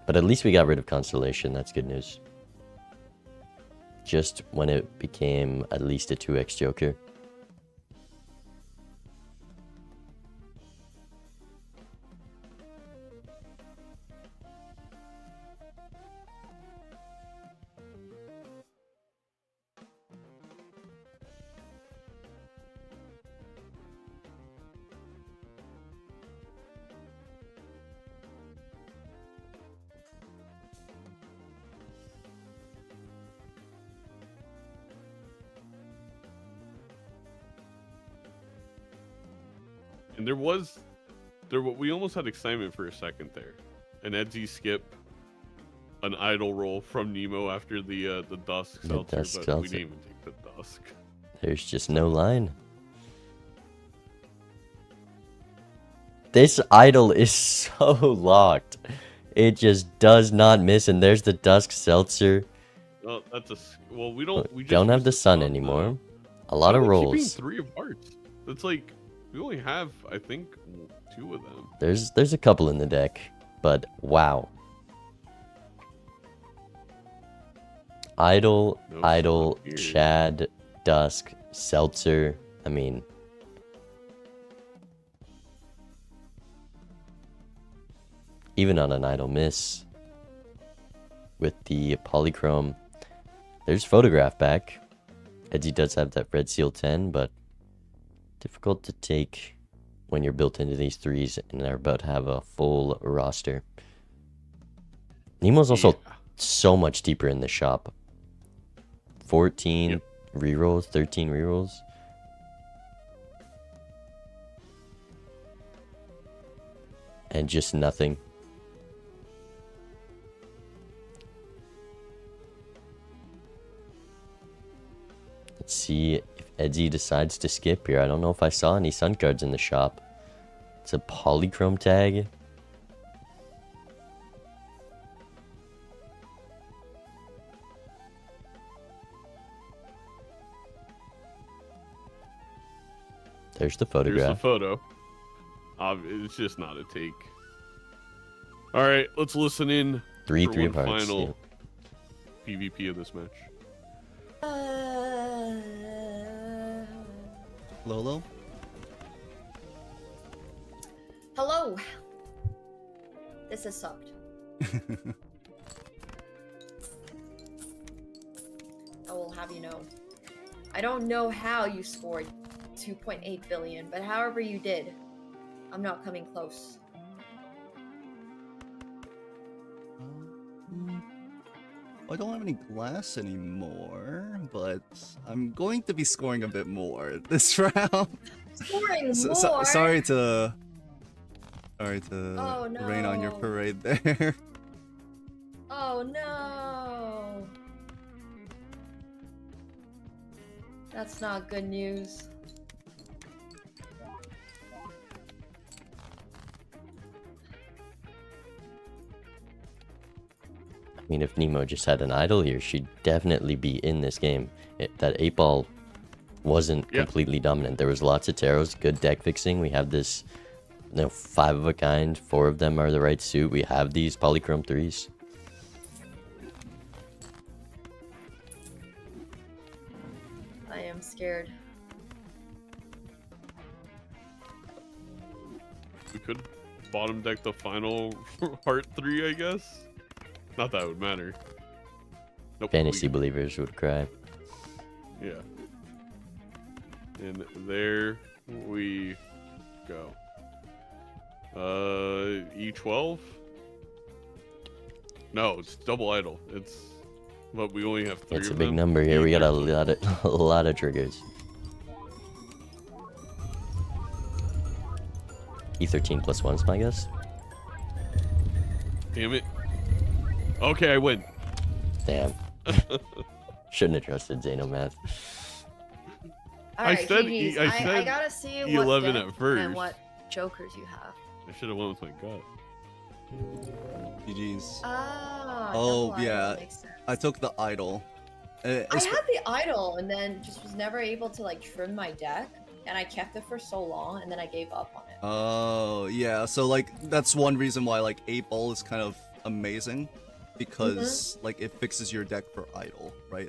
S4: But at least we got rid of Constellation, that's good news. Just when it became at least a 2x Joker.
S3: And we almost had excitement for a second there. An Edzy skip, an idle roll from Nemo after the Dusk
S4: The
S3: Seltzer,
S4: Dusk
S3: but we
S4: Seltzer.
S3: didn't even take the Dusk.
S4: There's just no line. This idol is so locked. It just does not miss, and there's the Dusk Seltzer.
S3: Well, we just
S4: Don't have
S3: used
S4: the sun anymore. A lot of
S3: Why are we keeping
S4: rolls.
S3: 3 of hearts. It's like we only have, I think, 2 of them.
S4: There's a couple in the deck, but wow. Idol,
S3: No
S4: Idol,
S3: sun here.
S4: Chad, Dusk, Seltzer. I mean, even on an idle miss with the polychrome, there's photograph back. Edzy does have that red seal 10, but difficult to take when you're built into these threes and are about to have a full roster. Nemo's also
S3: Yeah.
S4: so much deeper in the shop. 14
S3: Yep.
S4: rerolls, 13 rerolls. And just nothing. Let's see if Edzy decides to skip here. I don't know if I saw any sun cards in the shop. It's a polychrome tag. There's the
S3: Here's the
S4: photograph.
S3: photo. It's just not a take. All right, let's listen in.
S4: 3
S3: for
S4: 3
S3: one
S4: of hearts.
S3: final PvP of this match.
S5: Lolo?
S2: Hello. This has sucked. I will have you know. I don't know how you scored 2.8 billion, but however you did, I'm not coming close.
S5: I don't have any glass anymore, but I'm going to be scoring a bit more this round.
S2: Scoring
S5: So-
S2: more.
S5: sorry to
S2: Oh,
S5: rain on your
S2: no.
S5: parade there.
S2: Oh no. That's not good news.
S4: I mean, if Nemo just had an idol here, she'd definitely be in this game. That 8-ball wasn't
S3: Yeah.
S4: completely dominant. There was lots of taros, good deck fixing. We have this, 5 of a kind. 4 of them are the right suit. We have these polychrome 3s.
S2: I am scared.
S3: We could bottom deck the final heart 3, I guess. Not that it would matter. Nope.
S4: Fantasy believers would cry.
S3: Yeah. And there we go. E12? No, it's double idle. But we only have 3
S4: It's a
S3: of
S4: big
S3: them.
S4: number here. We got a
S3: E13.
S4: lot of triggers. E13 plus 1 is my guess.
S3: Damn it. Okay, I win.
S4: Damn. Shouldn't have trusted Xenomath.
S2: Alright,
S3: said
S2: GGs.
S3: I
S2: I
S3: said
S2: gotta see
S3: E11
S2: what
S3: at
S2: deck
S3: first.
S2: and what jokers you have.
S3: I should have went with my gut.
S5: GG's.
S2: Ah.
S5: Oh,
S2: double idol,
S5: yeah.
S2: makes sense.
S5: I took the idol.
S2: I had the idol and then just was never able to like trim my deck, and I kept it for so long and then I gave up on it.
S5: Oh, yeah. So, like, that's one reason why, like, 8-ball is kind of amazing. Because, like, it fixes your deck for idle, right?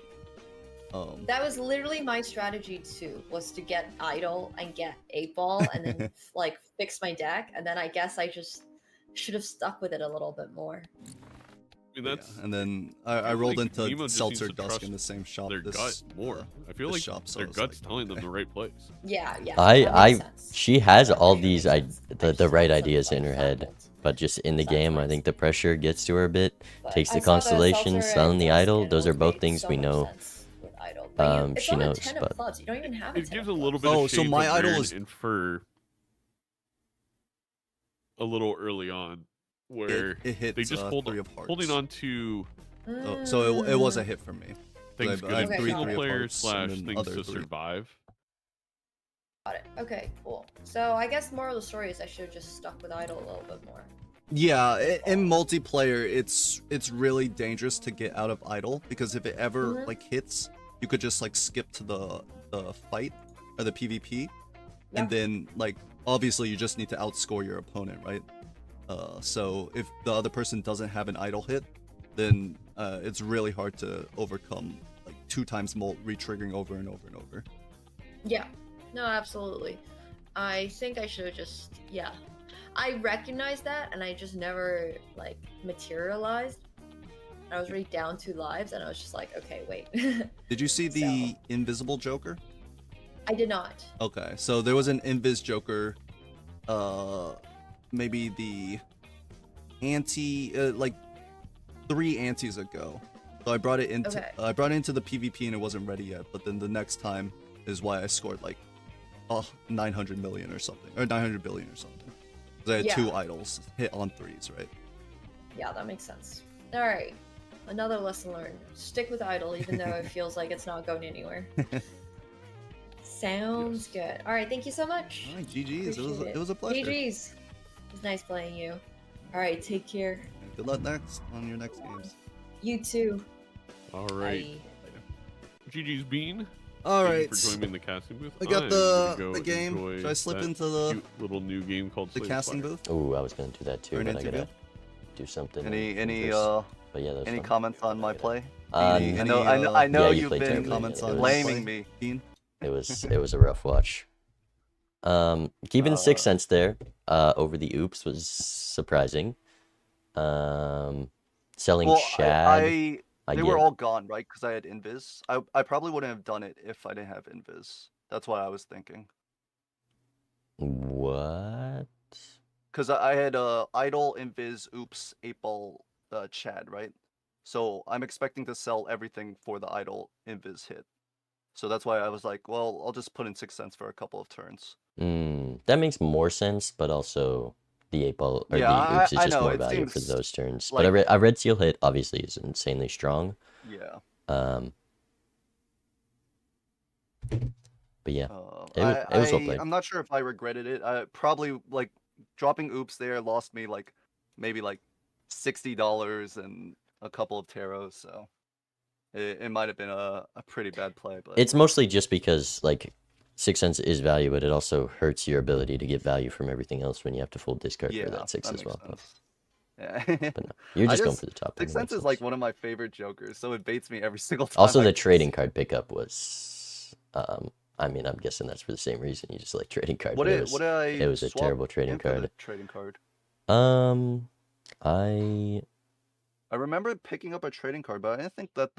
S2: That was literally my strategy too, was to get idol and get 8-ball and then like fix my deck, and then I guess I just should have stuck with it a little bit more.
S3: I mean, that's
S5: yeah. And then I
S3: feel
S5: rolled
S3: like Nemo
S5: into
S3: just
S5: Seltzer
S3: needs to
S5: Dusk
S3: trust
S5: in the same shop.
S3: their gut more. I feel
S5: this
S3: like
S5: shop, so
S3: their
S5: it's
S3: gut's
S5: like,
S3: telling them the right place.
S2: Yeah, that makes sense.
S4: She has all
S2: That
S4: these
S2: makes sense. I
S4: the
S2: just
S4: right
S2: had some,
S4: ideas
S2: like,
S4: in her head,
S2: samples.
S4: but just in the
S2: Sounds
S4: game, I
S2: nice.
S4: think the pressure gets to her a bit.
S2: But
S4: Takes
S2: I
S4: the
S2: saw
S4: constellation,
S2: Seltzer
S4: selling
S2: and
S4: the
S2: Dusk,
S4: idol.
S2: and
S4: Those
S2: it
S4: are both
S2: made
S4: things
S2: so
S4: we
S2: much
S4: know.
S2: sense with idol. But it's
S4: she
S2: on a
S4: knows,
S2: 10
S4: but-
S2: of clubs. You don't even have a 10
S3: It gives
S2: of
S3: a little
S2: clubs.
S3: bit
S5: Oh,
S3: of
S5: so
S3: shades
S5: my
S3: of
S5: idol
S3: Baron
S5: is-
S3: infer a little early on where
S5: It hit
S3: they just
S5: three of hearts.
S3: holding on to
S5: So it was a hit for me.
S3: things
S5: I have
S3: good.
S5: three
S3: Single
S5: of
S3: player
S5: hearts
S3: slash
S5: and then
S3: things
S5: other
S3: to
S5: three.
S3: survive.
S2: Got it. Okay, cool. So I guess moral of the story is I should have just stuck with idle a little bit more.
S5: Yeah, in multiplayer, it's really dangerous to get out of idle because if it ever like hits, you could just like skip to the fight or the PvP, and then like obviously you just need to outscore your opponent, right? So if the other person doesn't have an idle hit, then it's really hard to overcome like 2 times re-triggering over and over and over.
S2: Yeah. No, absolutely. I think I should have just I recognized that and I just never like materialized. I was already down 2 lives and I was just like, okay, wait.
S5: Did you see the invisible Joker?
S2: I did not.
S5: Okay, so there was an invis Joker, maybe the ante, like 3 antes ago. So I brought it into I brought it into the PvP and it wasn't ready yet. But then the next time is why I scored like 900 million or something, or 900 billion or something. Because I had 2 idols hit on 3s, right?
S2: Yeah, that makes sense. All right, another lesson learned: stick with idle, even though it feels like it's not going anywhere. Sounds good. All right, thank you so much.
S5: All right, GG's. It was a pleasure.
S2: GG's. It was nice playing you. All right, take care.
S5: Good luck next on your next games.
S2: You too.
S3: All right. GG's Bean.
S5: All
S3: Thank
S5: right.
S3: you for joining me in the casting booth.
S5: I got
S3: I'm
S5: the
S3: gonna go
S5: game.
S3: enjoy
S5: Should I slip
S3: that
S5: into the
S3: cute little new game called
S5: the
S3: Slay
S5: casting
S3: Fire.
S5: booth?
S4: Oh, I was gonna do that too,
S5: Or an
S4: but I
S5: interview?
S4: gotta do something.
S1: Any
S4: But yeah, that was
S1: any
S4: fun.
S1: comments on my play?
S5: Any-
S1: I know
S5: yeah,
S1: you've
S4: played
S1: been
S4: terribly.
S5: comments
S4: It
S5: on
S4: was-
S1: blaming me.
S5: Dean?
S4: It was a rough watch. Keeping 6 cents there over the oops was surprising. Selling
S1: Well,
S4: Shad.
S1: they were all gone, right? Because I had invis. I probably wouldn't have done it if I didn't have invis. That's what I was thinking.
S4: What?
S1: Because I had idle, invis, oops, 8-ball, Chad, right? So I'm expecting to sell everything for the idle invis hit. So that's why I was like, well, I'll just put in 6 cents for a couple of turns.
S4: That makes more sense, but also the 8-ball or
S1: Yeah,
S4: the oops is
S1: I
S4: just
S1: know,
S4: more
S1: it
S4: value for
S1: seems
S4: those turns.
S1: like-
S4: But a red seal hit obviously is insanely strong.
S1: Yeah.
S4: But yeah, it was well played.
S1: I'm not sure if I regretted it. I probably like dropping oops there lost me like maybe like $60 and a couple of taros. So it might have been a pretty bad play. But
S4: It's mostly just because like 6 cents is value, but it also hurts your ability to get value from everything else when you have to full discard for that 6 as
S1: makes
S4: well.
S1: sense. Yeah.
S4: But no, you're
S1: I
S4: just going
S1: just-
S4: for the top.
S1: 6
S4: one,
S1: cents
S4: makes
S1: is like
S4: sense.
S1: one of my favorite jokers, so it baits me every single time.
S4: Also,
S1: I
S4: the
S1: get
S4: trading
S1: this.
S4: card pickup was. I mean, I'm guessing that's for the same reason. You just like trading card.
S1: What
S4: but
S1: did
S4: it was a
S1: swap
S4: terrible trading
S1: in for the
S4: card.
S1: trading card.
S4: I
S1: remember picking up a trading card, but I didn't think that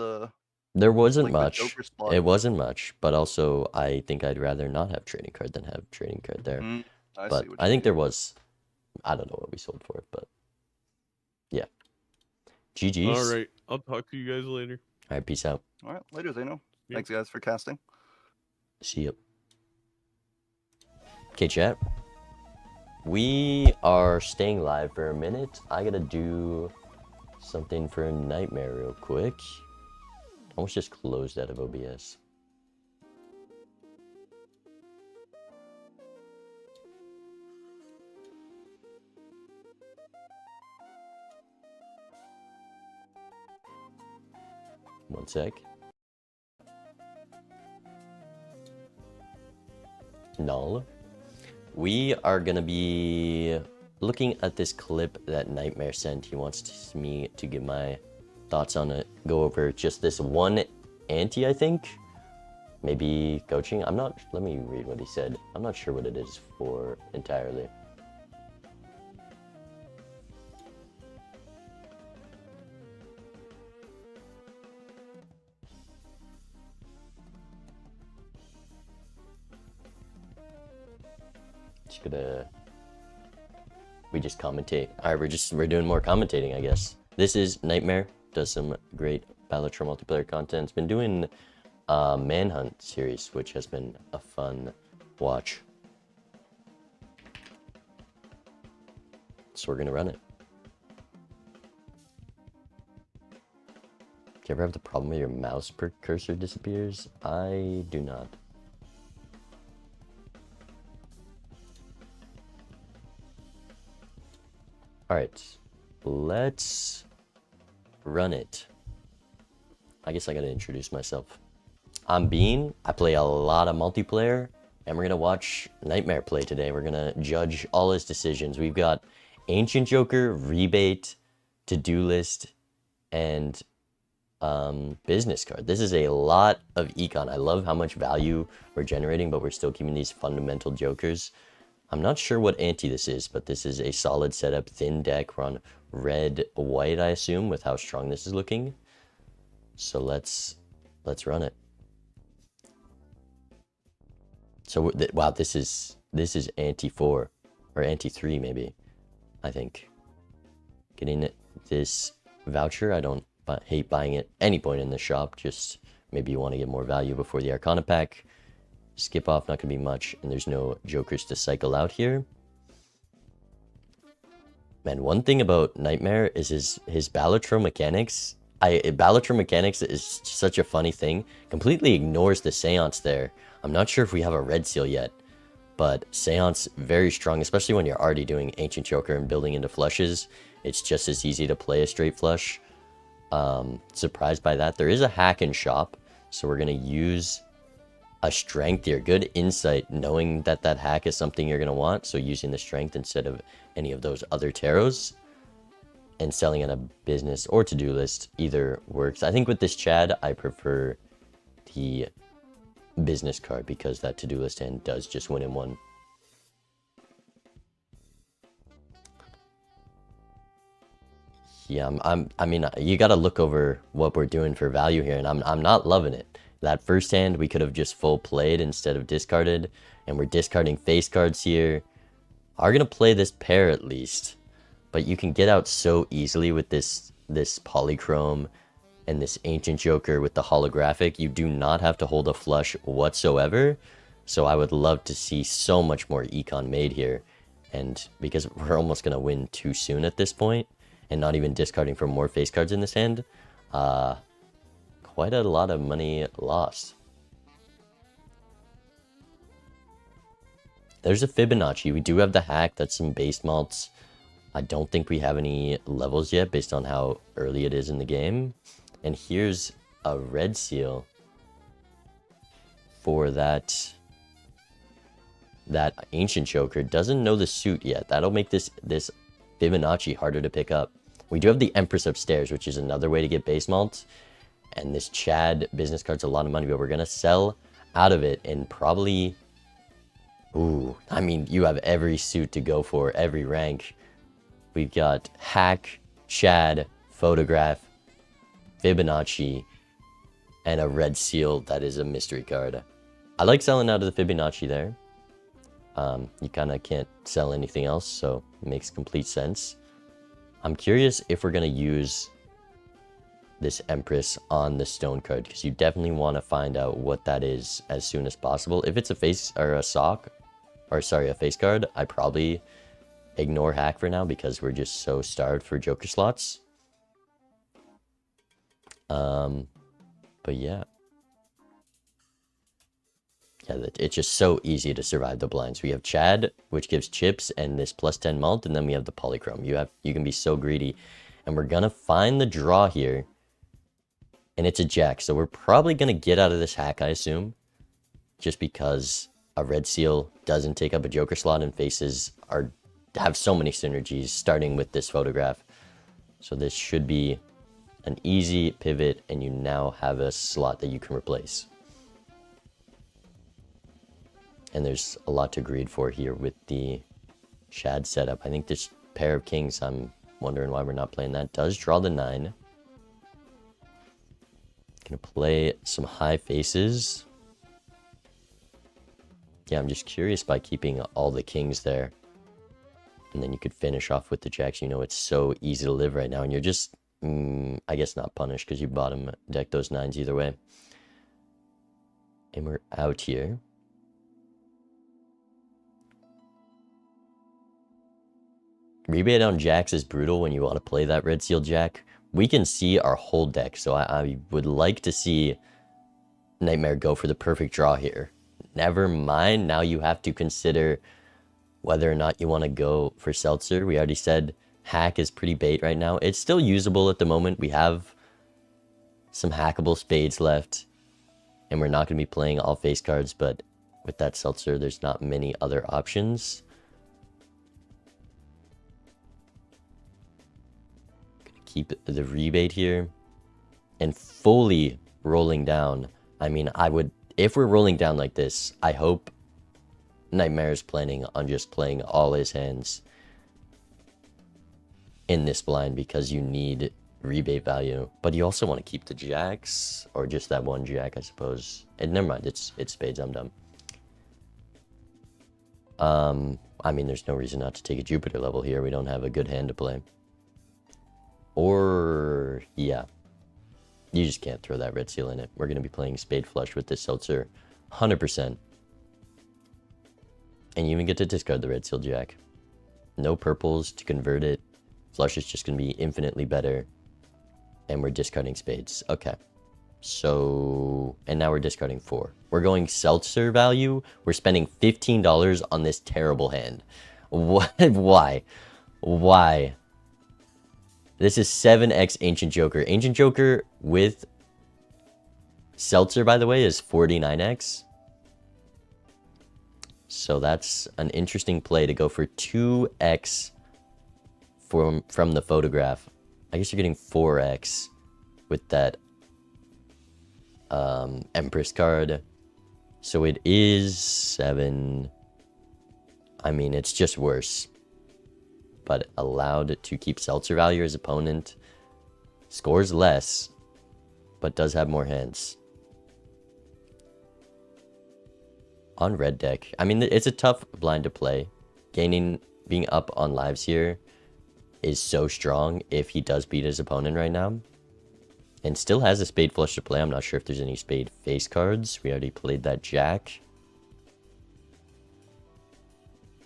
S4: there wasn't
S1: like, the
S4: much.
S1: Joker spot-
S4: It wasn't much, but also I think I'd rather not have trading card than have trading card there. But
S1: see what
S4: I
S1: you
S4: think
S1: mean.
S4: there was. I don't know what we sold for it, but yeah. GG's.
S3: All right. I'll talk to you guys later.
S4: All right. Peace out.
S1: All right, later, Zeno.
S3: Yeah.
S1: Thanks, guys, for casting.
S4: See ya. Okay, chat. We are staying live for a minute. I gotta do something for Nightmare real quick. I almost just closed out of OBS. One sec. Null. We are gonna be looking at this clip that Nightmare sent. He wants me to give my thoughts on it. Go over just this one ante, I think. Maybe coaching. I'm not. Let me read what he said. I'm not sure what it is for entirely. Just gonna. We just commentate. Alright, we're doing more commentating, I guess. This is Nightmare. Does some great Balatro multiplayer content. It's been doing Manhunt series, which has been a fun watch. So we're gonna run it. Do you ever have the problem where your mouse cursor disappears? I do not. Alright, let's run it. I guess I gotta introduce myself. I'm Bean. I play a lot of multiplayer, and we're gonna watch Nightmare play today. We're gonna judge all his decisions. We've got Ancient Joker, Rebate, To-Do List, and business card. This is a lot of econ. I love how much value we're generating, but we're still keeping these fundamental jokers. I'm not sure what ante this is, but this is a solid setup, thin deck. We're on red, white, I assume, with how strong this is looking. So let's run it. So wow, this is ante 4 or ante 3 maybe. I think getting this voucher, I don't hate buying it any point in the shop. Just maybe you want to get more value before the Arcana pack. Skip off, not gonna be much, and there's no jokers to cycle out here. Man, one thing about Nightmare is his Balatro mechanics. Balatro mechanics is such a funny thing. Completely ignores the Seance there. I'm not sure if we have a red seal yet, but Seance very strong, especially when you're already doing Ancient Joker and building into flushes. It's just as easy to play a straight flush. Surprised by that. There is a hack in shop, so we're gonna use a strength here. Good insight, knowing that that hack is something you're gonna want, so using the strength instead of any of those other tarots, and selling on a business or to-do list either works. I think with this Chad, I prefer the business card because that to-do list hand does just win in one. Yeah, I mean, you got to look over what we're doing for value here, and I'm not loving it. That first hand, we could have just full played instead of discarded, and we're discarding face cards here. Are going to play this pair at least, but you can get out so easily with this polychrome and this Ancient Joker with the holographic. You do not have to hold a flush whatsoever, so I would love to see so much more econ made here, and because we're almost going to win too soon at this point, and not even discarding for more face cards in this hand, quite a lot of money lost. There's a Fibonacci. We do have the hack. That's some base malts. I don't think we have any levels yet based on how early it is in the game. And here's a red seal for that Ancient Joker. Doesn't know the suit yet. That'll make this Fibonacci harder to pick up. We do have the Empress upstairs, which is another way to get base malts. And this Chad business card's a lot of money, but we're going to sell out of it and probably... Ooh, I mean, you have every suit to go for, every rank. We've got Hack, Chad, Photograph, Fibonacci, and a red seal that is a mystery card. I like selling out of the Fibonacci there. You kind of can't sell anything else, so it makes complete sense. I'm curious if we're going to use this Empress on the stone card, because you definitely want to find out what that is as soon as possible. If it's a face or a sock, or sorry, a face card, I probably ignore hack for now because we're just so starved for Joker slots. But yeah. Yeah, it's just so easy to survive the blinds. We have Chad, which gives chips and this +10 malt, and then we have the polychrome. You can be so greedy. And we're gonna find the draw here. And it's a jack, so we're probably gonna get out of this hack, I assume. Just because a red seal doesn't take up a Joker slot and faces have so many synergies, starting with this Photograph. So this should be an easy pivot, and you now have a slot that you can replace. And there's a lot to greed for here with the Chad setup. I think this pair of kings, I'm wondering why we're not playing that, does draw the 9. Gonna play some high faces. Yeah, I'm just curious by keeping all the kings there. And then you could finish off with the jacks. You know, it's so easy to live right now. And you're just, I guess not punished because you bottom deck those 9s either way. And we're out here. Rebate on jacks is brutal when you want to play that red seal jack. We can see our whole deck, so I would like to see Nightmare go for the perfect draw here. Never mind, now you have to consider whether or not you want to go for Seltzer. We already said hack is pretty bait right now. It's still usable at the moment. We have some hackable spades left, and we're not going to be playing all face cards, but with that Seltzer, there's not many other options. Keep the rebate here and fully rolling down. I mean, I would, if we're rolling down like this, I hope Nightmare is planning on just playing all his hands in this blind, because you need rebate value, but you also want to keep the jacks, or just that one jack, I suppose. And never mind, it's spades. I'm dumb. I mean, there's no reason not to take a Jupiter level here. We don't have a good hand to play. Or, yeah. You just can't throw that red seal in it. We're going to be playing spade flush with this Seltzer. 100%. And you even get to discard the red seal jack. No purples to convert it. Flush is just going to be infinitely better. And we're discarding spades. Okay. So, and now we're discarding 4. We're going Seltzer value. We're spending $15 on this terrible hand. What? Why? Why? This is 7x Ancient Joker. Ancient Joker with Seltzer, by the way, is 49x. So that's an interesting play to go for 2x from the photograph. I guess you're getting 4x with that Empress card. So it is 7. I mean, it's just worse. But allowed to keep Seltzer value. His opponent scores less, but does have more hands. On red deck, I mean, it's a tough blind to play. Being up on lives here is so strong if he does beat his opponent right now. And still has a spade flush to play. I'm not sure if there's any spade face cards. We already played that jack.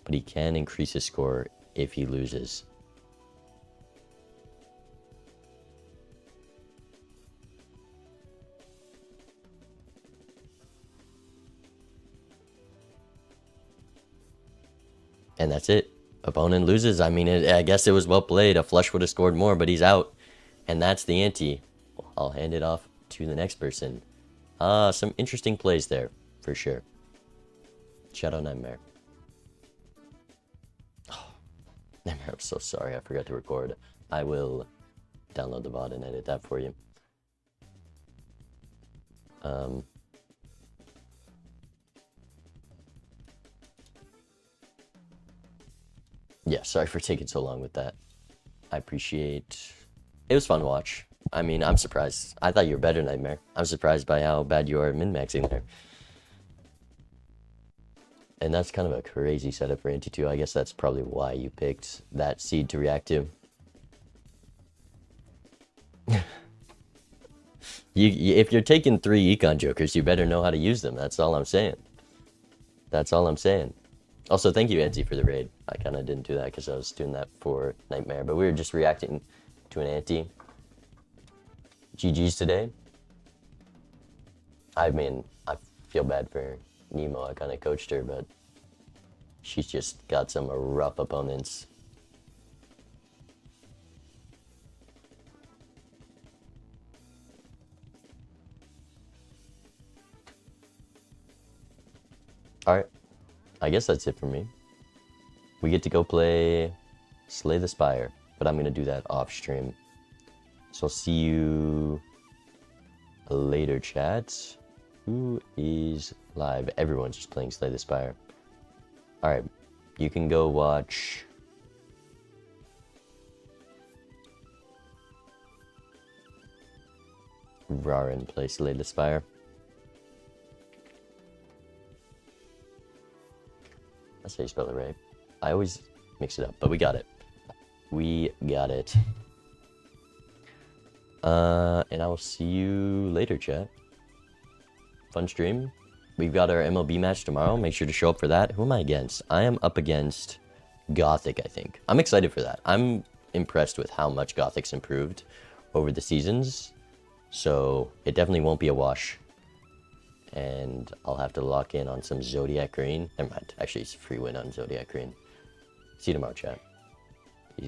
S4: But he can increase his score if he loses. And that's it. Opponent loses. I mean, I guess it was well played. A flush would have scored more, but he's out. And that's the ante. I'll hand it off to the next person. Some interesting plays there, for sure. Shadow Nightmare. Nightmare, I'm so sorry. I forgot to record. I will download the VOD and edit that for you. Yeah, sorry for taking so long with that. I appreciate... It was fun to watch. I mean, I'm surprised. I thought you were better, Nightmare. I'm surprised by how bad you are at min-maxing there. And that's kind of a crazy setup for Ante 2. I guess that's probably why you picked that seed to react to. If you're taking 3 Econ Jokers, you better know how to use them. That's all I'm saying. That's all I'm saying. Also, thank you, Edzy, for the raid. I kind of didn't do that because I was doing that for Nightmare. But we were just reacting to an Ante. GG's today. I mean, I feel bad for Nemo. I kind of coached her, but she's just got some rough opponents. Alright, I guess that's it for me. We get to go play Slay the Spire, but I'm going to do that off stream. So I'll see you later, chat. Who is live? Everyone's just playing Slay the Spire. Alright, you can go watch... Rarin play Slay the Spire. That's how you spell it, right? I always mix it up, but we got it. We got it. And I will see you later, chat. Fun stream. We've got our MLB match tomorrow. Make sure to show up for that. Who am I against? I am up against Gothic, I think. I'm excited for that. I'm impressed with how much Gothic's improved over the seasons. So it definitely won't be a wash. And I'll have to lock in on some Zodiac Green. Never mind. Actually, it's a free win on Zodiac Green. See you tomorrow, chat.